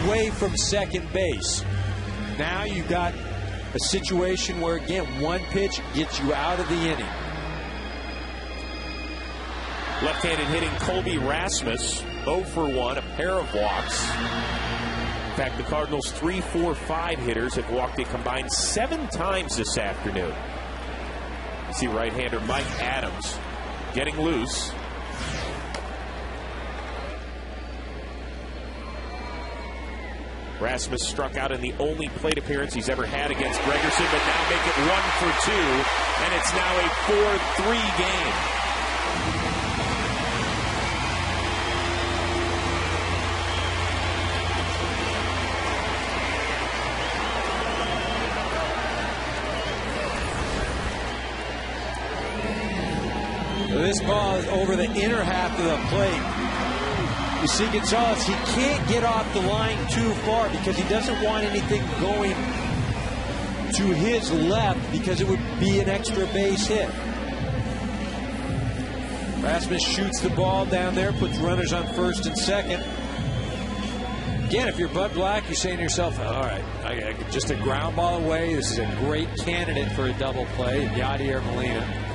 away from second base. Now you've got a situation where, again, one pitch gets you out of the inning. Left-handed hitting Colby Rasmus, 0 for 1, a pair of walks. In fact, the Cardinals' 3, 4, 5 hitters have walked a combined 7 times this afternoon. You see right-hander Mike Adams getting loose. Rasmus struck out in the only plate appearance he's ever had against Gregerson, but now make it 1 for 2, and it's now a 4-3 game. This ball is over the inner half of the plate. You see Gonzalez, he can't get off the line too far because he doesn't want anything going to his left because it would be an extra base hit. Rasmus shoots the ball down there, puts runners on first and second. Again, if you're Bud Black, you're saying to yourself, all right, just a ground ball away. This is a great candidate for a double play. Yadier Molina.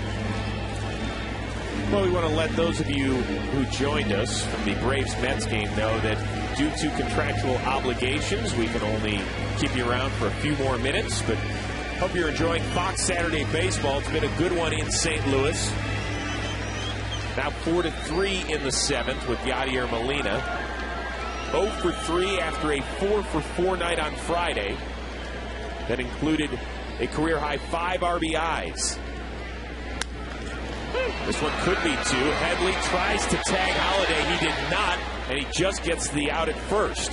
Well, we want to let those of you who joined us from the Braves-Mets game know that due to contractual obligations, we can only keep you around for a few more minutes. But hope you're enjoying Fox Saturday Baseball. It's been a good one in St. Louis. Now 4-3 in the 7th with Yadier Molina. 0 for 3 after a 4 for 4 night on Friday. That included a career-high 5 RBIs. This one could be 2. Headley tries to tag Holliday. He did not, and he just gets the out at first.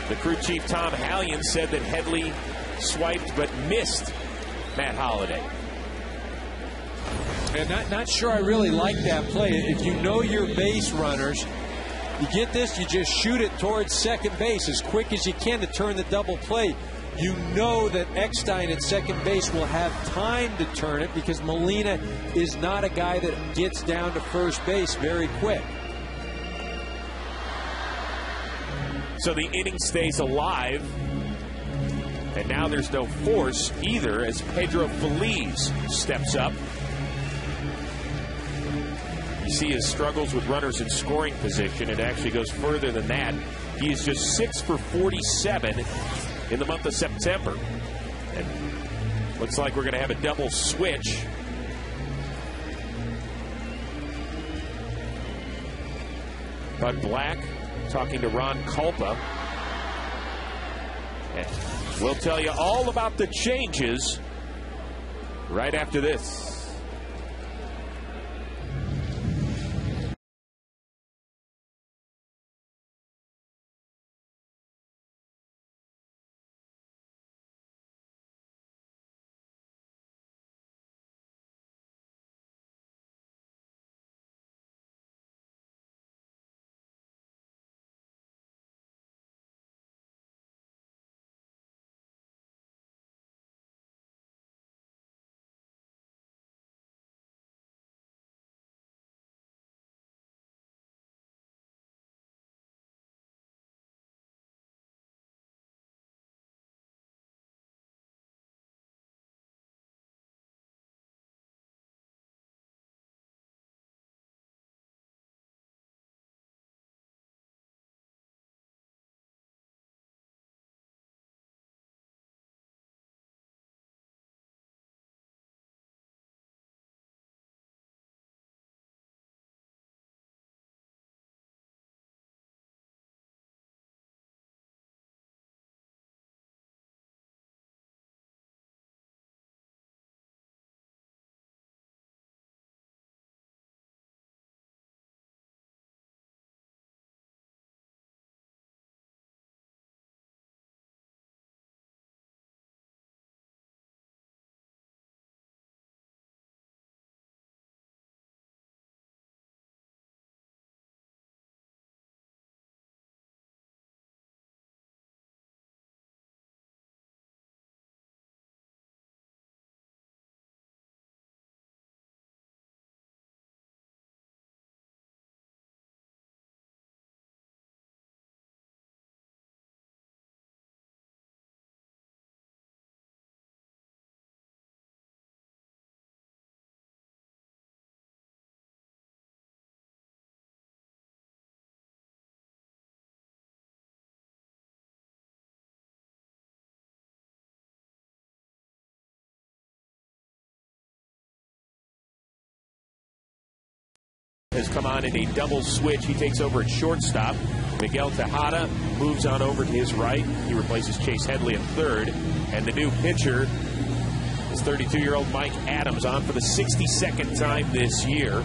The crew chief, Tom Hallion, said that Headley swiped but missed Matt Holliday. And not sure I really like that play. If you know your base runners, you get this, you just shoot it towards second base as quick as you can to turn the double play. You know that Eckstein at second base will have time to turn it because Molina is not a guy that gets down to first base very quick. So the inning stays alive. And now there's no force either as Pedro Feliz steps up. You see his struggles with runners in scoring position. It actually goes further than that. He is just 6 for 47 in the month of September. And looks like we're going to have a double switch. Bud Black talking to Ron Kulpa. And we'll tell you all about the changes right after this. Has come on in a double switch. He takes over at shortstop. Miguel Tejada moves on over to his right. He replaces Chase Headley in third. And the new pitcher is 32-year-old Mike Adams, on for the 62nd time this year.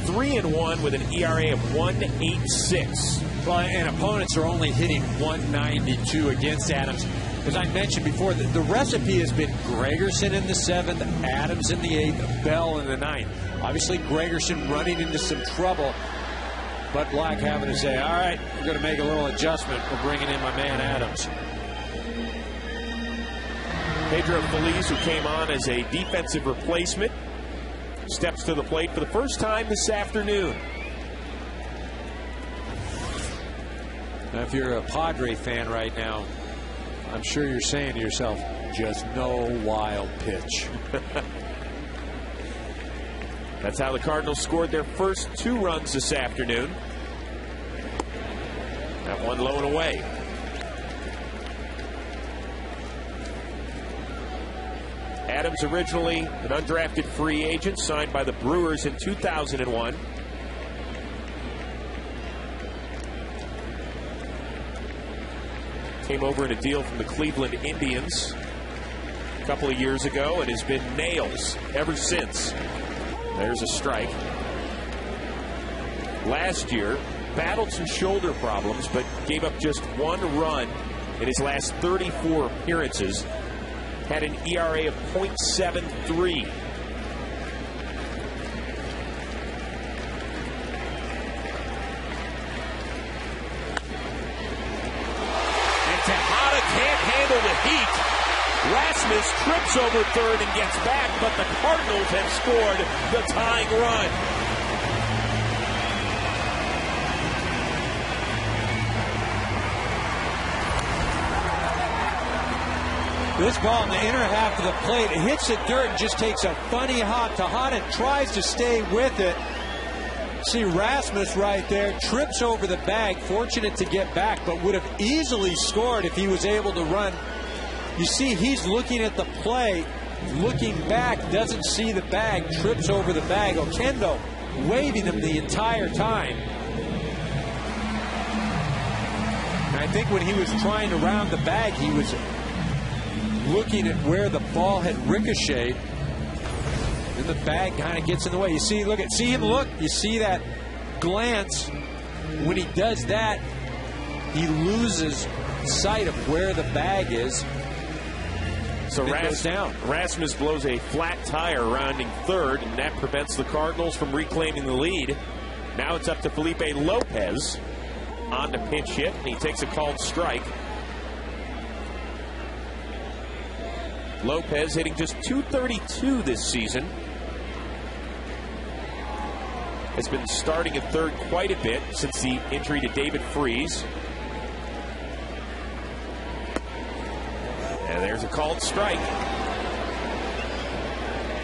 3-1 with an ERA of 1.86. Well, and opponents are only hitting 192 against Adams. As I mentioned before, the recipe has been Gregerson in the 7th, Adams in the 8th, Bell in the 9th. Obviously, Gregerson running into some trouble, but Black having to say, all right, we're going to make a little adjustment. We're bringing in my man Adams. Pedro Feliz, who came on as a defensive replacement, steps to the plate for the first time this afternoon. Now, if you're a Padre fan right now, I'm sure you're saying to yourself, just no wild pitch. That's how the Cardinals scored their first 2 runs this afternoon. That one low and away. Adams, originally an undrafted free agent, signed by the Brewers in 2001. Came over in a deal from the Cleveland Indians a couple of years ago and has been nails ever since. There's a strike. Last year, battled some shoulder problems, but gave up just 1 run in his last 34 appearances. Had an ERA of .73. Tejada can't handle the heat. Rasmus trips over third and gets back, but the Cardinals have scored the tying run. This ball in the inner half of the plate, it hits the dirt and just takes a funny hop. Tejada tries to stay with it. See Rasmus right there, trips over the bag, fortunate to get back, but would have easily scored if he was able to run. You see, he's looking at the play, looking back, doesn't see the bag, trips over the bag. Oquendo waving him the entire time. And I think when he was trying to round the bag, he was looking at where the ball had ricocheted. And the bag kind of gets in the way. You see him look. You see that glance. When he does that, he loses sight of where the bag is. So Rasmus blows a flat tire rounding third, and that prevents the Cardinals from reclaiming the lead. Now it's up to Felipe Lopez on the pinch hit, and he takes a called strike. Lopez hitting just .232 this season. Has been starting at third quite a bit since the injury to David Freese. And there's a called strike.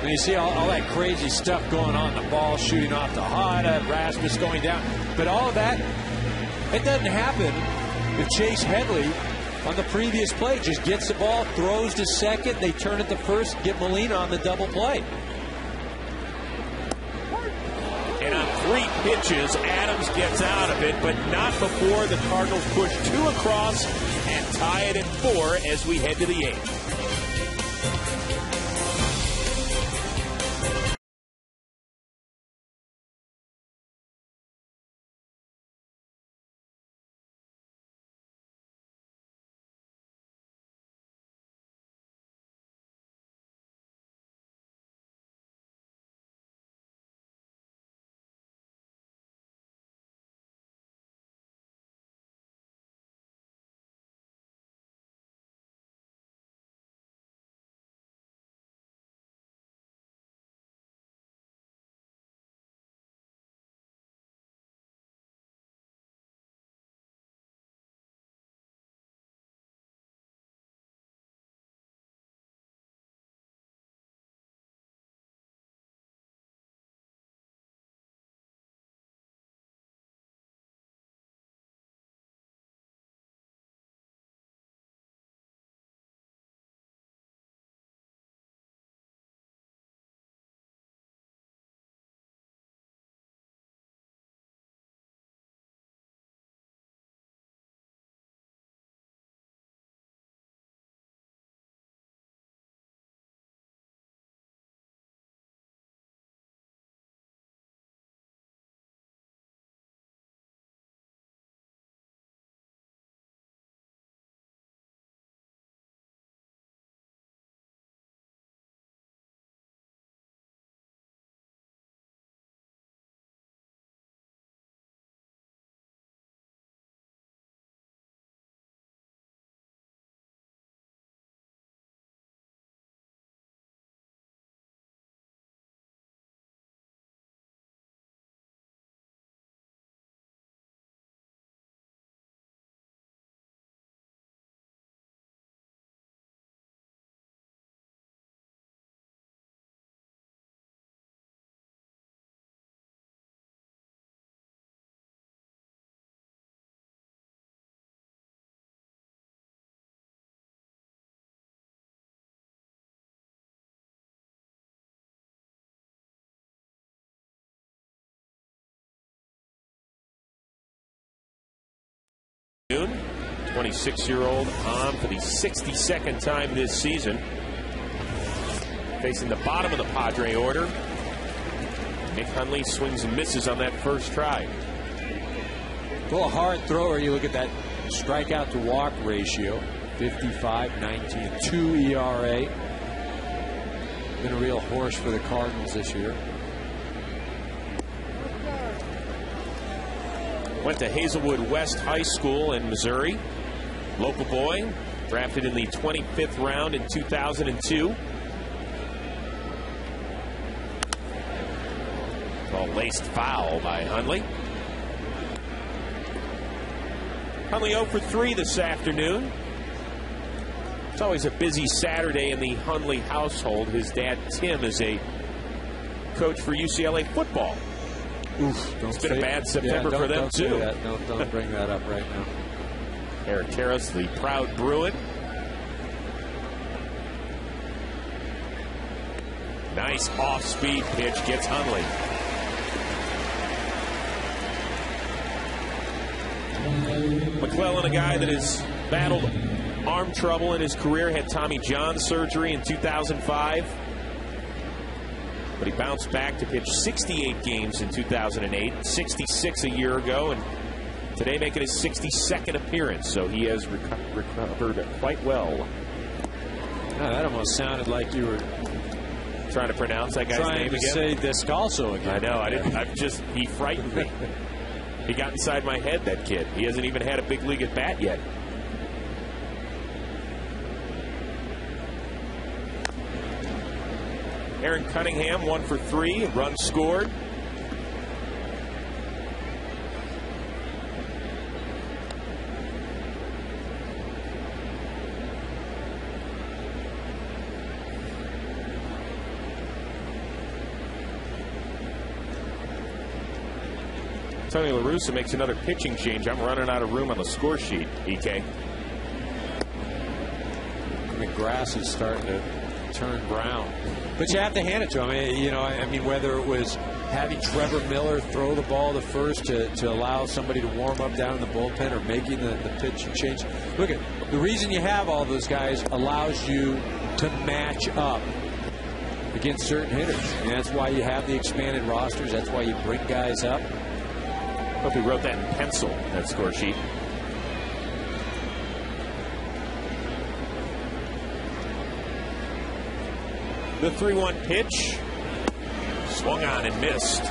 And you see all that crazy stuff going on. The ball shooting off to Hada, Rasmus going down. But all of that, it doesn't happen if Chase Headley on the previous play just gets the ball, throws to second, they turn it to first, get Molina on the double play. And on 3 pitches, Adams gets out of it, but not before the Cardinals push 2 across and tie it at 4 as we head to the 8th. June, 26-year-old on for the 62nd time this season. Facing the bottom of the Padre order. Nick Hundley swings and misses on that first try. Well, a hard thrower. You look at that strikeout to walk ratio, 55-19, 2 ERA. Been a real horse for the Cardinals this year. Went to Hazelwood West High School in Missouri. Local boy, drafted in the 25th round in 2002. Ball laced foul by Hundley. Hundley 0 for 3 this afternoon. It's always a busy Saturday in the Hundley household. His dad, Tim, is a coach for UCLA football. Oof, it's been a bad September for them, too. Don't bring that up right now. Eric Terrace, the proud Bruin. Nice off-speed pitch gets Hundley. McClellan, a guy that has battled arm trouble in his career, had Tommy John surgery in 2005. But he bounced back to pitch 68 games in 2008, 66 a year ago, and today making his 62nd appearance. So he has recovered quite well. Oh, that almost sounded like you were trying to pronounce that guy's name again. Say Descalso again. I know. He frightened me. He got inside my head, that kid. He hasn't even had a big league at bat yet. Aaron Cunningham, 1 for 3, run scored. Tony La Russa makes another pitching change. I'm running out of room on the score sheet, EK. The grass is starting to turn brown. But you have to hand it to him. I mean, whether it was having Trevor Miller throw the ball to first to allow somebody to warm up down in the bullpen, or making the pitching change. Look at the reason you have all those guys allows you to match up against certain hitters. And that's why you have the expanded rosters. That's why you bring guys up. Hope he wrote that in pencil, that score sheet. The 3-1 pitch. Swung on and missed.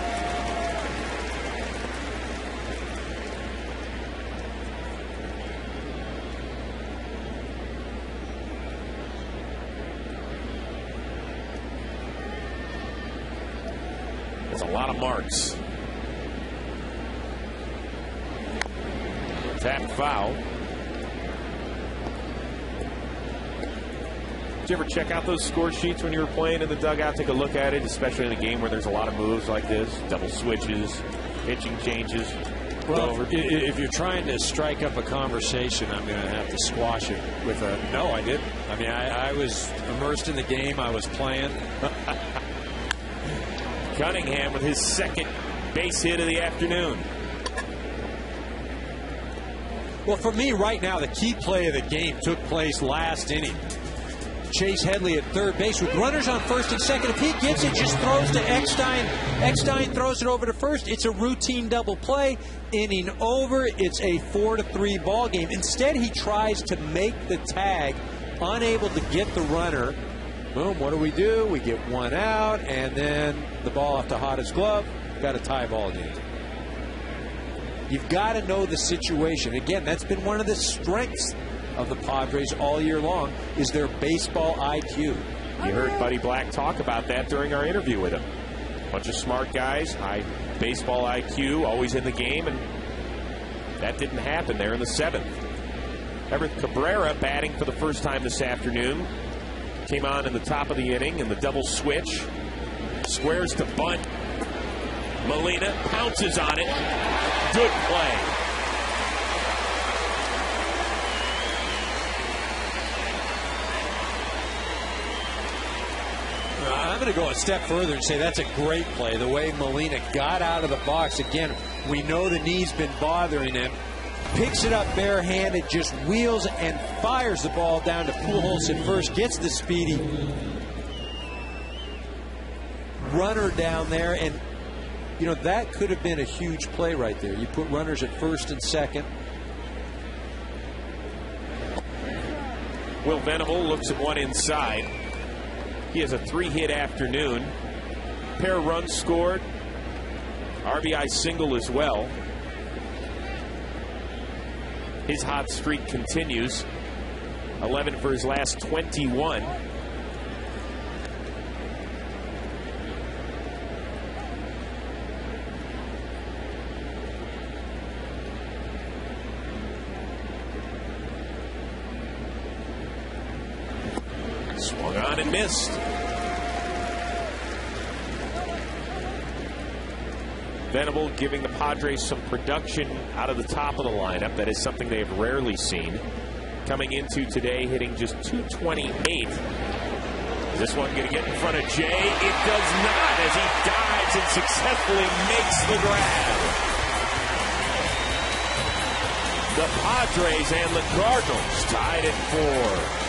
There's a lot of marks. Tap foul. Did you ever check out those score sheets when you were playing in the dugout? Take a look at it, especially in a game where there's a lot of moves like this, double switches, pitching changes. Well, if you're trying to strike up a conversation, I'm going to have to squash it with a no, I didn't. I mean, I was immersed in the game. I was playing. Cunningham with his second base hit of the afternoon. Well, for me right now, the key play of the game took place last inning. Chase Headley at third base with runners on first and second. If he gets it, just throws to Eckstein. Eckstein throws it over to first. It's a routine double play. Inning over. It's a 4-3 ball game. Instead, he tries to make the tag, unable to get the runner. Boom, what do? We get one out, and then the ball off the hottest glove. Got a tie ball game. You've got to know the situation. Again, that's been one of the strengths of the Padres all year long, is their baseball IQ. You heard Buddy Black talk about that during our interview with him. Bunch of smart guys, high baseball IQ, always in the game, and that didn't happen there in the 7th. Everett Cabrera batting for the first time this afternoon. Came on in the top of the inning in the double switch. Squares to bunt. Molina pounces on it. Good play. I'm going to go a step further and say that's a great play. The way Molina got out of the box. Again, we know the knee's been bothering him. Picks it up barehanded, just wheels and fires the ball down to Pujols at first. Gets the speedy runner down there. And, you know, that could have been a huge play right there. You put runners at first and second. Will Venable looks at one inside. He has a 3-hit afternoon. Pair runs scored. RBI single as well. His hot streak continues. 11 for his last 21. Swung on and missed. Venable giving the Padres some production out of the top of the lineup. That is something they have rarely seen. Coming into today, hitting just .228. Is this one going to get in front of Jay? It does not, as he dives and successfully makes the grab. The Padres and the Cardinals tied at 4.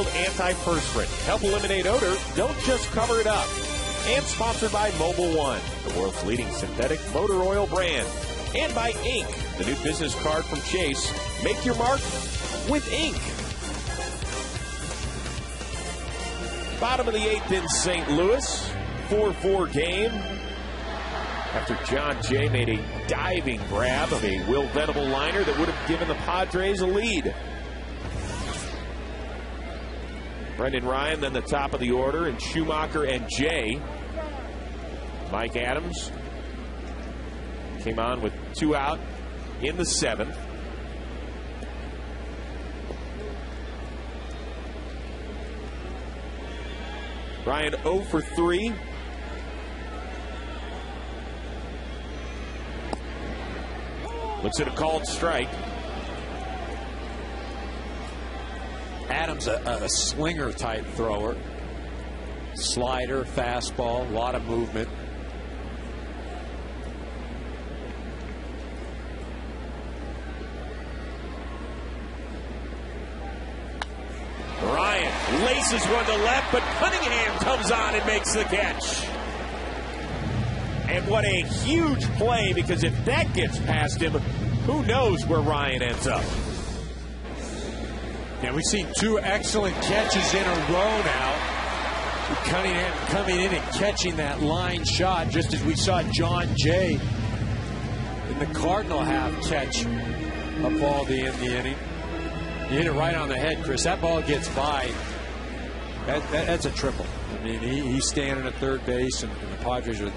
Antiperspirant. Help eliminate odor. Don't just cover it up. And sponsored by Mobil 1, the world's leading synthetic motor oil brand. And by Ink, the new business card from Chase. Make your mark with Ink. Bottom of the 8th in St. Louis. 4-4 game. After John Jay made a diving grab of a Will Venable liner that would have given the Padres a lead. Brendan Ryan, then the top of the order, and Schumacher and Jay. Mike Adams came on with 2 out in the 7th. Ryan 0 for 3. Looks at a called strike. Adams, a slinger type thrower. Slider, fastball, a lot of movement. Ryan laces one to left, but Cunningham comes on and makes the catch. And what a huge play, because if that gets past him, who knows where Ryan ends up. Yeah, we've seen 2 excellent catches in a row now. Cunningham coming in and catching that line shot, just as we saw John Jay in the Cardinal half catch a ball in the inning. You hit it right on the head, Chris. That ball gets by. That's a triple. I mean, he's standing at third base, and the Padres are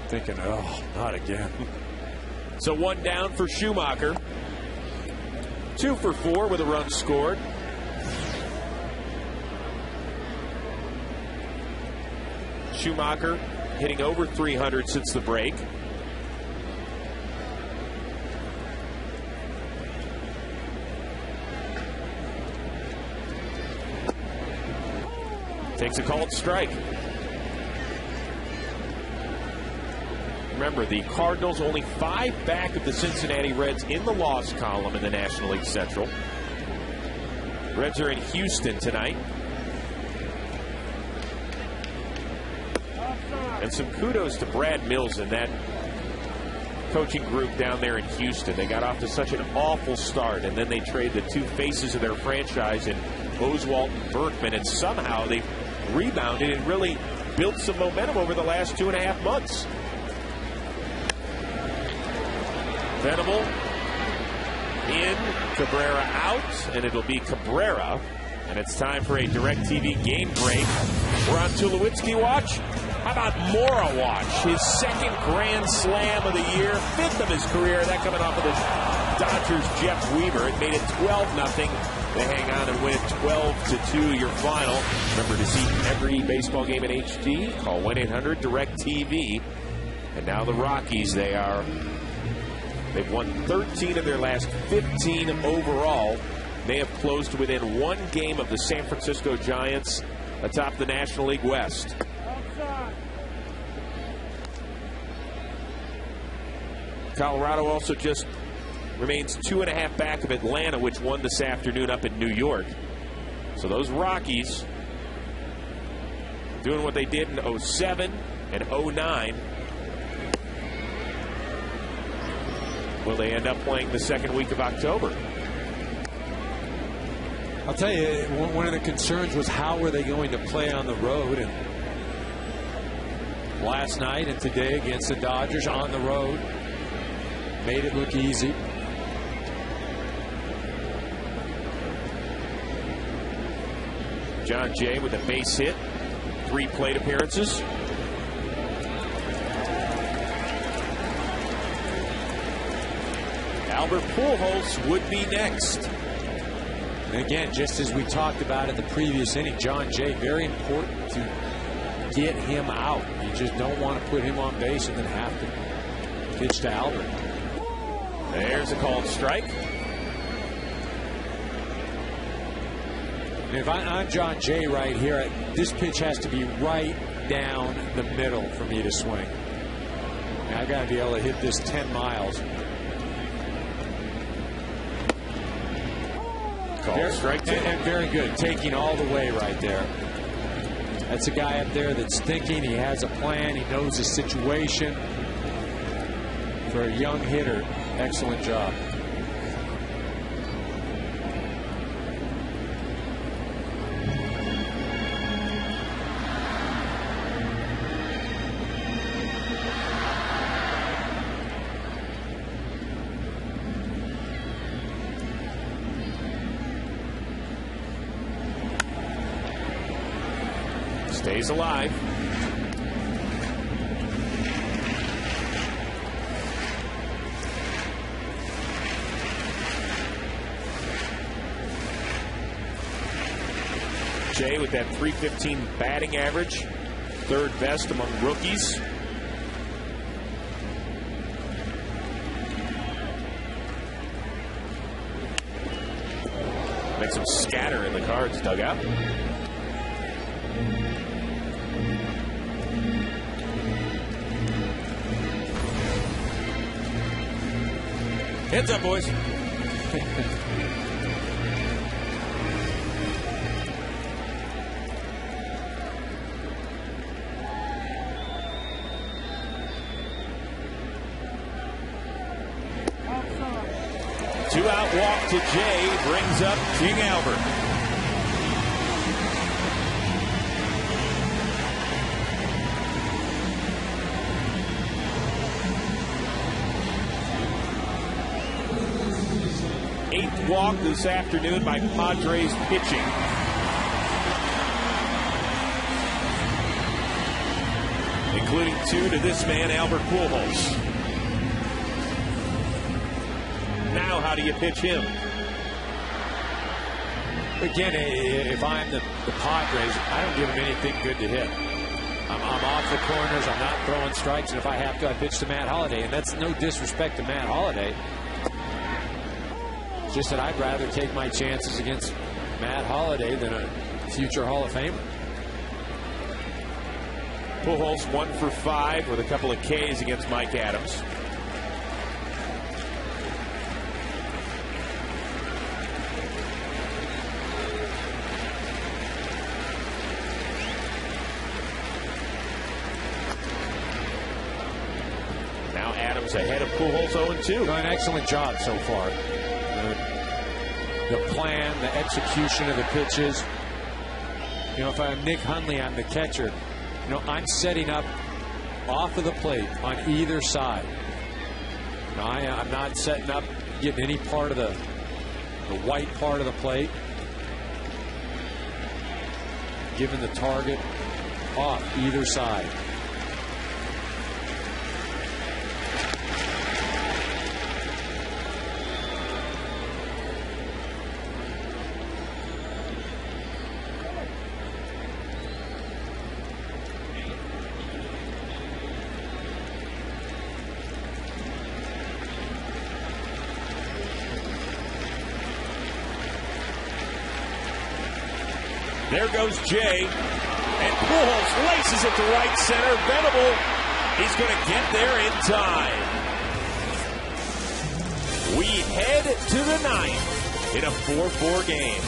thinking, oh, not again. So 1 down for Schumacher. 2 for 4 with a run scored. Schumacher hitting over 300 since the break. Takes a called strike. Remember, the Cardinals only 5 back of the Cincinnati Reds in the loss column in the National League Central. Reds are in Houston tonight. And some kudos to Brad Mills and that coaching group down there in Houston. They got off to such an awful start, and then they trade the 2 faces of their franchise in Oswalt and Berkman, and somehow they rebounded and really built some momentum over the last 2.5 months. Venable in, Cabrera out, and it'll be Cabrera. And it's time for a DirecTV game break. We're on Tulowitzki watch. How about Mora watch? His 2nd grand slam of the year, 5th of his career. That coming off of the Dodgers' Jeff Weaver. It made it 12-0. They hang on and win it 12-2, your final. Remember to see every baseball game in HD. Call 1-800-DirecTV. And now the Rockies, they've won 13 of their last 15 overall. They have closed within 1 game of the San Francisco Giants atop the National League West. Colorado also just remains 2.5 back of Atlanta, which won this afternoon up in New York. So those Rockies doing what they did in 07 and 09. Will they end up playing the 2nd week of October? I'll tell you, one of the concerns was how were they going to play on the road. And last night and today against the Dodgers on the road made it look easy. John Jay with a base hit, 3 plate appearances. Albert Pujols would be next. And again, just as we talked about in the previous inning, John Jay, very important to get him out. You just don't want to put him on base and then have to pitch to Albert. There's a called strike. And if I'm John Jay right here, this pitch has to be right down the middle for me to swing. And I've got to be able to hit this 10 miles. call. Strike two. And very good. Taking all the way right there. That's a guy up there that's thinking. He has a plan. He knows his situation. For a young hitter, excellent job. Stays alive. Jay with that .315 batting average, third best among rookies. Makes him scatter in the Cards dugout. Heads up, boys. Two-out walk to Jay brings up King Albert. Eighth walk this afternoon by Padres pitching. Including two to this man, Albert Pujols. Now, how do you pitch him? Again, if I'm the Padres, I don't give him anything good to hit. I'm off the corners. I'm not throwing strikes. And if I have to, I pitch to Matt Holliday. And that's no disrespect to Matt Holliday. It's just that I'd rather take my chances against Matt Holliday than a future Hall of Famer. Pujols 1 for 5 with a couple of Ks against Mike Adams. Now Adams ahead of Pujols 0-2. An excellent job so far. The plan, the execution of the pitches. You know, if I'm Nick Hundley, I'm the catcher. You know, I'm setting up off of the plate on either side. You know, I'm not setting up, getting any part of the white part of the plate. Giving the target off either side. There goes Jay, and Pujols laces it to right center. Venable, he's going to get there in time. We head to the ninth in a 4-4 game.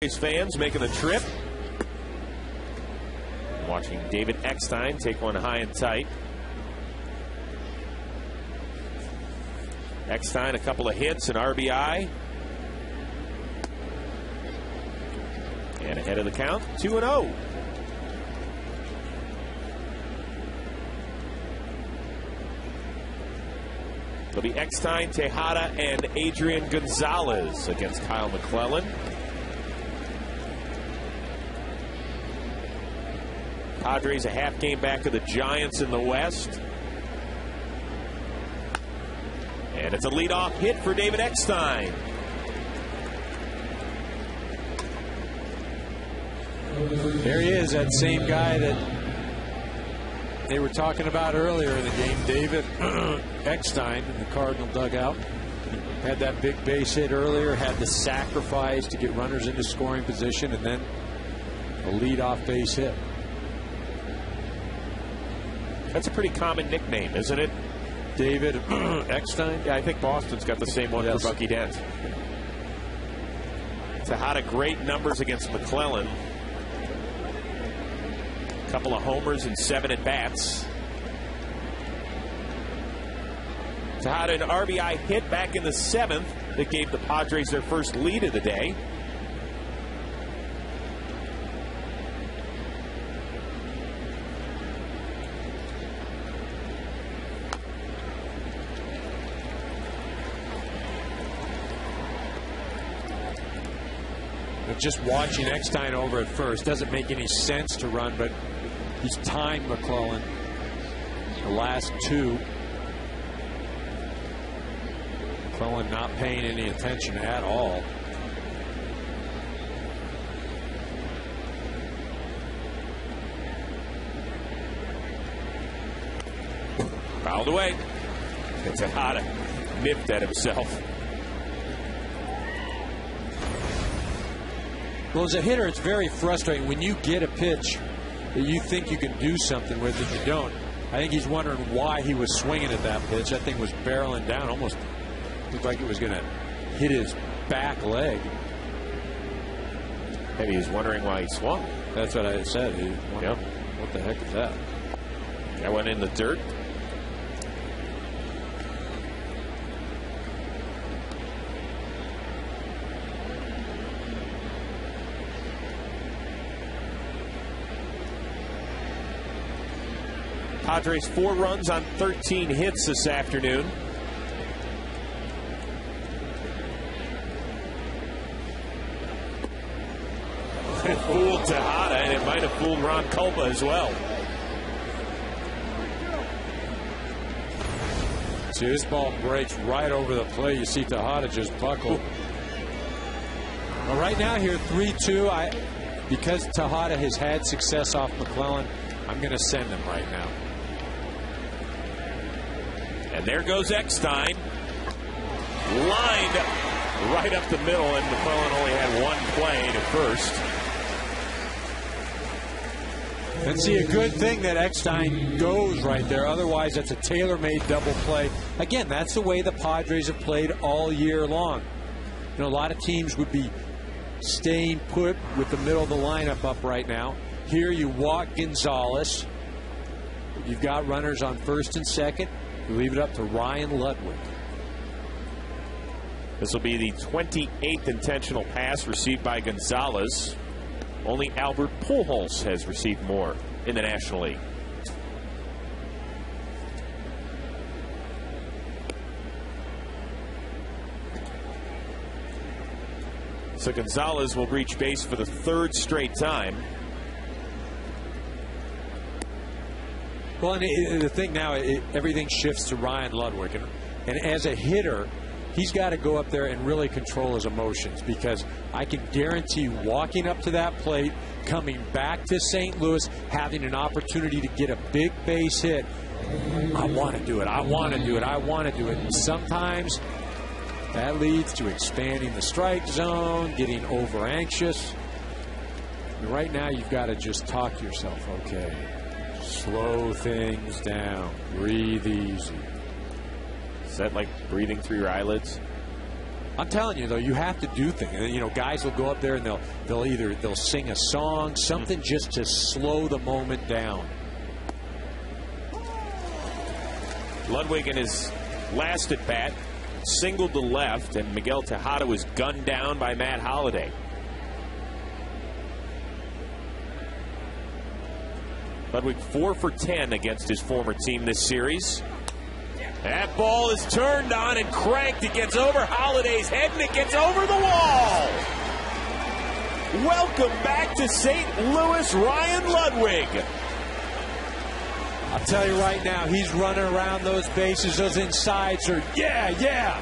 Fans making the trip. Watching David Eckstein take one high and tight. Eckstein, a couple of hits, an RBI. And ahead of the count, 2-0. It'll be Eckstein, Tejada, and Adrian Gonzalez against Kyle McClellan. Padres a half game back of the Giants in the West. And it's a leadoff hit for David Eckstein. There he is, that same guy that they were talking about earlier in the game, David Eckstein in the Cardinal dugout. Had that big base hit earlier, had the sacrifice to get runners into scoring position, and then a leadoff base hit. That's a pretty common nickname, isn't it? David Eckstein? Yeah, I think Boston's got the same one for Bucky Dent. Tejada, great numbers against McClellan. Couple of homers and 7 at-bats. Tejada, an RBI hit back in the 7th that gave the Padres their first lead of the day. But just watching Eckstein over at first doesn't make any sense to run, but he's timed McClellan the last 2. McClellan not paying any attention at all. Fouled away. Tejada nipped at himself. Well, as a hitter, it's very frustrating when you get a pitch that you think you can do something with and you don't. I think he's wondering why he was swinging at that pitch. That thing was barreling down, almost looked like it was going to hit his back leg. Maybe he's wondering why he swung. That's what I said. Yep. What the heck is that? That went in the dirt. Padres 4 runs on 13 hits this afternoon. It fooled Tejada, and it might have fooled Ron Culpa as well. See, this ball breaks right over the plate. You see Tejada just buckle. Well, right now here, 3-2. Because Tejada has had success off McClellan, I'm going to send him right now. And there goes Eckstein. Lined right up the middle, and McClellan only had one play to first. And see, a good thing that Eckstein goes right there. Otherwise, that's a tailor-made double play. Again, that's the way the Padres have played all year long. You know, a lot of teams would be staying put with the middle of the lineup up right now. Here you walk Gonzalez. You've got runners on first and second. You leave it up to Ryan Ludwig. This will be the 28th intentional pass received by Gonzalez. Only Albert Pujols has received more in the National League. So Gonzalez will reach base for the 3rd straight time. Well, and the thing now, everything shifts to Ryan Ludwig. And as a hitter, he's got to go up there and really control his emotions, because I can guarantee walking up to that plate, coming back to St. Louis, having an opportunity to get a big base hit. I want to do it. I want to do it. I want to do it. And sometimes that leads to expanding the strike zone, getting over anxious. And right now, you've got to just talk to yourself, okay, slow things down, breathe easy. Is that like breathing through your eyelids? I'm telling you, though, you have to do things. You know, guys will go up there and they'll sing a song, something just to slow the moment down. Ludwig in his last at bat singled to left, and Miguel Tejada was gunned down by Matt Holliday. Ludwig 4 for 10 against his former team this series. That ball is turned on and cranked. It gets over Holliday's head, and it gets over the wall. Welcome back to St. Louis, Ryan Ludwig. I'll tell you right now, he's running around those bases. Those insides are, yeah.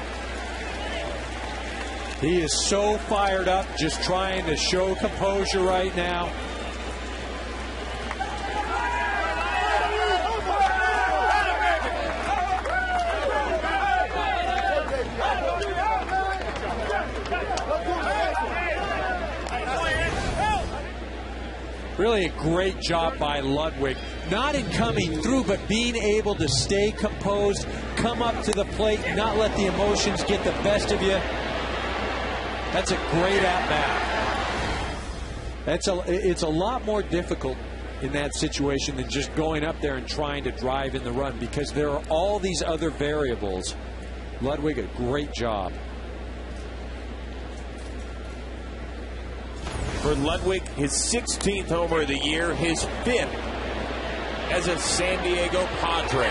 He is so fired up, just trying to show composure right now. Really a great job by Ludwig, not in coming through, but being able to stay composed, come up to the plate, not let the emotions get the best of you. That's a great at-bat. It's a lot more difficult in that situation than just going up there and trying to drive in the run, because there are all these other variables. Ludwig, a great job. For Ludwig, his 16th homer of the year, his 5th as a San Diego Padre.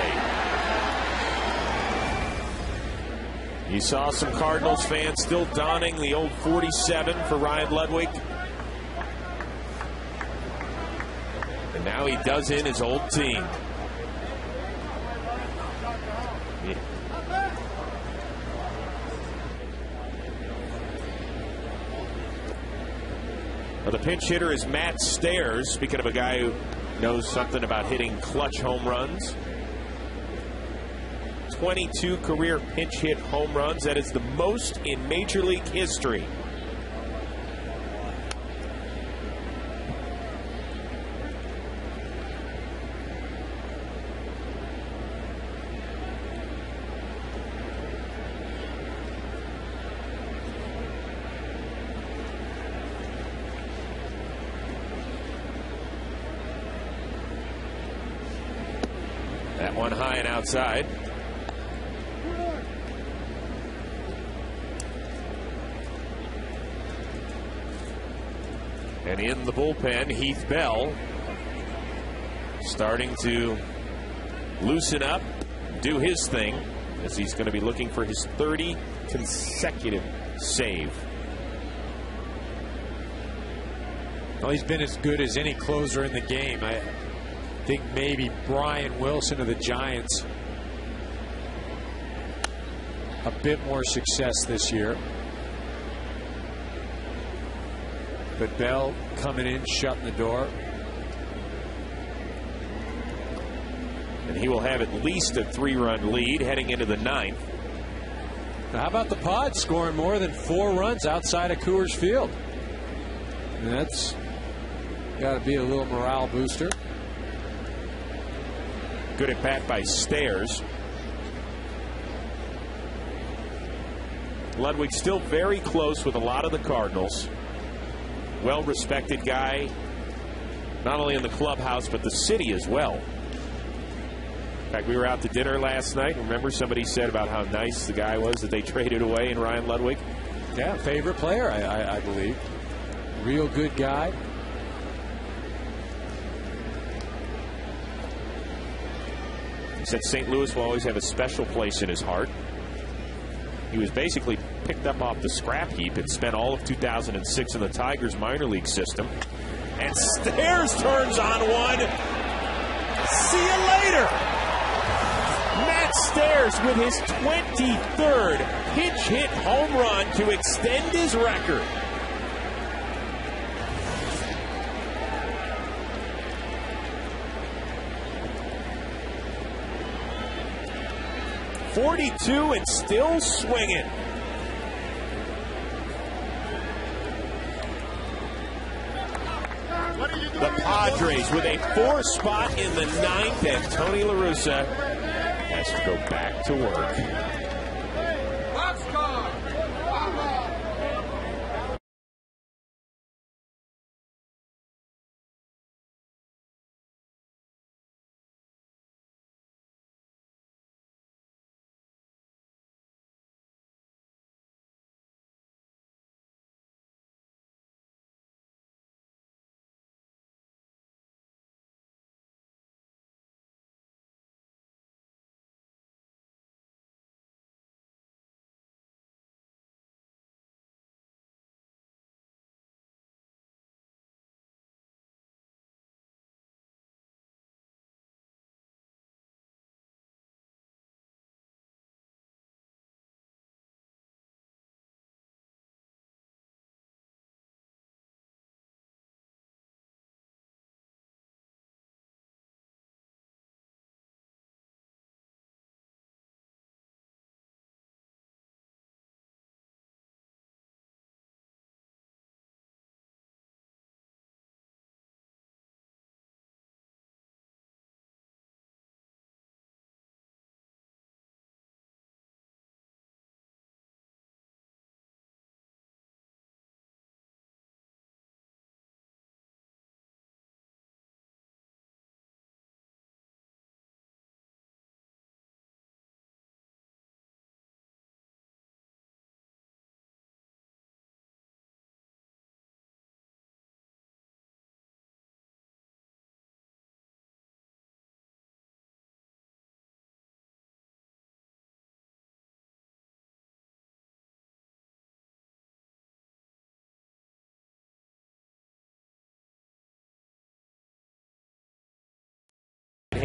You saw some Cardinals fans still donning the old 47 for Ryan Ludwig. And now he does in his old team. Well, the pinch hitter is Matt Stairs. Speaking of a guy who knows something about hitting clutch home runs. 22 career pinch hit home runs. That is the most in Major League history. That one high and outside. And in the bullpen, Heath Bell starting to loosen up, do his thing, as he's going to be looking for his 30 consecutive save. Well, he's been as good as any closer in the game. I think maybe Brian Wilson of the Giants. A bit more success this year. But Bell coming in, shutting the door. And he will have at least a 3-run lead heading into the 9th. Now, how about the Pods scoring more than 4 runs outside of Coors Field? And that's got to be a little morale booster. Good at bat by Stairs. Ludwig still very close with a lot of the Cardinals. Well-respected guy, not only in the clubhouse, but the city as well. In fact, we were out to dinner last night. Remember, somebody said about how nice the guy was that they traded away in Ryan Ludwig? Yeah, favorite player, I believe. Real good guy. He said St. Louis will always have a special place in his heart. He was basically picked up off the scrap heap and spent all of 2006 in the Tigers minor league system. And Stairs turns on one. See you later. Matt Stairs with his 23rd pinch hit home run to extend his record. .42 and still swinging. The Padres with a 4 spot in the 9th, and Tony La Russa has to go back to work.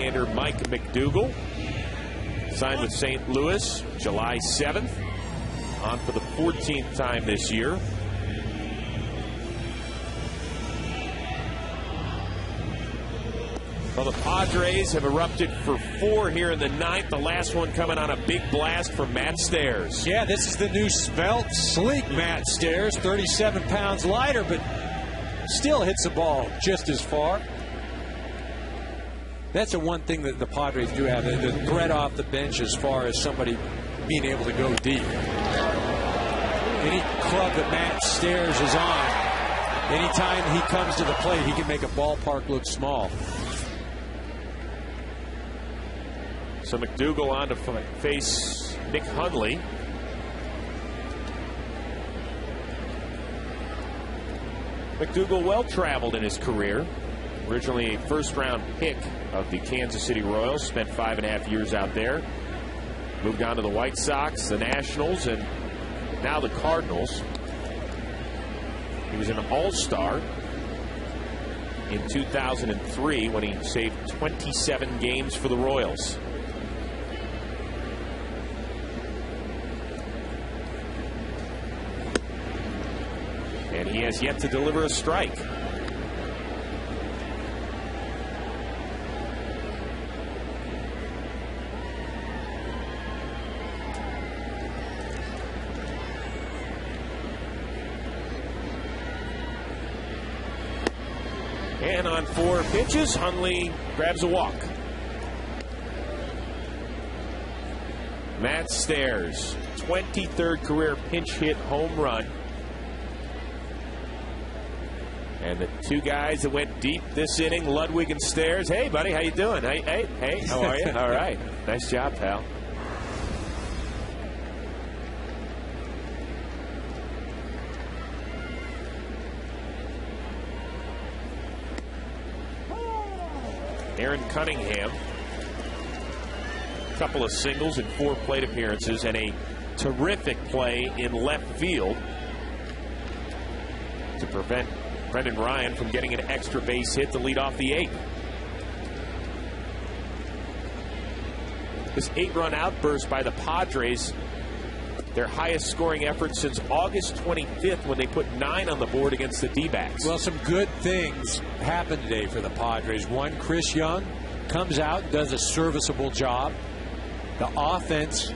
right-hander Mike McDougal. Signed with St. Louis July 7th. On for the 14th time this year. Well, the Padres have erupted for 4 here in the 9th. The last one coming on a big blast from Matt Stairs. Yeah, this is the new svelte, sleek Matt Stairs. 37 pounds lighter, but still hits the ball just as far. That's the one thing that the Padres do have, the threat off the bench as far as somebody being able to go deep. Any club that Matt Stairs is on, anytime he comes to the plate, he can make a ballpark look small. So McDougal on to face Nick Hundley. McDougal well-traveled in his career. Originally a first-round pick of the Kansas City Royals. Spent 5.5 years out there. Moved on to the White Sox, the Nationals, and now the Cardinals. He was an All-Star in 2003 when he saved 27 games for the Royals. And he has yet to deliver a strike. And on 4 pitches, Hundley grabs a walk. Matt Stairs, 23rd career pinch hit home run. And the 2 guys that went deep this inning, Ludwig and Stairs. Hey, buddy, how you doing? Hey, how are you? All right. Nice job, pal. Aaron Cunningham. A couple of singles and 4 plate appearances and a terrific play in left field to prevent Brendan Ryan from getting an extra base hit to lead off the 8th. This 8-run outburst by the Padres, their highest scoring effort since August 25th when they put 9 on the board against the D-backs. Well, some good things happened today for the Padres. One, Chris Young comes out and does a serviceable job. The offense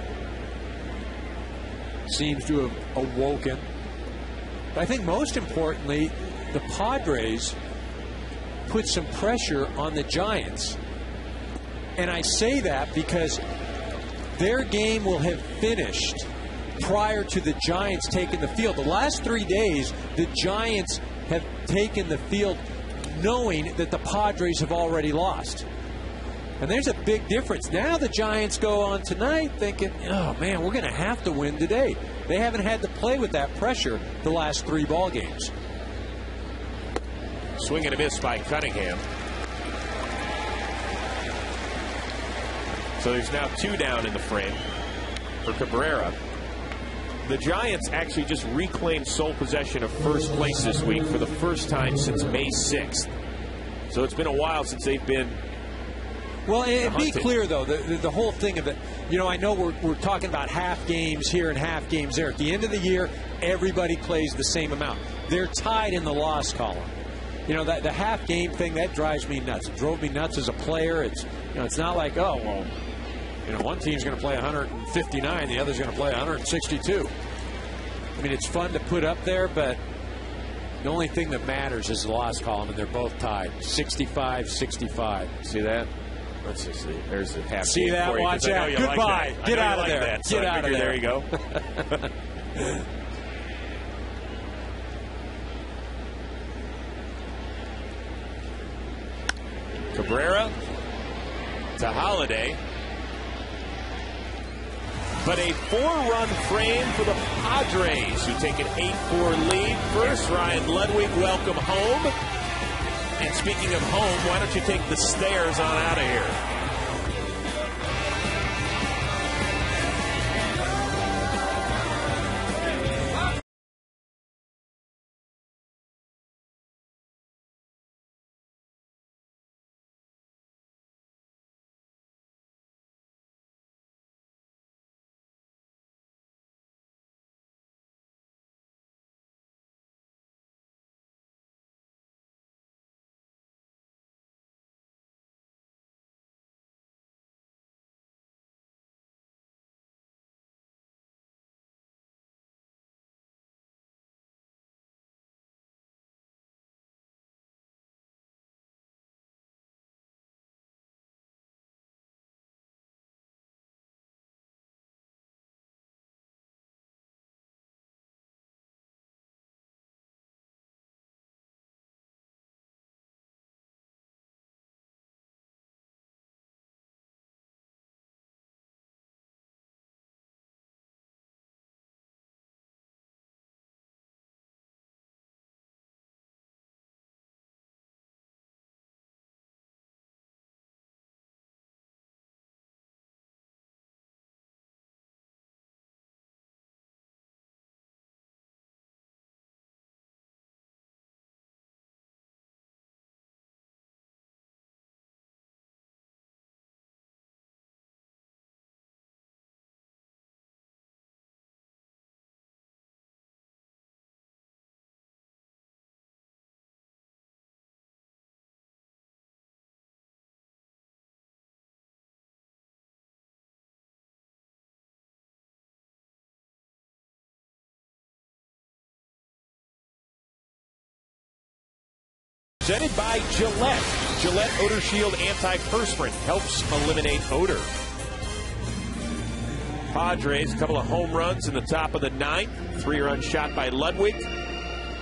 seems to have awoken. But I think most importantly, the Padres put some pressure on the Giants. And I say that because their game will have finished prior to the Giants taking the field. The last 3 days, the Giants have taken the field knowing that the Padres have already lost. And there's a big difference. Now the Giants go on tonight thinking, oh, man, we're going to have to win today. They haven't had to play with that pressure the last 3 ball games. Swing and a miss by Cunningham. So there's now 2 down in the frame for Cabrera. The Giants actually just reclaimed sole possession of first place this week for the first time since May 6th. So it's been a while since they've been. Well, and be clear, though, the whole thing of it, you know, I know we're talking about half games here and half games there. At the end of the year, everybody plays the same amount. They're tied in the loss column. You know, the half game thing, that drives me nuts. It drove me nuts as a player. It's, you know, it's not like, oh, well, you know, one team's going to play 159, the other's going to play 162. I mean, it's fun to put up there, but the only thing that matters is the loss column, and they're both tied, 65-65. See that? Let's just see. There's the half. See that? Watch out. Goodbye. Get out of there. Get out of there. There you go. Cabrera to Holiday. But a 4-run frame for the Padres, who take an 8-4 lead. First, Ryan Ludwig, welcome home. And speaking of home, why don't you take the stairs on out of here? Presented by Gillette. Gillette Odor Shield Antiperspirant helps eliminate odor. Padres, a couple of home runs in the top of the ninth. 3-run shot by Ludwig.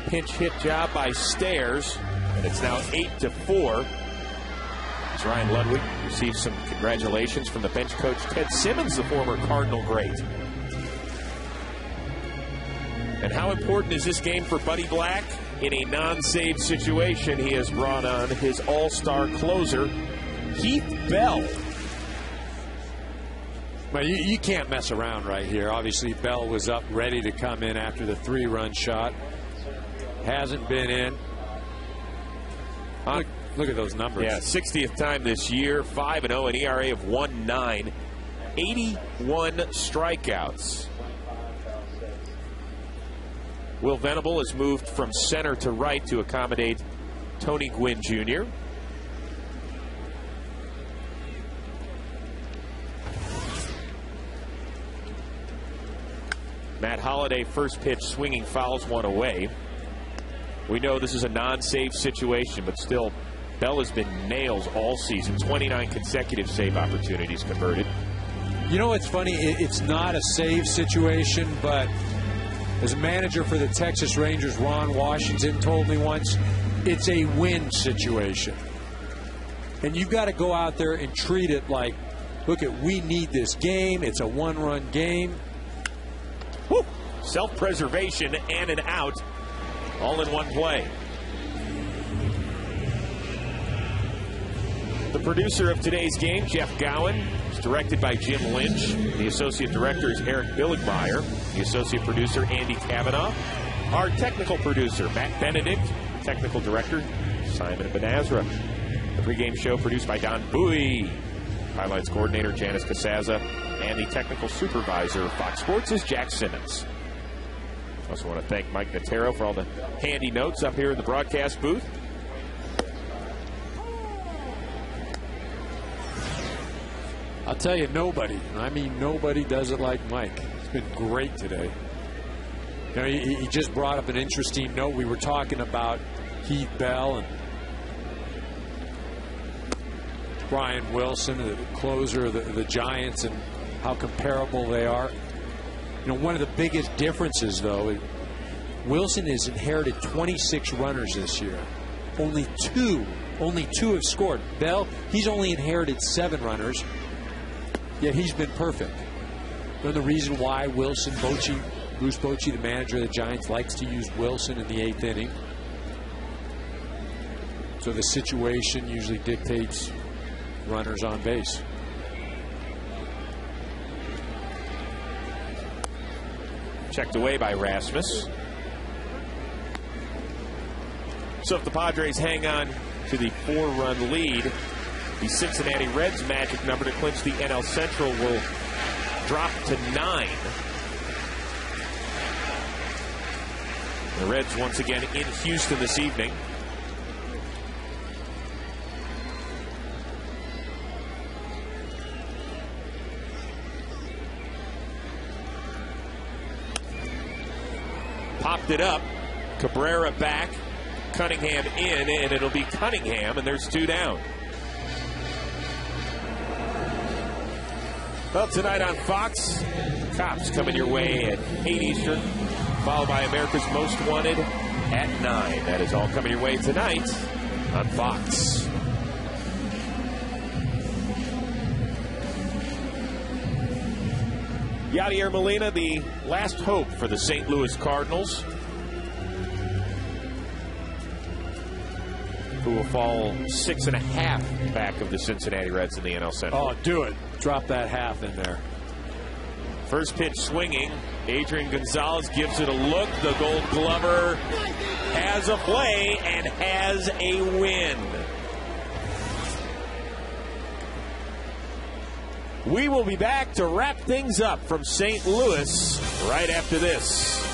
Pinch hit job by Stairs. And it's now 8-4. As Ryan Ludwig receives some congratulations from the bench coach Ted Simmons, the former Cardinal great. And how important is this game for Buddy Black? In a non-save situation, he has brought on his all-star closer, Keith Bell. Well, you can't mess around right here. Obviously, Bell was up ready to come in after the 3-run shot. Hasn't been in. Look at those numbers. Yeah, 60th time this year, 5-0, an ERA of 1.9, 81 strikeouts. Will Venable has moved from center to right to accommodate Tony Gwynn Jr. Matt Holliday, first pitch, swinging, fouls one away. We know this is a non-save situation, but still, Bell has been nails all season. 29 consecutive save opportunities converted. You know what's funny? It's not a save situation, but as a manager for the Texas Rangers, Ron Washington told me once, it's a win situation. And you've got to go out there and treat it like, look, we need this game. It's a one-run game. Woo! Self-preservation and an out, all in one play. The producer of today's game, Jeff Gowen, is directed by Jim Lynch. The associate director is Eric Billigmeyer. The associate producer, Andy Kavanaugh. Our technical producer, Matt Benedict. Technical director, Simon Benazra. The pregame show produced by Don Bowie. Highlights coordinator, Janice Casaza. And the technical supervisor of Fox Sports is Jack Simmons. I also want to thank Mike Natero for all the handy notes up here in the broadcast booth. I'll tell you, nobody, I mean nobody does it like Mike. It's been great today. You know, he just brought up an interesting note. We were talking about Heath Bell and Brian Wilson, the closer of the Giants, and how comparable they are. You know, one of the biggest differences, though, Wilson has inherited 26 runners this year. Only two have scored. Bell, he's only inherited 7 runners. Yet he's been perfect. You know the reason why Wilson, Bruce Bochy, the manager of the Giants, likes to use Wilson in the 8th inning? So the situation usually dictates runners on base. Checked away by Rasmus. So if the Padres hang on to the 4-run lead, the Cincinnati Reds' magic number to clinch the NL Central will drop to 9. The Reds once again in Houston this evening. Popped it up. Cabrera back. Cunningham in, and it'll be Cunningham, and there's 2 down. Well, tonight on Fox, Cops coming your way at 8 Eastern, followed by America's Most Wanted at 9. That is all coming your way tonight on Fox. Yadier Molina, the last hope for the St. Louis Cardinals, who will fall 6.5 back of the Cincinnati Reds in the NL Central. Oh, do it. Drop that half in there. First pitch swinging. Adrian Gonzalez gives it a look. The Gold Glover has a play and has a win. We will be back to wrap things up from St. Louis right after this.